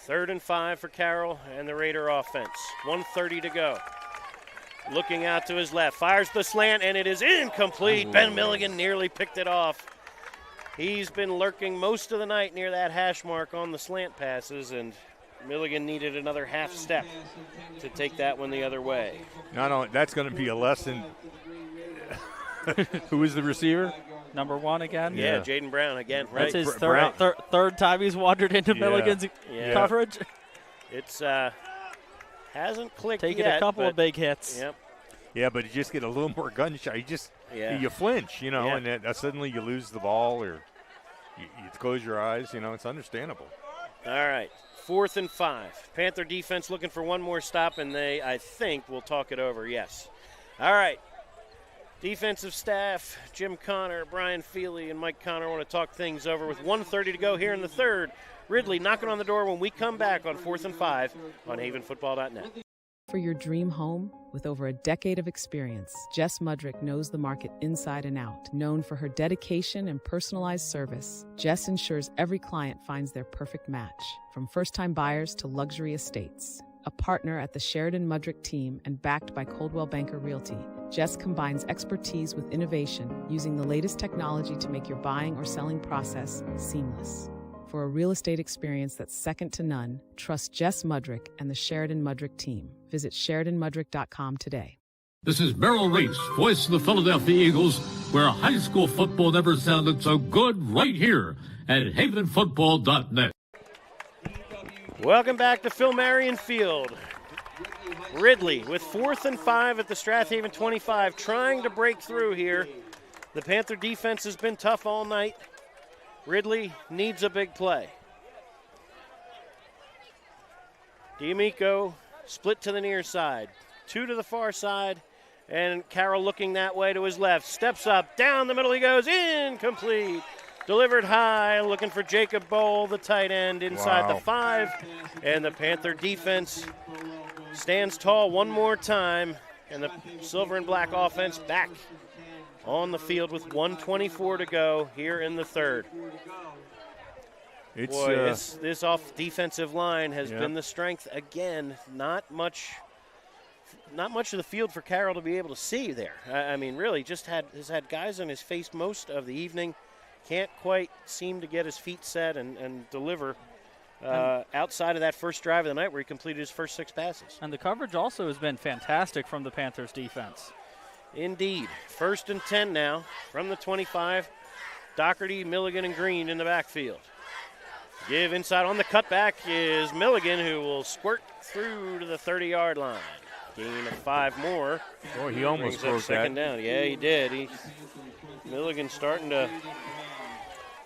3rd and 5 for Carroll and the Raider offense. 1:30 to go. Looking out to his left. Fires the slant, and it is incomplete. Ben Milligan nearly picked it off. He's been lurking most of the night near that hash mark on the slant passes, and Milligan needed another half step to take that one the other way. Not only that's going to be a lesson. Who is the receiver? Number 1 again? Yeah, Jaden Brown again. Right. That's his third time he's wandered into Milligan's coverage. It's hasn't clicked Taking yet. A couple of big hits. Yep. Yeah, but you just get a little more gunshot. You flinch, and suddenly you lose the ball. Or you close your eyes, it's understandable. All right, 4th and 5. Panther defense looking for one more stop, and they, I think, will talk it over, yes. All right, defensive staff, Jim Connor, Brian Feely, and Mike Connor want to talk things over with 1:30 to go here in the third. Ridley knocking on the door when we come back on 4th and 5 on havenfootball.net. For your dream home, with over a decade of experience, Jess Mudrick knows the market inside and out. Known for her dedication and personalized service, Jess ensures every client finds their perfect match, from first-time buyers to luxury estates. A partner at the Sheridan Mudrick team and backed by Coldwell Banker Realty, Jess combines expertise with innovation, using the latest technology to make your buying or selling process seamless. For a real estate experience that's second to none, trust Jess Mudrick and the Sheridan Mudrick team. Visit SheridanMudrick.com today. This is Merrill Reese, voice of the Philadelphia Eagles, where high school football never sounded so good, right here at havenfootball.net. Welcome back to Phil Marion Field. Ridley with 4th and 5 at the Strath Haven 25, trying to break through here. The Panther defense has been tough all night. Ridley needs a big play. D'Amico split to the near side. 2 to the far side, and Carroll looking that way to his left. Steps up, down the middle he goes, incomplete. Delivered high, looking for Jacob Bowl, the tight end, inside the 5. And the Panther defense stands tall one more time, and the silver and black offense back on the field with 1:24 to go here in the third. This off defensive line has been the strength again. Not much of the field for Carroll to be able to see there. I mean, really, has had guys on his face most of the evening. Can't quite seem to get his feet set and deliver outside of that first drive of the night where he completed his first 6 passes. And the coverage also has been fantastic from the Panthers defense. Indeed. 1st and 10 now from the 25. Doherty, Milligan, and Green in the backfield. Give inside on the cutback is Milligan, who will squirt through to the 30-yard line. Gain of 5 more. Boy, he almost broke that. Second down. Yeah, he did. Milligan starting to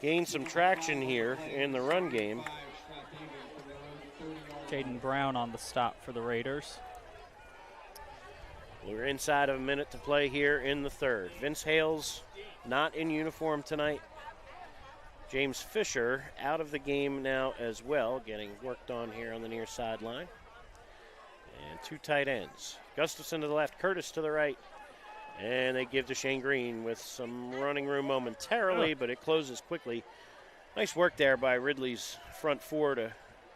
gain some traction here in the run game. Jaden Brown on the stop for the Raiders. We're inside of a minute to play here in the third. Vince Hales not in uniform tonight. James Fisher out of the game now as well, getting worked on here on the near sideline. And 2 tight ends. Gustafson to the left, Curtis to the right. And they give to Shane Green with some running room momentarily, but it closes quickly. Nice work there by Ridley's front 4 to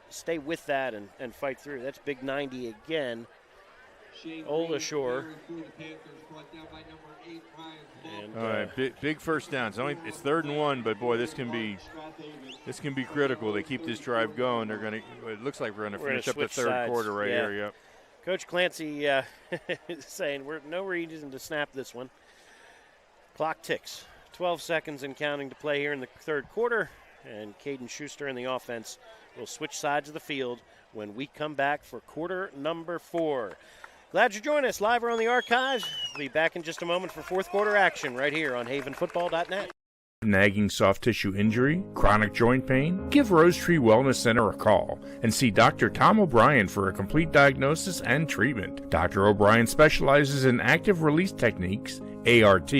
stay with that and fight through. That's big 90 again. Olashore. All right, big first down. It's 3rd and 1, but boy, this can be critical. They keep this drive going. It looks like we're going to finish up the third quarter right here. Yep. Coach Clancy is saying we're no reason to snap this one. Clock ticks. 12 seconds and counting to play here in the third quarter, and Caden Schuster and the offense will switch sides of the field when we come back for quarter number 4. Glad you joined us live or on the archives. We'll be back in just a moment for fourth quarter action right here on havenfootball.net. Nagging soft tissue injury, chronic joint pain? Give Rose Tree Wellness Center a call and see Dr. Tom O'Brien for a complete diagnosis and treatment. Dr. O'Brien specializes in active release techniques, ART.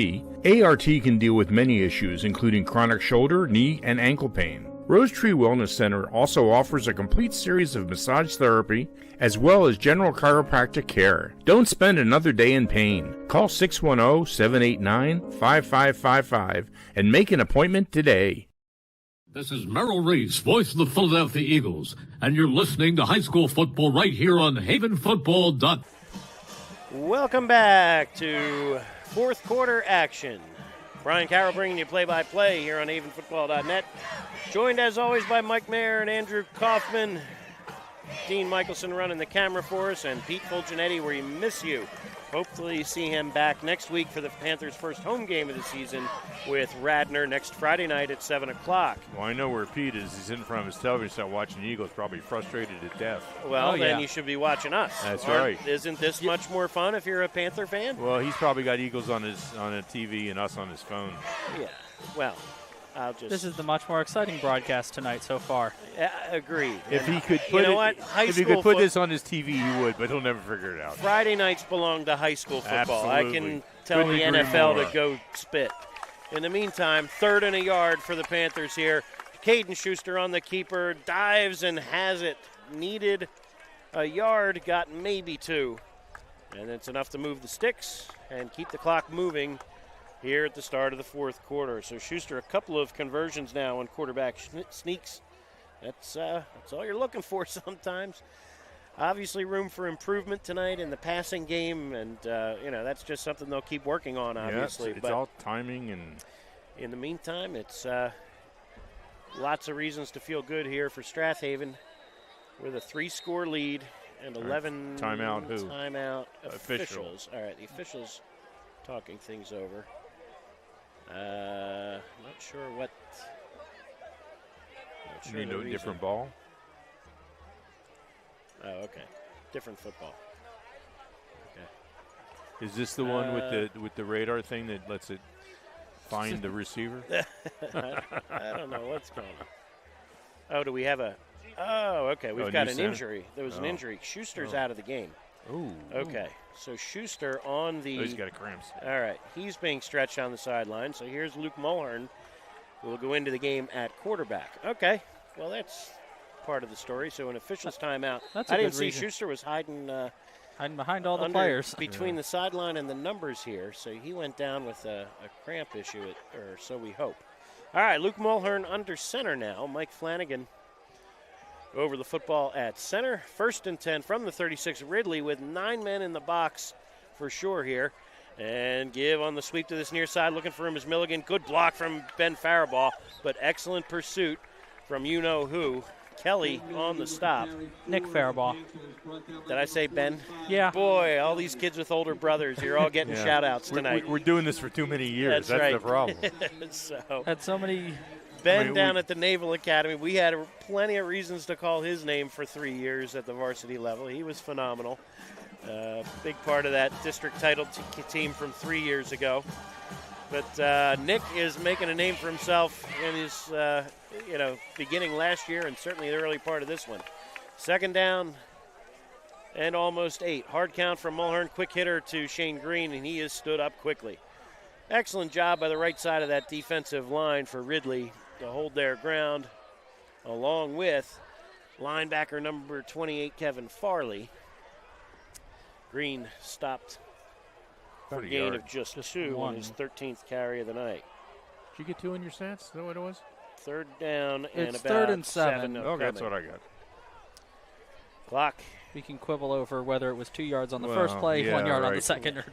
ART can deal with many issues, including chronic shoulder, knee, and ankle pain. Rose Tree Wellness Center also offers a complete series of massage therapy as well as general chiropractic care. Don't spend another day in pain. Call 610-789-5555 and make an appointment today. This is Merrill Reese, voice of the Philadelphia Eagles, and you're listening to high school football right here on havenfootball.net. Welcome back to fourth quarter action. Brian Carroll bringing you play-by-play here on havenfootball.net. Joined, as always, by Mike Mayer and Andrew Kaufman. Dean Michelson running the camera for us, and Pete Fulgenetti, we miss you. Hopefully see him back next week for the Panthers' first home game of the season with Radnor next Friday night at 7 o'clock. Well, I know where Pete is. He's in front of his television set watching the Eagles, probably frustrated to death. Well, then you should be watching us. That's right. Isn't this much more fun if you're a Panther fan? Well, he's probably got Eagles on a TV and us on his phone. Yeah, well, This is the much more exciting broadcast tonight so far. Agreed. If And he could you put know it, what? if he could put this on his TV, he would, but he'll never figure it out. Friday nights belong to high school football. I Absolutely. can tell Couldn't the agree NFL more. to go spit. In the meantime, 3rd and a yard for the Panthers here. Caden Schuster on the keeper, dives and has it. Needed a yard, got maybe 2. And it's enough to move the sticks and keep the clock moving here at the start of the 4th quarter. So Schuster, a couple of conversions now on quarterback sneaks. That's all you're looking for sometimes. Obviously room for improvement tonight in the passing game, and that's just something they'll keep working on, obviously. Yeah, it's but all timing. And in the meantime, it's lots of reasons to feel good here for Strath Haven with a 3-score lead and 11 timeout who? Timeout Official. officials. All right, the officials talking things over. Not sure what. Not you sure mean the no reason. different ball? Oh, okay. Different football. Okay. Is this the one with the radar thing that lets it find the receiver? I don't know what's going on. Oh, do we have a? Oh, okay. We've a got new an center? injury. There was an injury. Schuster's Oh. out of the game. Ooh. Okay. So Schuster on the. Oh, he's got a cramps. All right. He's being stretched on the sideline. So here's Luke Mulhern, who will go into the game at quarterback. Okay. Well, that's part of the story. So an official's timeout. That's a I didn't good see reason. Schuster was hiding behind all the players. between the sideline and the numbers here. So he went down with a cramp issue, or so we hope. All right, Luke Mulhern under center now. Mike Flanagan over the football at center. 1st and 10 from the 36. Ridley with 9 men in the box for sure here. And give on the sweep to this near side. Looking for him is Milligan. Good block from Ben Faribault, but excellent pursuit from you-know-who. Kelly on the stop. Nick Faribault. Did I say Ben? Yeah. Boy, all these kids with older brothers, you're all getting shout-outs tonight. We're doing this for too many years. That's right. the problem. So Had so many. Ben down at the Naval Academy, we had plenty of reasons to call his name for 3 years at the varsity level. He was phenomenal. Big part of that district title team from 3 years ago. But Nick is making a name for himself in his, beginning last year and certainly the early part of this one. 2nd down and almost 8. Hard count from Mulhern, quick hitter to Shane Green, and he has stood up quickly. Excellent job by the right side of that defensive line for Ridley to hold their ground, along with linebacker number 28, Kevin Farley. Green stopped for a gain of just 2 on his 13th carry of the night. Did you get 2 in your stats? Is that what it was? 3rd down and It's about 3rd and 7. Okay, that's what I got. Clock. We can quibble over whether it was 2 yards on the first play, 1 yard on the second. Or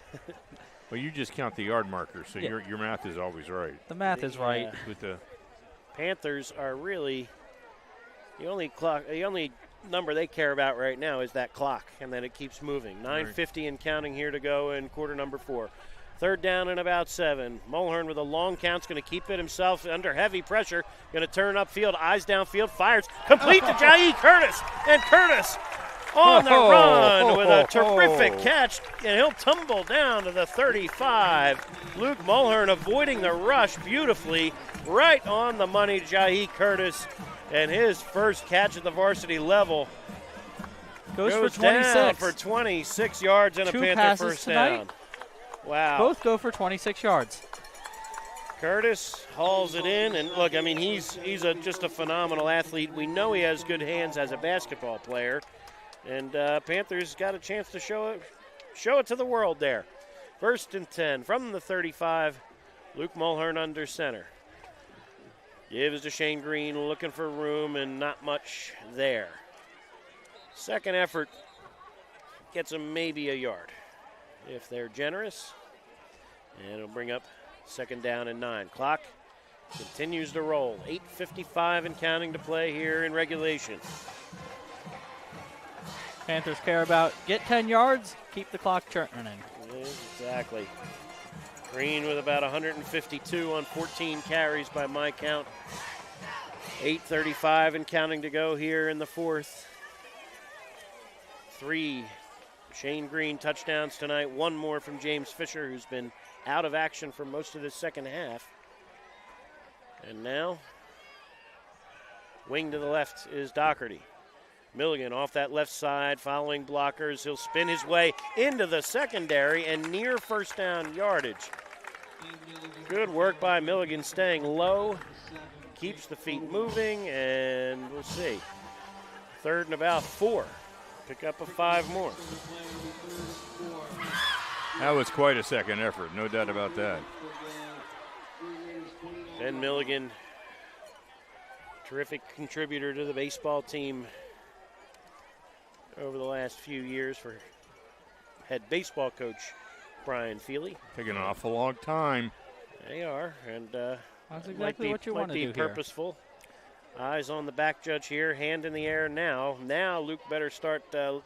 well, you just count the yard marker, so Yeah. your math is always right. The math is right. With the Panthers are really the only number they care about right now is that clock, and then it keeps moving. 9:50 and counting here to go in quarter number 4. 3rd down and about 7. Mulhern with a long count's going to keep it himself under heavy pressure. Going to turn upfield, eyes downfield, fires. Complete to Jai Curtis. And Curtis on the run with a terrific catch. And he'll tumble down to the 35. Luke Mulhern avoiding the rush beautifully. Right on the money, Jai Curtis. And his first catch at the varsity level goes for 26. Down for 26 yards and 2 a Panther passes first tonight. down. Wow. Both go for 26 yards. Curtis hauls it in, and look, I mean, he's just a phenomenal athlete. We know he has good hands as a basketball player, and Panthers got a chance to show it to the world there. 1st and 10 from the 35. Luke Mulhern under center. Gives to Shane Green, looking for room, and not much there. Second effort gets him maybe a yard, if they're generous. And it'll bring up 2nd down and 9. Clock continues to roll. 8:55 and counting to play here in regulation. Panthers care about get 10 yards, keep the clock churning. Exactly. Green with about 152 on 14 carries by my count. 8:35 and counting to go here in the 4th. 3 Shane Green touchdowns tonight. 1 more from James Fisher, who's been out of action for most of the second half. And now, wing to the left is Doherty. Milligan off that left side, following blockers. He'll spin his way into the secondary and near first down yardage. Good work by Milligan, staying low, keeps the feet moving, and we'll see. 3rd and about 4. Pick up a 5 more. That was quite a second effort, no doubt about that. Ben Milligan, terrific contributor to the baseball team over the last few years for head baseball coach Brian Feely. Taking an awful long time. They are, and that's exactly what you want to do here. Might be purposeful. Eyes on the back judge here, hand in the air now. Now Luke better start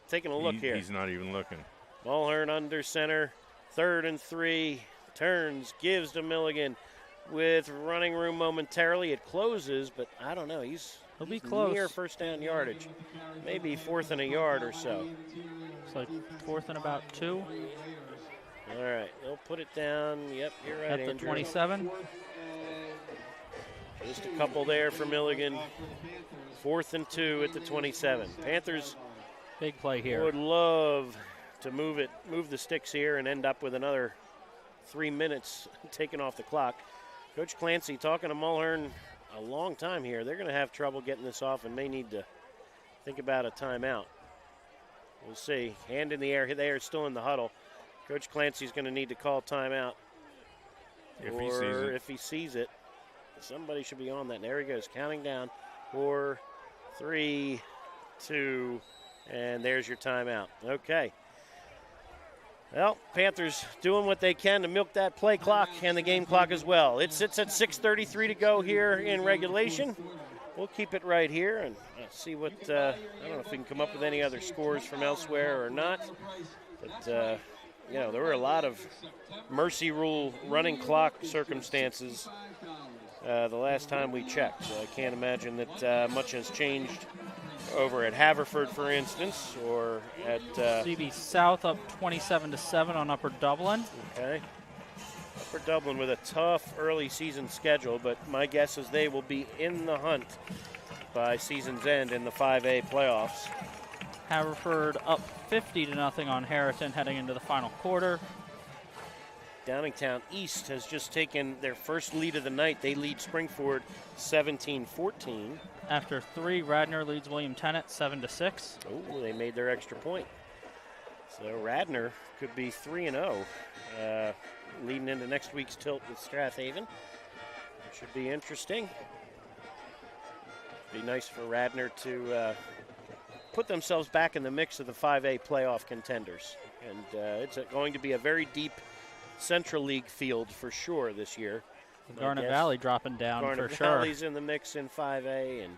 taking a look here. He's not even looking. Mulhern under center, 3rd and 3. Turns, gives to Milligan with running room momentarily. It closes, but I don't know. He'll be close. Near first down yardage. Maybe 4th and a yard or so. It's like 4th and about 2. All right, they'll put it down. Yep, you're right, At the Andrew. 27. Just a couple there for Milligan. 4th and 2 at the 27. Panthers, big play here. Would love to move the sticks here and end up with another 3 minutes taken off the clock. Coach Clancy talking to Mulhern a long time here. They're going to have trouble getting this off and may need to think about a timeout. We'll see. Hand in the air. They are still in the huddle. Coach Clancy's going to need to call timeout. If he sees it. Somebody should be on that. There he goes, counting down. 4, 3, 2, and there's your timeout. Okay. Well, Panthers doing what they can to milk that play clock and the game clock as well. It sits at 6:33 to go here in regulation. We'll keep it right here and see what, I don't know if we can come up with any other scores from elsewhere or not. But, there were a lot of mercy rule running clock circumstances the last time we checked. So I can't imagine that much has changed over at Haverford, for instance, or at CB South up 27-7 on Upper Dublin. Okay. Upper Dublin with a tough early season schedule, but my guess is they will be in the hunt by season's end in the 5A playoffs. Haverford up 50-0 on Harriton heading into the final quarter. Downingtown East has just taken their first lead of the night. They lead Springford 17-14. After 3, Radnor leads William Tennant 7-6. Oh, they made their extra point. So Radnor could be 3-0, leading into next week's tilt with Strath Haven. Should be interesting. Be nice for Radnor to put themselves back in the mix of the 5A playoff contenders. And it's going to be a very deep Central League field for sure this year. Garnet Valley dropping down Garnet for sure. Valley's in the mix in 5A, and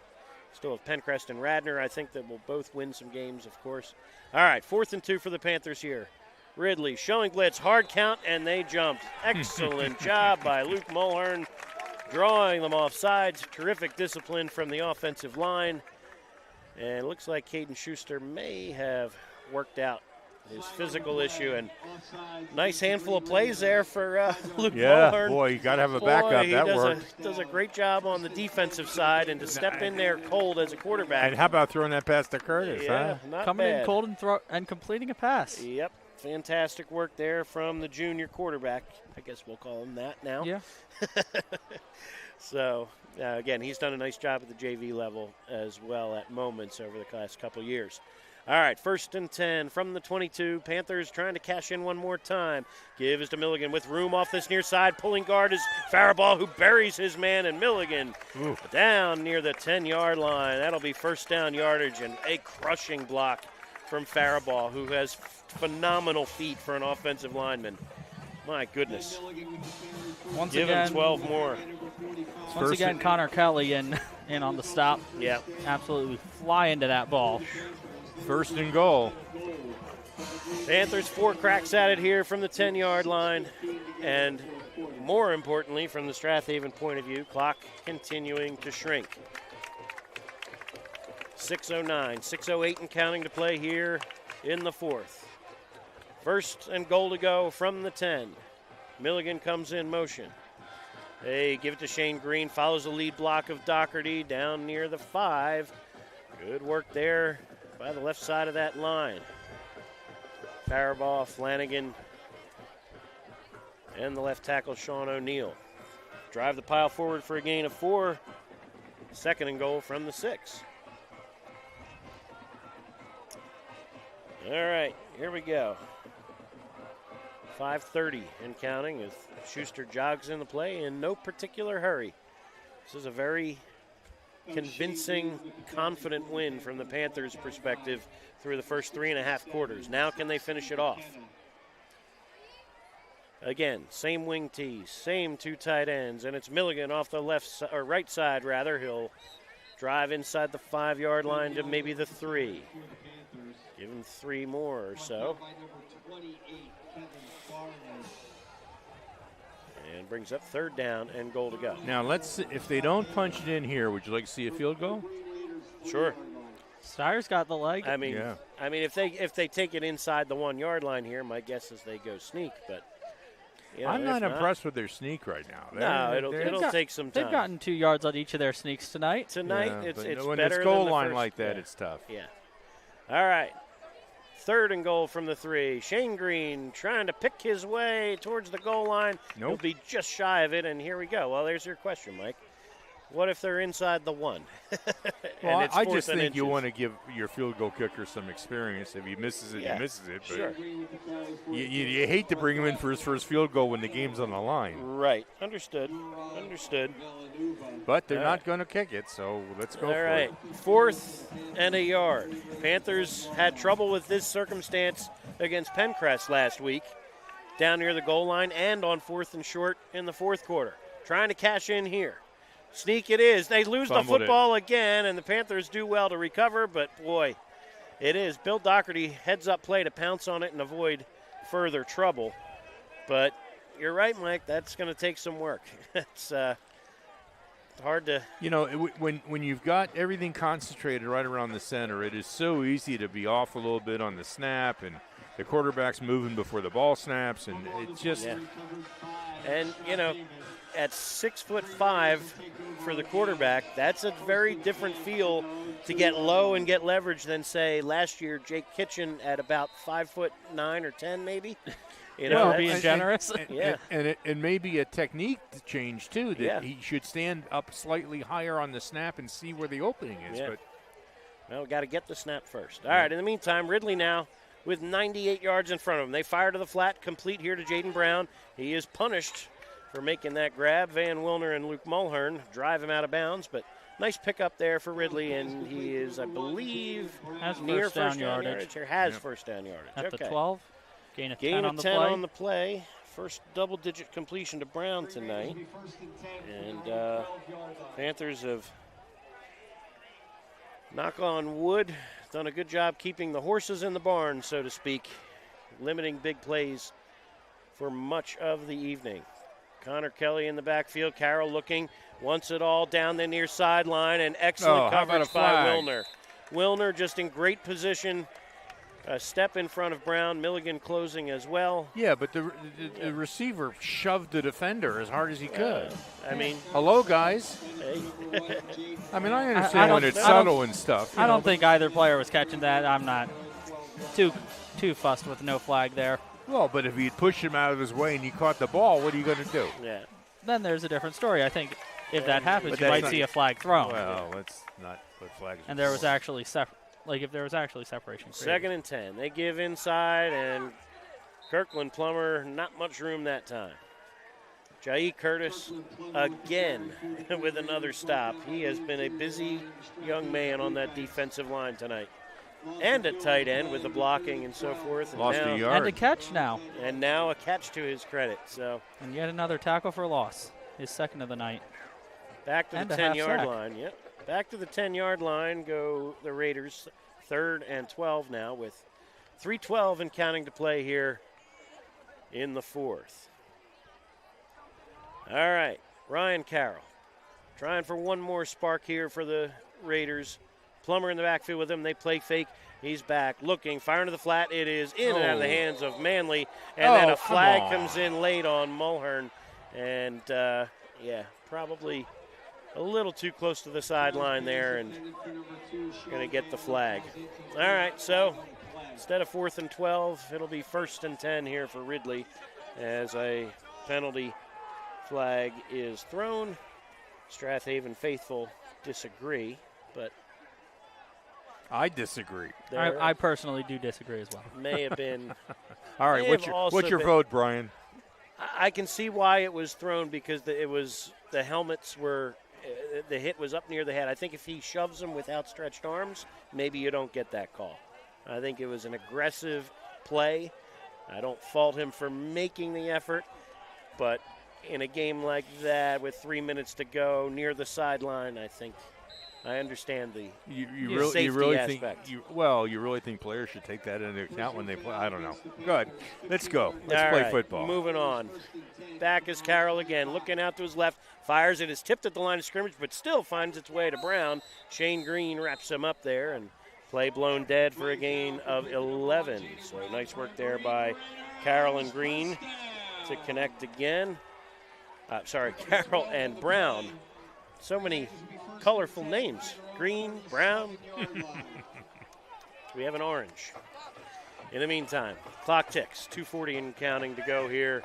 still have Pencrest and Radnor. I think that will both win some games, of course. All right, 4th and 2 for the Panthers here. Ridley showing blitz, hard count, and they jumped. Excellent job by Luke Mulhern, drawing them off sides. Terrific discipline from the offensive line. And it looks like Caden Schuster may have worked out his physical issue, and nice handful of plays there for Luke Mulhern. Boy, you got to have a backup. That worked. Does a great job on the defensive side, and to step in there cold as a quarterback. And how about throwing that pass to Curtis? Yeah, huh? not Coming bad. in cold and completing a pass. Yep, fantastic work there from the junior quarterback. I guess we'll call him that now. Yeah. So, again, he's done a nice job at the JV level as well at moments over the last couple years. All right, 1st and 10 from the 22. Panthers trying to cash in one more time. Gives to Milligan with room off this near side. Pulling guard is Faribault, who buries his man, and Milligan down near the 10-yard line. That'll be first down yardage, and a crushing block from Faribault, who has phenomenal feet for an offensive lineman. My goodness. Give him 12 more. Once again, Connor Kelly in on the stop. Yeah. Absolutely fly into that ball. 1st and goal. Panthers 4 cracks at it here from the 10-yard line. And more importantly, from the Strath Haven point of view, clock continuing to shrink. 6:09, 6:08 and counting to play here in the 4th. 1st and goal to go from the 10. Milligan comes in motion. They give it to Shane Green, follows the lead block of Doherty down near the 5. Good work there by the left side of that line. Faribaugh, Flanagan, and the left tackle, Sean O'Neill. Drive the pile forward for a gain of 4. 2nd and goal from the 6. All right, here we go. 5:30 and counting as Schuster jogs in the play in no particular hurry. This is a very convincing, confident win from the Panthers' perspective through the first 3.5 quarters. Now can they finish it off? Again, same wing tees, same 2 tight ends, and it's Milligan off the right side rather. He'll drive inside the 5-yard line to maybe the 3. Give him 3 more or so. And brings up 3rd down and goal to go. Now let's see, if they don't punch it in here, would you like to see a field goal? Sure. Steyer's got the leg. I mean, if they take it inside the 1-yard line here, my guess is they go sneak. But I'm not impressed with their sneak right now. No, it'll take some time. They've gotten 2 yards on each of their sneaks tonight. It's when better it's goal than line first, like that, it's tough. Yeah. All right. 3rd and goal from the 3. Shane Green trying to pick his way towards the goal line. Nope. He'll be just shy of it, and here we go. Well, there's your question, Mike. What if they're inside the 1? Well, I just think you want to give your field goal kicker some experience. If he misses it, he misses it. But sure. You hate to bring him in for his first field goal when the game's on the line. Right. Understood. But they're not going to kick it, so let's go for it. 4th and a yard. Panthers had trouble with this circumstance against Pencrest last week, down near the goal line and on 4th and short in the 4th quarter. Trying to cash in here. Sneak it is. They lose the football again, and the Panthers do well to recover, but boy, it is. Bill Doherty heads up play to pounce on it and avoid further trouble. But you're right, Mike, that's going to take some work. It's hard to. You know, when you've got everything concentrated right around the center, it is so easy to be off a little bit on the snap, and the quarterback's moving before the ball snaps, and it's just. Yeah. And, you know, at 6'5" for the quarterback, that's a very different feel to get low and get leverage than, say, last year Jake Kitchen at about 5'9" or 10 maybe. You know, being generous. And maybe a technique change too, that he should stand up slightly higher on the snap and see where the opening is. Yeah. But well, got to get the snap first. All right, in the meantime, Ridley now with 98 yards in front of him. They fire to the flat, complete here to Jaden Brown. He is punished for making that grab. Van Wilner and Luke Mulhern drive him out of bounds, but nice pickup there for Ridley, and he is, I believe, near first down yardage. Or has first down yardage. At the 12. Gain of 10 on the 10 play. on the play. First double-digit completion to Brown tonight. And Panthers have, knock on wood, done a good job keeping the horses in the barn, so to speak, limiting big plays for much of the evening. Connor Kelly in the backfield. Carroll looking, wants it all down the near sideline, and excellent coverage by Wilner. Wilner just in great position. A step in front of Brown. Milligan closing as well. Yeah, but the receiver shoved the defender as hard as he could. I mean, hello, guys. Hey. I mean, I understand when it's subtle and stuff. I don't think either player was catching that. I'm not too fussed with no flag there. Well, but if he'd pushed him out of his way and he caught the ball, what are you going to do? Yeah. Then there's a different story. I think if that happens, you might see a flag thrown. Well, let's not put flags. And there was actually if there was actually separation. 2nd and 10. They give inside, and Kirkland Plummer, not much room that time. Jai Curtis again with another stop. He has been a busy young man on that defensive line tonight. And at tight end with the blocking and so forth. And lost a yard. And a catch now. And now a catch to his credit. And yet another tackle for loss. His 2nd of the night. Back to the 10-yard line. Yep. Back to the 10-yard line go the Raiders. 3rd and 12 now with 3:12 and counting to play here in the 4th. All right, Ryan Carroll trying for one more spark here for the Raiders. Plummer in the backfield with him. They play fake. He's back, looking, firing to the flat. It is in and out of the hands of Manley. And then a flag comes in late on Mulhern. And Yeah, probably a little too close to the sideline there and going to get the flag. All right, so instead of 4th and 12, it'll be 1st and 10 here for Ridley as a penalty flag is thrown. Strath Haven faithful disagree, but I disagree. I personally do disagree as well. May have been. All right, what's your vote, Brian? I can see why it was thrown because the helmets were, the hit was up near the head. I think if he shoves them with outstretched arms, maybe you don't get that call. I think it was an aggressive play. I don't fault him for making the effort, but in a game like that with 3 minutes to go near the sideline, I think I understand the safety aspect. You really think players should take that into account when they play? I don't know. Good. Let's go. Let's All play right, football. Moving on. Back is Carroll again, looking out to his left, fires it, is tipped at the line of scrimmage, but still finds its way to Brown. Shane Green wraps him up there, and play blown dead for a gain of 11. So nice work there by Carroll and Green to connect again. Carroll and Brown. So many colorful names. Green, Brown. We have an orange. In the meantime, clock ticks. 2:40 and counting to go here.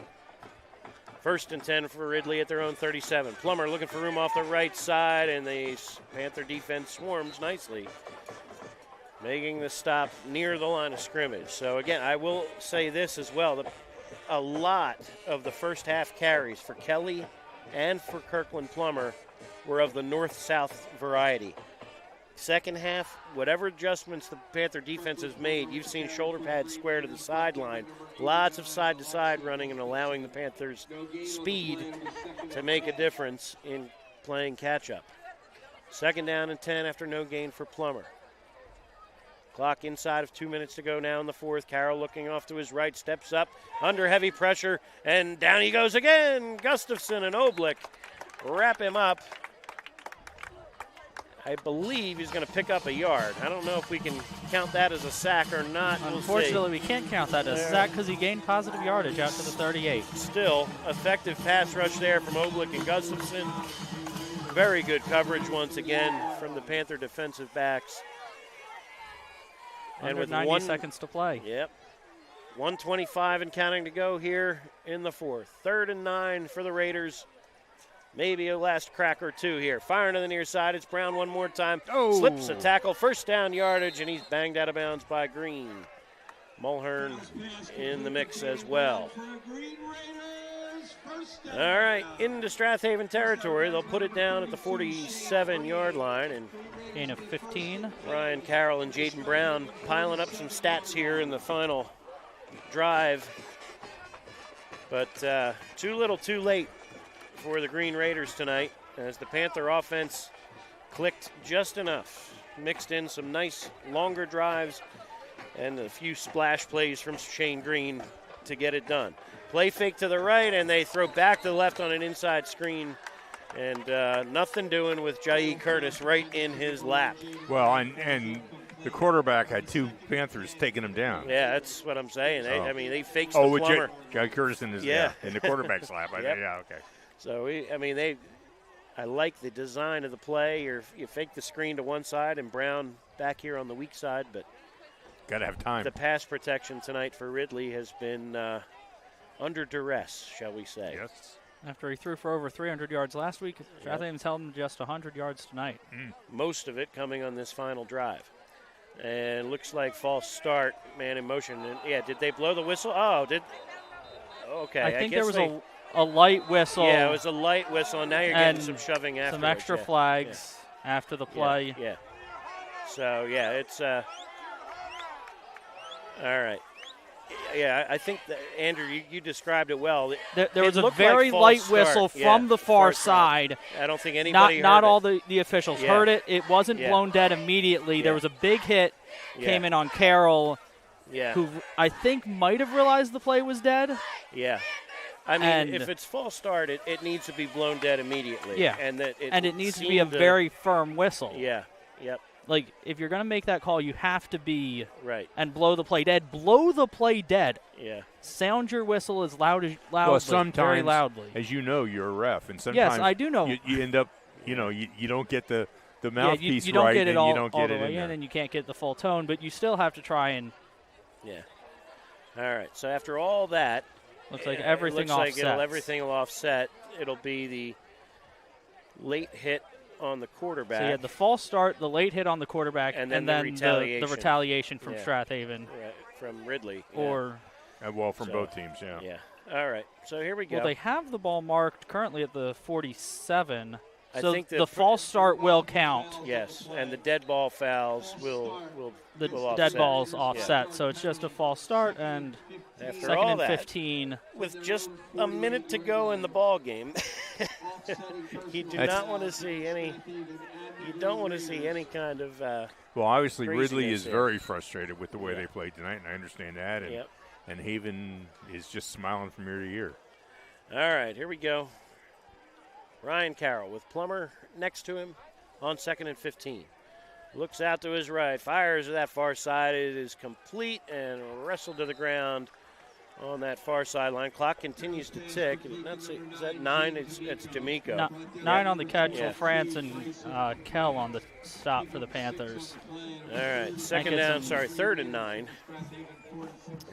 1st and 10 for Ridley at their own 37. Plummer looking for room off the right side, and the Panther defense swarms nicely, making the stop near the line of scrimmage. So, again, I will say this as well. A lot of the first half carries for Kelly and for Kirkland Plummer were of the north-south variety. Second half, whatever adjustments the Panther defense has made, you've seen shoulder pads square to the sideline. Lots of side-to-side running and allowing the Panthers' speed to make a difference in playing catch-up. 2nd down and 10 after no gain for Plummer. Clock inside of 2 minutes to go now in the 4th. Carroll looking off to his right, steps up under heavy pressure, and down he goes again. Gustafson and Oblick wrap him up. I believe he's going to pick up a yard. I don't know if we can count that as a sack or not. Unfortunately, we can't count that as a sack because he gained positive yardage out to the 38. Still, effective pass rush there from Oblick and Gustafson. Very good coverage once again from the Panther defensive backs. And with 90 seconds to play. Yep. 1:25 and counting to go here in the 4th. 3rd and 9 for the Raiders. Maybe a last crack or two here. Firing to the near side. It's Brown one more time. Oh. Slips a tackle. 1st down yardage, and he's banged out of bounds by Green. Mulhern in the mix as well. All right, into Strath Haven territory. They'll put it down at the 47-yard line. And gain of 15. Ryan Carroll and Jaden Brown piling up some stats here in the final drive. But too little, too late for the Green Raiders tonight as the Panther offense clicked just enough. Mixed in some nice longer drives and a few splash plays from Shane Green to get it done. Play fake to the right, and they throw back to the left on an inside screen. And nothing doing with Jai Curtis right in his lap. Well, and the quarterback had 2 Panthers taking him down. Yeah, that's what I'm saying. They faked the Plummer. Jai Curtis in his in the quarterback's lap. Yep. Yeah, okay. So, I like the design of the play. You fake the screen to one side and Brown back here on the weak side, but got to have time. The pass protection tonight for Ridley has been under duress, shall we say. Yes. After he threw for over 300 yards last week, Strath Haven's held him just 100 yards tonight. Most of it coming on this final drive. And looks like false start, man in motion. And did they blow the whistle? Okay. I think there was a light whistle. Yeah, it was a light whistle, and now you're getting some shoving after. Some extra flags after the play. Yeah. So, it's all right. Yeah, I think that, Andrew, you described it well. There was a very light whistle from the far side. I don't think anybody heard Not it. all the officials heard it. It wasn't blown dead immediately. Yeah. There was a big hit came in on Carroll, Yeah. who I think might have realized the play was dead. Yeah. I mean, if it's false start, it needs to be blown dead immediately. Yeah. And it needs to be a very firm whistle. Yeah. Yep. Like, if you're going to make that call, you have to be right and blow the play dead. Blow the play dead. Yeah. Sound your whistle as loudly, Well, sometimes, very loudly. as you know, you're a ref, and sometimes Yes, I do know. You end up, you don't get the mouthpiece you don't right, get it and all, you don't all get the it way in there. and you can't get the full tone, but you still have to try and. Yeah. All right. So after all that, looks like everything looks like everything will offset. It'll be the late hit on the quarterback. So you had the false start, the late hit on the quarterback, and then the retaliation from Strath Haven. Right, from Ridley. Or from both teams, yeah. Yeah. All right. So here we go. Well, they have the ball marked currently at the 47. I So think the false start will count. Yes, and the dead ball fouls will The offset. dead ball's Yeah. offset, so it's just a false start and After second all and that, 15. with just a minute to go in the ball game, you don't want to see any kind of. Well, obviously Ridley craziness is there. very frustrated with the way they played tonight, and I understand that. And, Yep. and Haven is just smiling from ear to ear. All right, here we go. Ryan Carroll with Plummer next to him on second and 15. Looks out to his right, fires to that far side. It is complete and wrestled to the ground on that far sideline. Clock continues to tick. Is that 9? It's D'Amico. 9 on the catch Yeah. for France and Kell on the stop for the Panthers. All right, third and 9.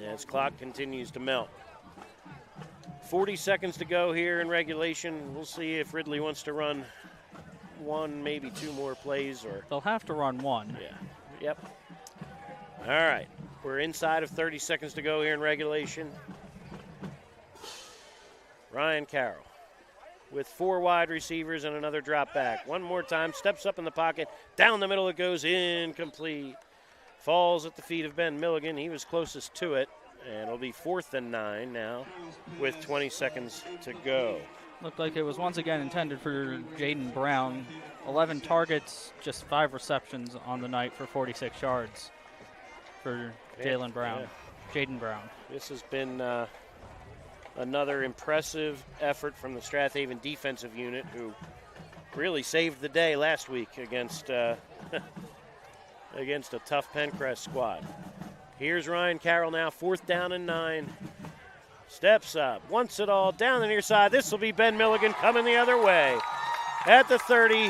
As clock continues to melt. 40 seconds to go here in regulation. We'll see if Ridley wants to run one, maybe two more plays. Or they'll have to run one. Yeah. Yep. All right. We're inside of 30 seconds to go here in regulation. Ryan Carroll with 4 wide receivers and another drop back. One more time, steps up in the pocket. Down the middle it goes, incomplete. Falls at the feet of Ben Milligan. He was closest to it. And it'll be 4th and 9 now with 20 seconds to go. Looked like it was once again intended for Jaden Brown. 11 targets, just 5 receptions on the night for 46 yards for Jalen Brown. Yeah. Jaden Brown. This has been another impressive effort from the Strath Haven defensive unit, who really saved the day last week against against a tough Pencrest squad. Here's Ryan Carroll now, 4th down and 9. Steps up, wants it all, down the near side. This will be Ben Milligan coming the other way. At the 30,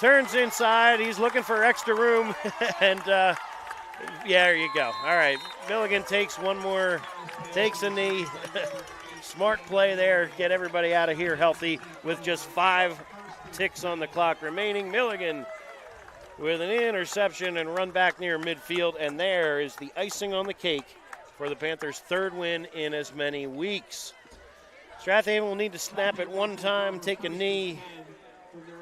turns inside. He's looking for extra room. And, yeah, there you go. All right, Milligan takes a knee. Smart play there, get everybody out of here healthy with just 5 ticks on the clock remaining. Milligan with an interception and run back near midfield, and there is the icing on the cake for the Panthers' 3rd win in as many weeks. Strath Haven will need to snap it one time, take a knee,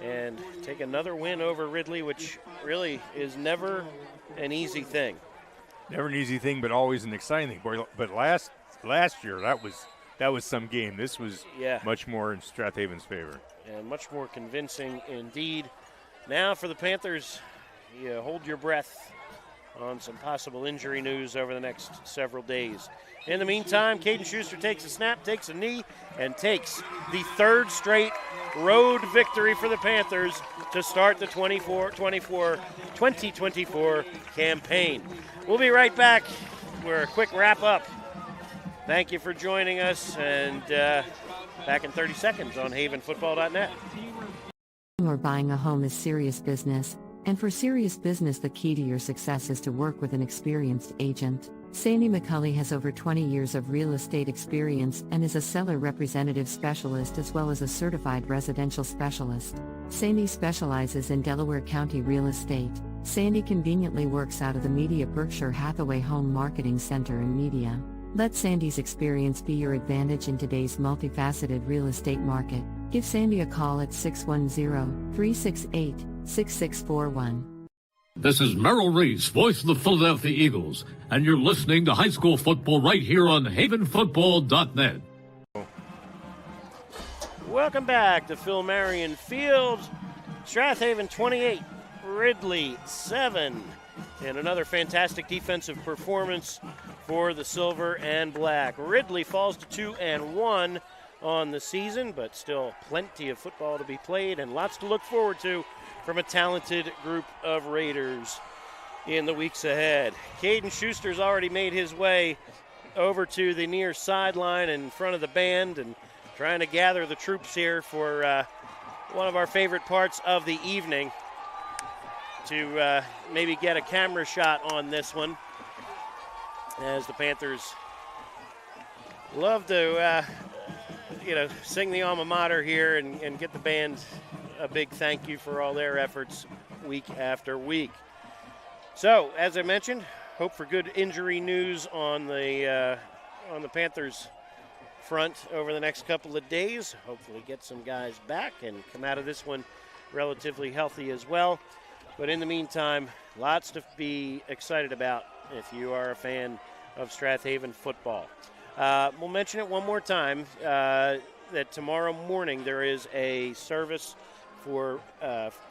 and take another win over Ridley, which really is never an easy thing. Never an easy thing, but always an exciting thing. Boy, but last year, that was some game. This was much more in Strath Haven's favor. And much more convincing indeed. Now for the Panthers, you hold your breath on some possible injury news over the next several days. In the meantime, Caden Schuster takes a snap, takes a knee, and takes the 3rd straight road victory for the Panthers to start the 2024 campaign. We'll be right back. We're a quick wrap-up. Thank you for joining us, and back in 30 seconds on havenfootball.net. Or buying a home is serious business, and for serious business, the key to your success is to work with an experienced agent. Sandy McCulley has over 20 years of real estate experience and is a seller representative specialist as well as a certified residential specialist. Sandy specializes in Delaware County real estate. Sandy conveniently works out of the Media Berkshire Hathaway Home Marketing Center in Media. Let Sandy's experience be your advantage in today's multifaceted real estate market. Give Sandy a call at 610-368-6641. This is Merrill Reese, voice of the Philadelphia Eagles, and you're listening to high school football right here on havenfootball.net. Welcome back to Phil Marion Field. Strath Haven 28, Ridley 7. And another fantastic defensive performance for the Silver and Black. Ridley falls to 2-1 on the season, but still plenty of football to be played and lots to look forward to from a talented group of Raiders in the weeks ahead. Caden Schuster's already made his way over to the near sideline in front of the band and trying to gather the troops here for one of our favorite parts of the evening to maybe get a camera shot on this one, as the Panthers love to sing the alma mater here and get the band a big thank you for all their efforts week after week. So, as I mentioned, hope for good injury news on the Panthers front over the next couple of days. Hopefully get some guys back and come out of this one relatively healthy as well. But in the meantime, lots to be excited about if you are a fan of Strath Haven football. We'll mention it one more time, that tomorrow morning there is a service for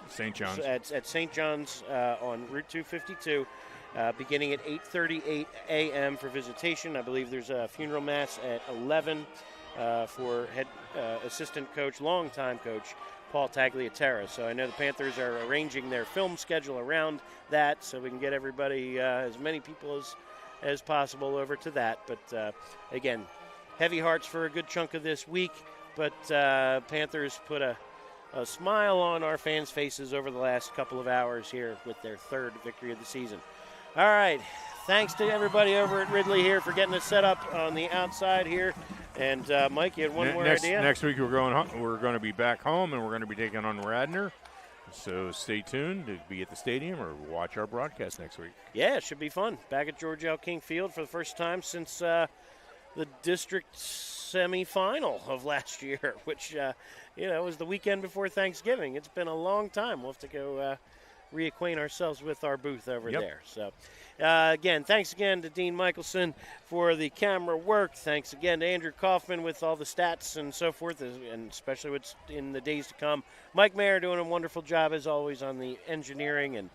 St. John's at St. John's on Route 252, beginning at 8:38 a.m. for visitation. I believe there's a funeral mass at 11 for head assistant coach, longtime coach Paul Tagliatella. So I know the Panthers are arranging their film schedule around that, so we can get everybody, as many people as possible, over to that. But again, heavy hearts for a good chunk of this week, but Panthers put a smile on our fans' faces over the last couple of hours here with their third victory of the season. All right, thanks to everybody over at Ridley here for getting us set up on the outside here. And Mike, you had one more idea? Next week we're going to be back home, and we're going to be taking on Radnor. So stay tuned to be at the stadium or watch our broadcast next week. Yeah, it should be fun. Back at George L. King Field for the first time since the district semifinal of last year, which was the weekend before Thanksgiving. It's been a long time. We'll have to go reacquaint ourselves with our booth over there. So, again, thanks again to Dean Michelson for the camera work. Thanks again to Andrew Kaufman with all the stats and so forth, and especially what's in the days to come. Mike Mayer doing a wonderful job, as always, on the engineering. And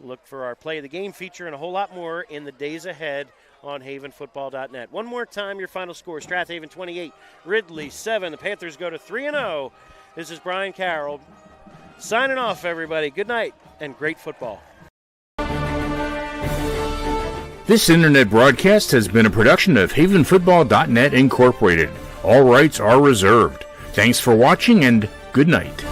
look for our Play of the Game feature and a whole lot more in the days ahead on havenfootball.net. One more time, your final score: Strath Haven 28, Ridley 7. The Panthers go to 3-0. This is Brian Carroll signing off, everybody. Good night and great football. This internet broadcast has been a production of havenfootball.net Incorporated. All rights are reserved. Thanks for watching and good night.